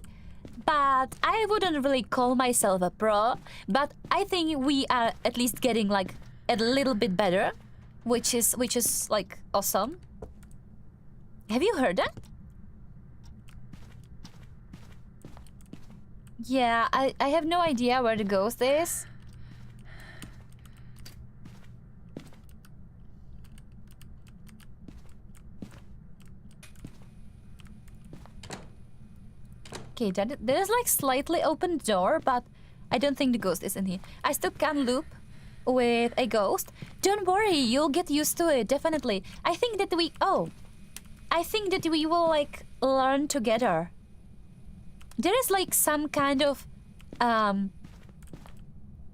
But I wouldn't really call myself a pro. But I think we are at least getting like a little bit better, which is like awesome. Have you heard that? Yeah, I have no idea where the ghost is. Okay, there is like slightly open door, but I don't think the ghost is in here. I still can loop with a ghost. Don't worry, you'll get used to it, definitely. I think that we will like learn together. There is like some kind of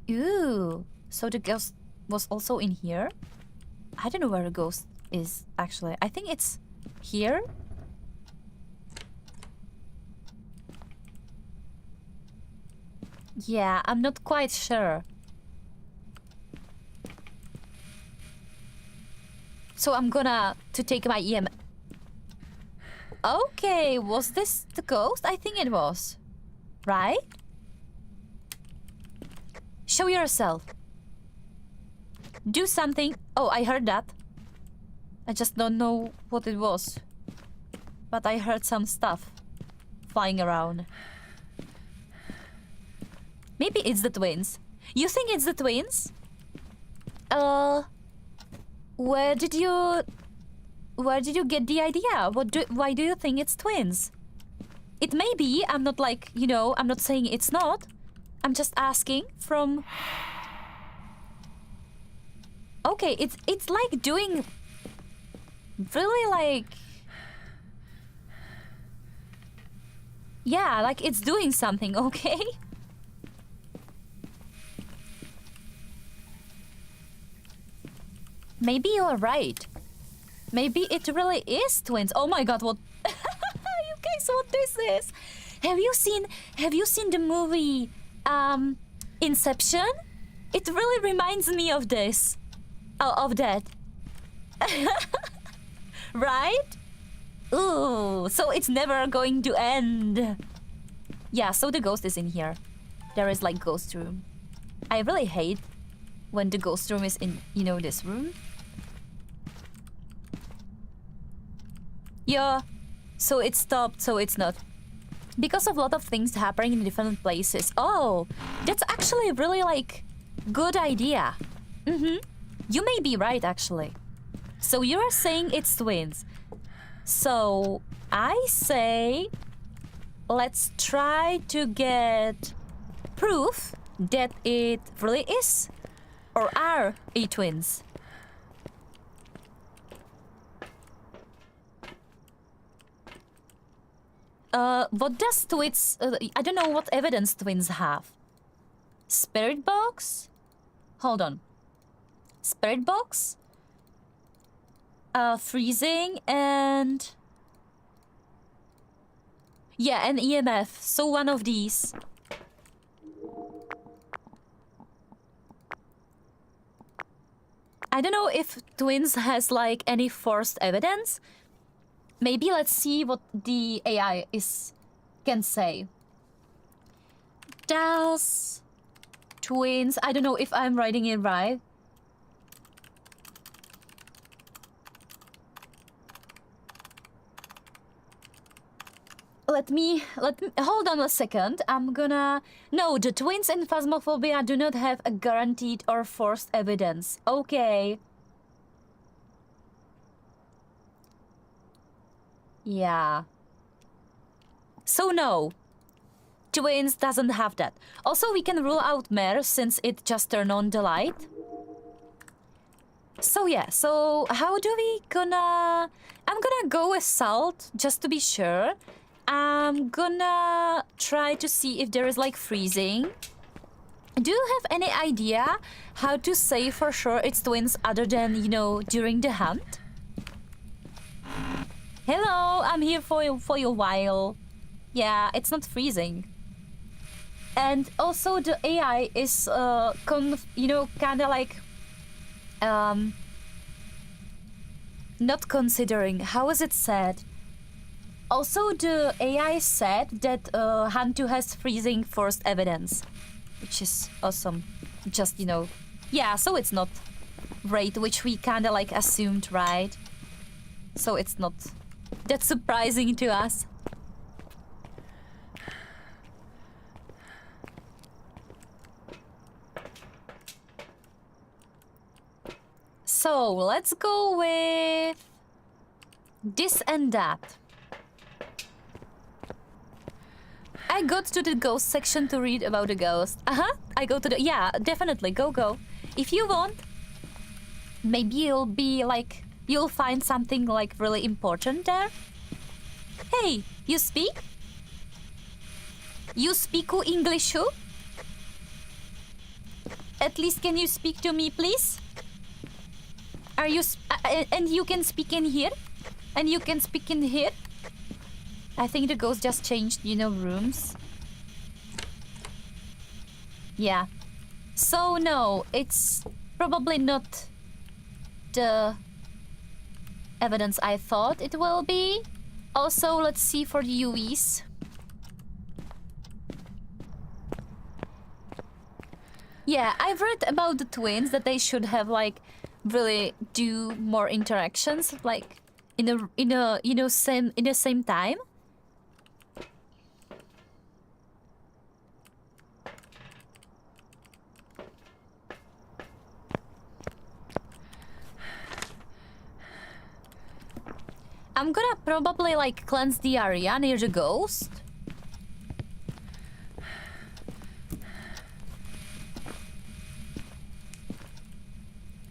ooh, so the ghost was also in here? I don't know where the ghost is actually. I think it's here. Yeah, I'm not quite sure. So I'm gonna to take my EM. Okay, was this the ghost? I think it was. Right? Show yourself. Do something. Oh, I heard that. I just don't know what it was. But I heard some stuff flying around. Maybe it's the twins. You think it's the twins? Where did you get the idea? Why do you think it's twins? It may be. I'm not like, you know, I'm not saying it's not. I'm just asking from... Okay, it's like doing... Really like... Yeah, like it's doing something, okay? Maybe you're right. Maybe it really is twins. Oh my god, what... You guys, what this is? Have you seen the movie Inception? It really reminds me of this. Of that. Right? Ooh, so it's never going to end. Yeah, so the ghost is in here. There is like ghost room. I really hate when the ghost room is in, you know, this room. Yeah, so it stopped, so it's not. Because of a lot of things happening in different places. Oh, that's actually really, like, good idea. You may be right, actually. So you're saying it's twins. So I say, let's try to get proof that it really is or are a twins. What does twins... I don't know what evidence twins have. Spirit box? Hold on. Spirit box? Freezing and... Yeah, and EMF. So one of these. I don't know if twins has like any forced evidence. Maybe let's see what the AI can say. Does twins... I don't know if I'm writing it right. Let me hold on a second. I'm gonna... No, the twins in Phasmophobia do not have a guaranteed or forced evidence. Okay. Yeah. So no. Twins doesn't have that. Also, we can rule out Mare since it just turned on the light. So yeah, so how do we gonna... I'm gonna go with salt, just to be sure. I'm gonna try to see if there is like freezing. Do you have any idea how to say for sure it's twins other than, you know, during the hunt? Hello, I'm here for a while. Yeah, it's not freezing. And also the AI is, you know, kind of like, not considering. How is it said? Also, the AI said that Hantu has freezing first evidence, which is awesome. Just, you know, yeah, so it's not rate, which we kind of like assumed, right? So it's not that surprising to us. So let's go with this and that. I got to the ghost section to read about the ghost. I go to the... Yeah, definitely, go. If you want, maybe you'll be like... You'll find something like really important there. Hey, you speak? You speak English? At least can you speak to me, please? Are you... and you can speak in here? And you can speak in here? I think the ghost just changed, you know, rooms. Yeah. So, no, it's probably not the evidence I thought it will be. Also, let's see for the UVs. Yeah, I've read about the twins that they should have, like, really do more interactions, like, in a you know, in the same time. I'm gonna probably like cleanse the area near the ghost.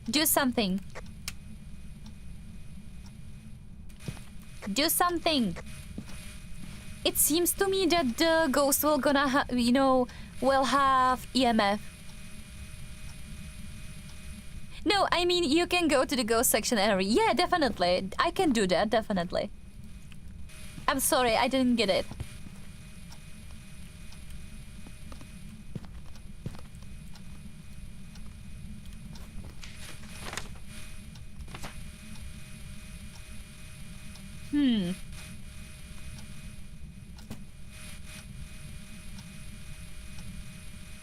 Do something. Do something. It seems to me that the ghost will gonna you know, will have EMF. No, I mean, you can go to the ghost section area. Yeah, definitely. I can do that, definitely. I'm sorry, I didn't get it.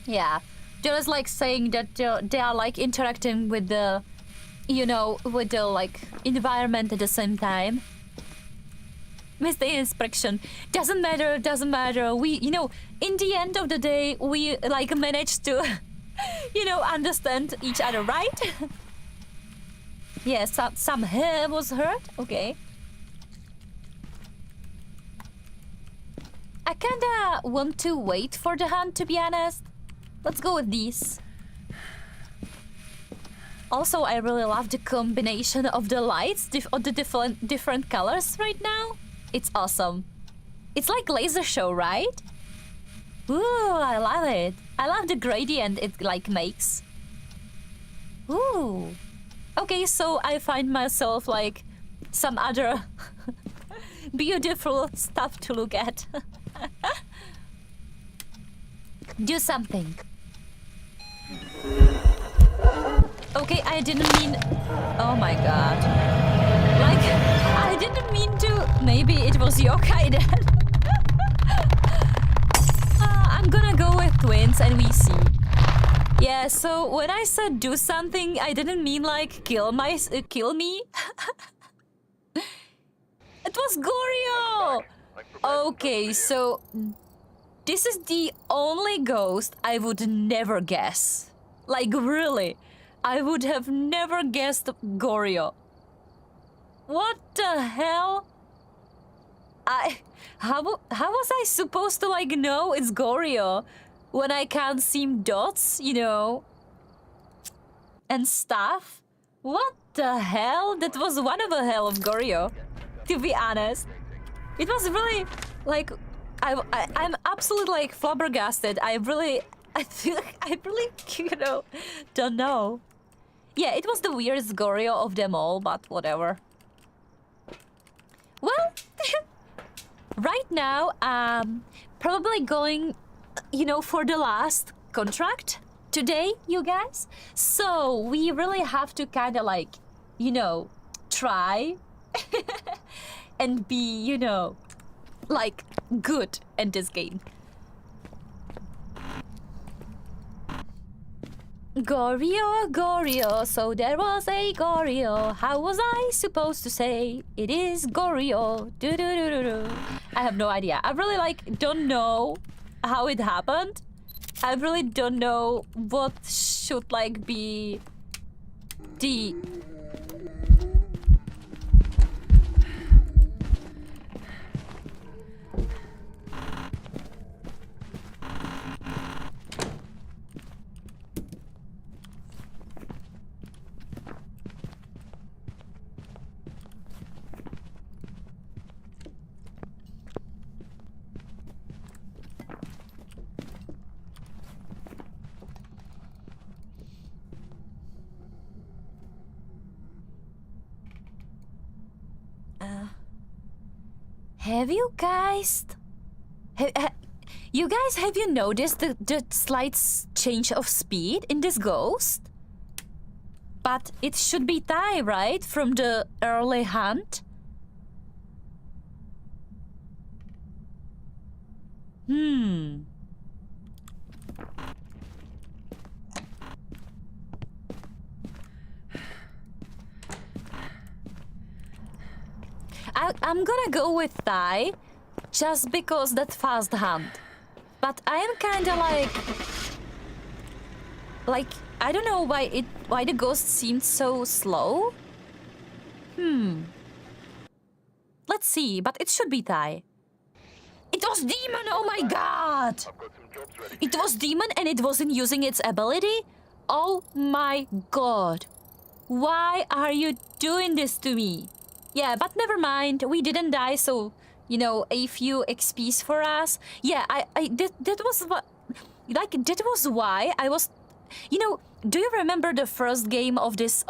Yeah. Just like saying that they are like interacting with the, you know, with the like environment at the same time. Miss the inspection. Doesn't matter. We, you know, in the end of the day, we like managed to, you know, understand each other, right? Yeah, some hair was hurt. Okay. I kinda want to wait for the hunt, to be honest. Let's go with these. Also, I really love the combination of the lights, of the different colors right now. It's awesome. It's like laser show, right? Ooh, I love it. I love the gradient it like makes. Ooh. Okay, so I find myself like some other beautiful stuff to look at. Do something. Okay, I didn't mean... Oh my god. Like, I didn't mean to... Maybe it was yokai then. I'm gonna go with twins and we see. Yeah, so when I said do something, I didn't mean like kill me. It was Goryo! Okay, so... This is the only ghost I would never guess. Like, really. I would have never guessed Goryo. What the hell? How was I supposed to, like, know it's Goryo when I can't see dots, you know? And stuff? What the hell? That was one of a hell of Goryo, to be honest. It was really, like... I'm absolutely like flabbergasted. I really I really, don't know. Yeah, it was the weirdest Goryo of them all, but whatever. Well, right now, probably going, for the last contract today, you guys. So we really have to kind of like, try and be, like good in this game. Goryo, Goryo, so there was a Goryo. How was I supposed to say it is Goryo? Do. I have no idea. I really don't know how it happened. I really don't know what should be the Have you guys... have you noticed the slight change of speed in this ghost? But it should be Thai, right? From the early hunt? I'm gonna go with Thai, just because that fast hunt. But I am kinda I don't know why the ghost seemed so slow. Let's see, but it should be Thai. It was Demon, oh my god! It was Demon and it wasn't using its ability? Oh my god. Why are you doing this to me? Yeah, but never mind. We didn't die, so, a few XPs for us. Yeah, that was what... that was why I was... do you remember the first game of this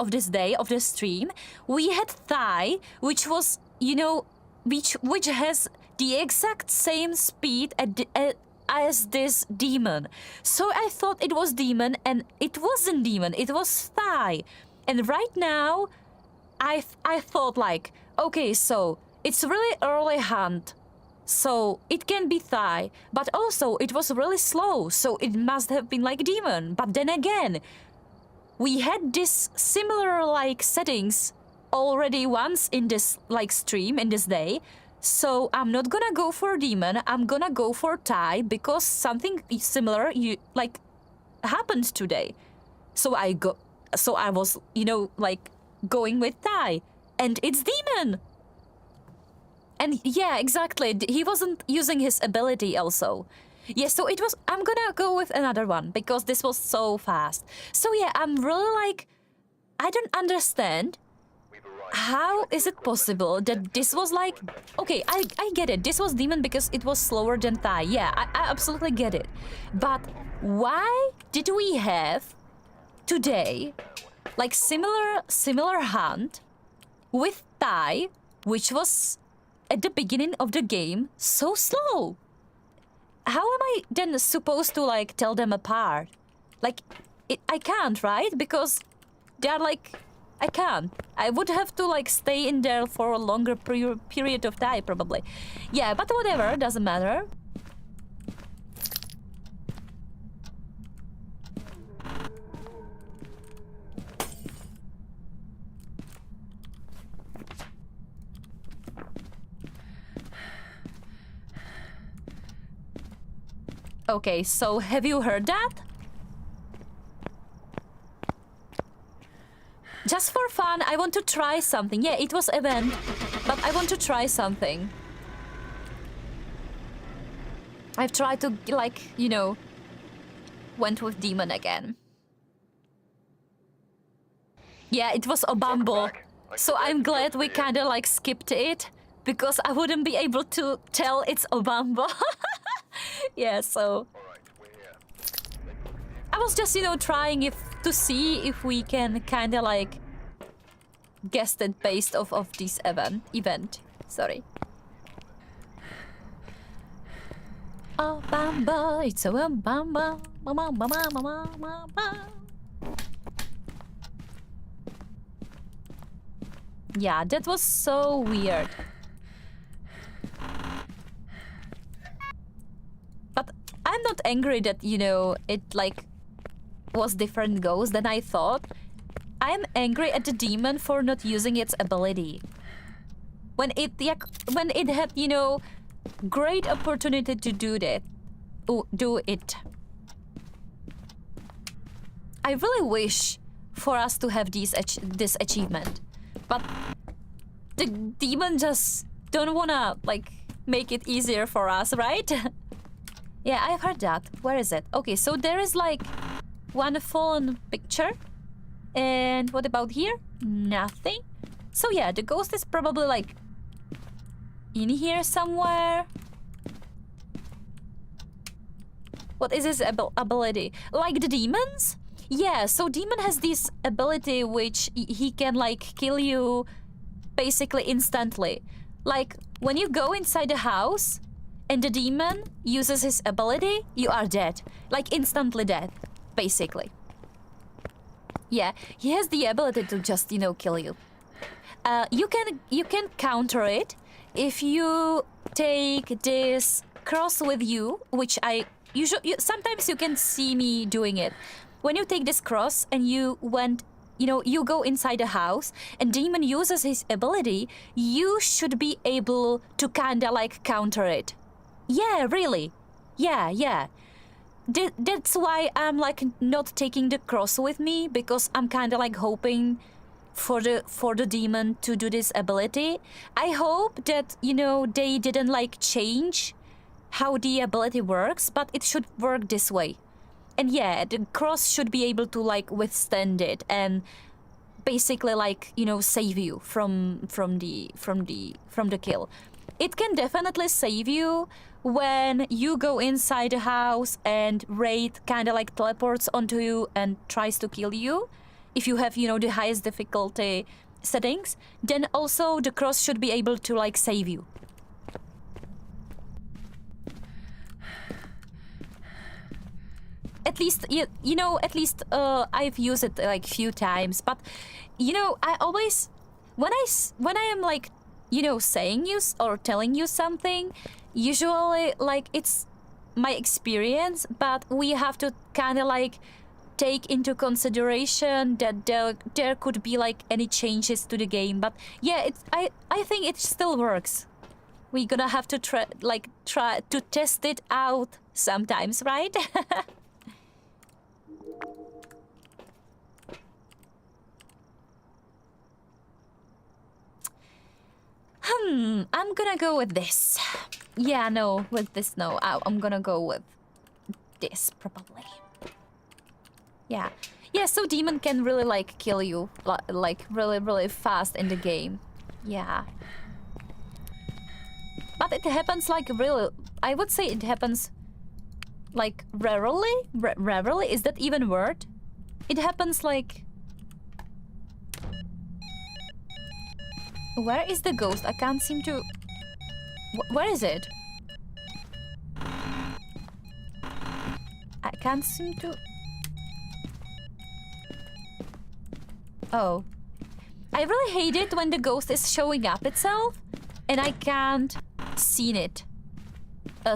stream? We had Thai, which was, which has the exact same speed as this Demon. So I thought it was Demon, and it wasn't Demon, it was Thai. And right now... I thought okay, so it's really early hunt, so it can be Thai, but also it was really slow, so it must have been Demon. But then again, we had this similar settings already once in this stream in this day, so I'm not gonna go for Demon, I'm gonna go for Thai because something similar happened today. So I was, going with Thai, and it's Demon. And yeah, exactly, he wasn't using his ability also. Yeah, so it was, I'm gonna go with another one because this was so fast. So yeah, I'm really I don't understand how is it possible that this was okay, I get it, this was Demon because it was slower than Thai. Yeah, I absolutely get it. But why did we have today similar hunt with Thai, which was at the beginning of the game so slow? How am I then supposed to tell them apart? I can't, right? Because they're I can't. I would have to stay in there for a longer period of time probably. Yeah, but whatever, doesn't matter. Okay, so have you heard that? Just for fun, I want to try something. Yeah, it was event, but I want to try something. I've tried to, went with Demon again. Yeah, it was Obambo. So I'm glad we kinda skipped it, because I wouldn't be able to tell it's Obambo. Yeah, so... I was just, trying to see if we can kind of like guess it based off of this event. Sorry. Oh, bamba, it's a bamba, mama, mama, mama, mama. Yeah, that was so weird. But I'm not angry that, it like was different ghosts than I thought. I'm angry at the demon for not using its ability. When it had, great opportunity to do that. Do it. I really wish for us to have this achievement. But the demon just don't wanna, like, make it easier for us, right? Yeah, I've heard that. Where is it? Okay, so there is, like, one fallen picture. And what about here? Nothing. So yeah, the ghost is probably, like, in here somewhere. What is his ability? Like the demons? Yeah, so demon has this ability which he can, like, kill you basically instantly. Like, when you go inside the house and the demon uses his ability, you are dead. Like, instantly dead, basically. Yeah, he has the ability to just, kill you. You can counter it if you take this cross with you, which sometimes you can see me doing it. When you take this cross and you go inside the house and demon uses his ability, you should be able to kinda like counter it. Yeah, really. Yeah. That's why I'm like not taking the cross with me, because I'm kinda like hoping for the demon to do this ability. I hope that, they didn't like change how the ability works, but it should work this way. And yeah, the cross should be able to like withstand it and basically like, save you from the kill. It can definitely save you when you go inside the house and Wraith kind of like teleports onto you and tries to kill you. If you have, the highest difficulty settings, then also the cross should be able to like save you. At least, I've used it like few times, but, I always, when I am like, saying you or telling you something, usually like it's my experience, but we have to kind of like take into consideration that there could be like any changes to the game. But yeah, I think it still works. We're gonna have to try to test it out sometimes, right? I'm gonna go with this. Yeah, no, with this, no. I'm gonna go with this, probably. Yeah. Yeah, so demon can really, like, kill you, like, really, really fast in the game. Yeah. But it happens, like, really... I would say it happens, like, rarely? Rarely? Is that even word? It happens, like... Where is the ghost? I can't seem to... Where is it? I can't seem to... Oh. I really hate it when the ghost is showing up itself and I can't see it. I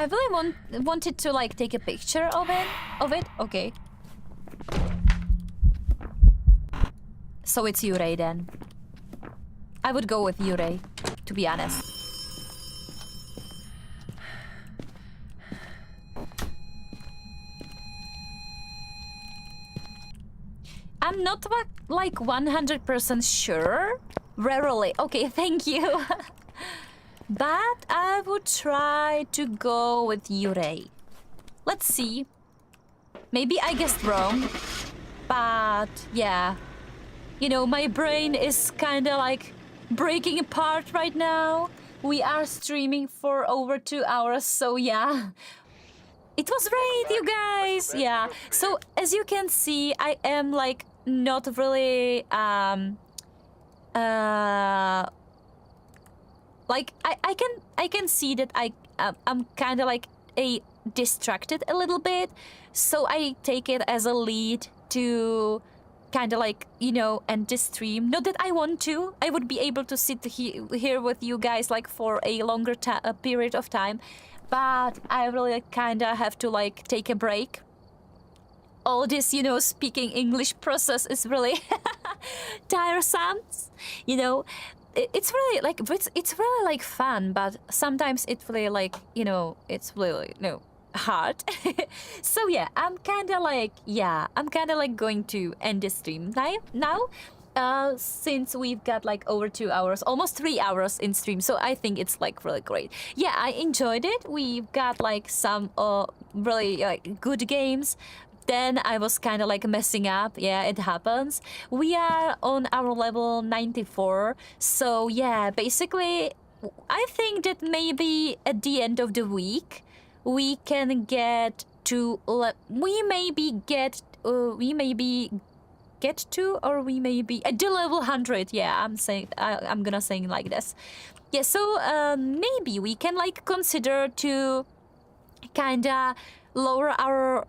really wanted to like take a picture of it. Okay. So it's Yurei then. I would go with Yurei, to be honest. I'm not like 100% sure. Rarely. Okay, thank you. But I would try to go with Yurei. Let's see. Maybe I guessed wrong. But yeah. You know, my brain is kind of like breaking apart right now We are streaming for over 2 hours, so yeah. It was great, you guys! Yeah. So, as you can see, I am, like, not really, like, I can see that I'm kind of, like, distracted a little bit. So I take it as a lead to kind of like, you know, end this stream. Not that I want to. I would be able to sit here with you guys like for a longer period of time. But I really kind of have to like take a break. All this, you know, speaking English process is really tiresome, you know. It's really like it's really like fun, but sometimes it's really like, you know, it's really, you know, hard. So yeah, I'm kind of like going to end the stream now. Since we've got like over 2 hours, almost 3 hours in stream, so I think it's like really great. Yeah, I enjoyed it. We've got like some really like good games. Then I was kind of like messing up. Yeah, it happens. We are on our level 94. So yeah, basically, I think that maybe at the end of the week, we can get to, we maybe get to, or we may be at the level 100. Yeah, I'm gonna say like this. Yeah, so maybe we can like consider to kinda lower our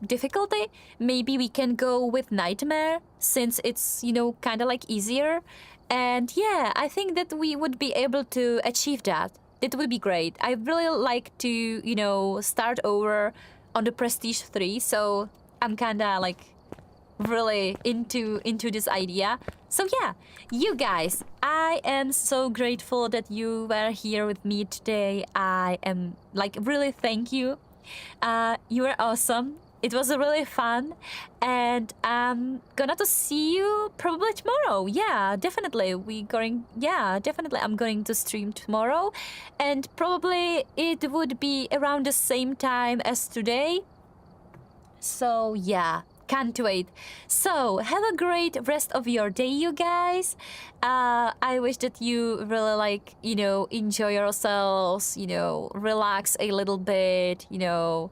difficulty. Maybe we can go with Nightmare, since it's, you know, kinda like easier. And yeah, I think that we would be able to achieve that. It would be great. I really like to, you know, start over on the Prestige 3, so I'm kinda like really into this idea. So yeah, you guys, I am so grateful that you were here with me today. I am like really thank you. You were awesome. It was really fun, and I'm gonna to see you probably tomorrow. Yeah, definitely. Definitely. I'm going to stream tomorrow, and probably it would be around the same time as today. So yeah, can't wait. So have a great rest of your day, you guys. I wish that you really like, you know, enjoy yourselves, you know, relax a little bit, you know,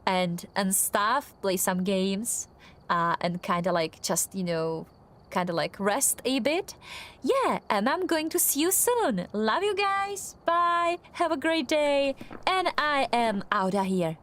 and stuff, play some games, and kind of like just, you know, kind of like rest a bit. Yeah, and I'm going to see you soon. Love you guys. Bye. Have a great day. And I am out of here.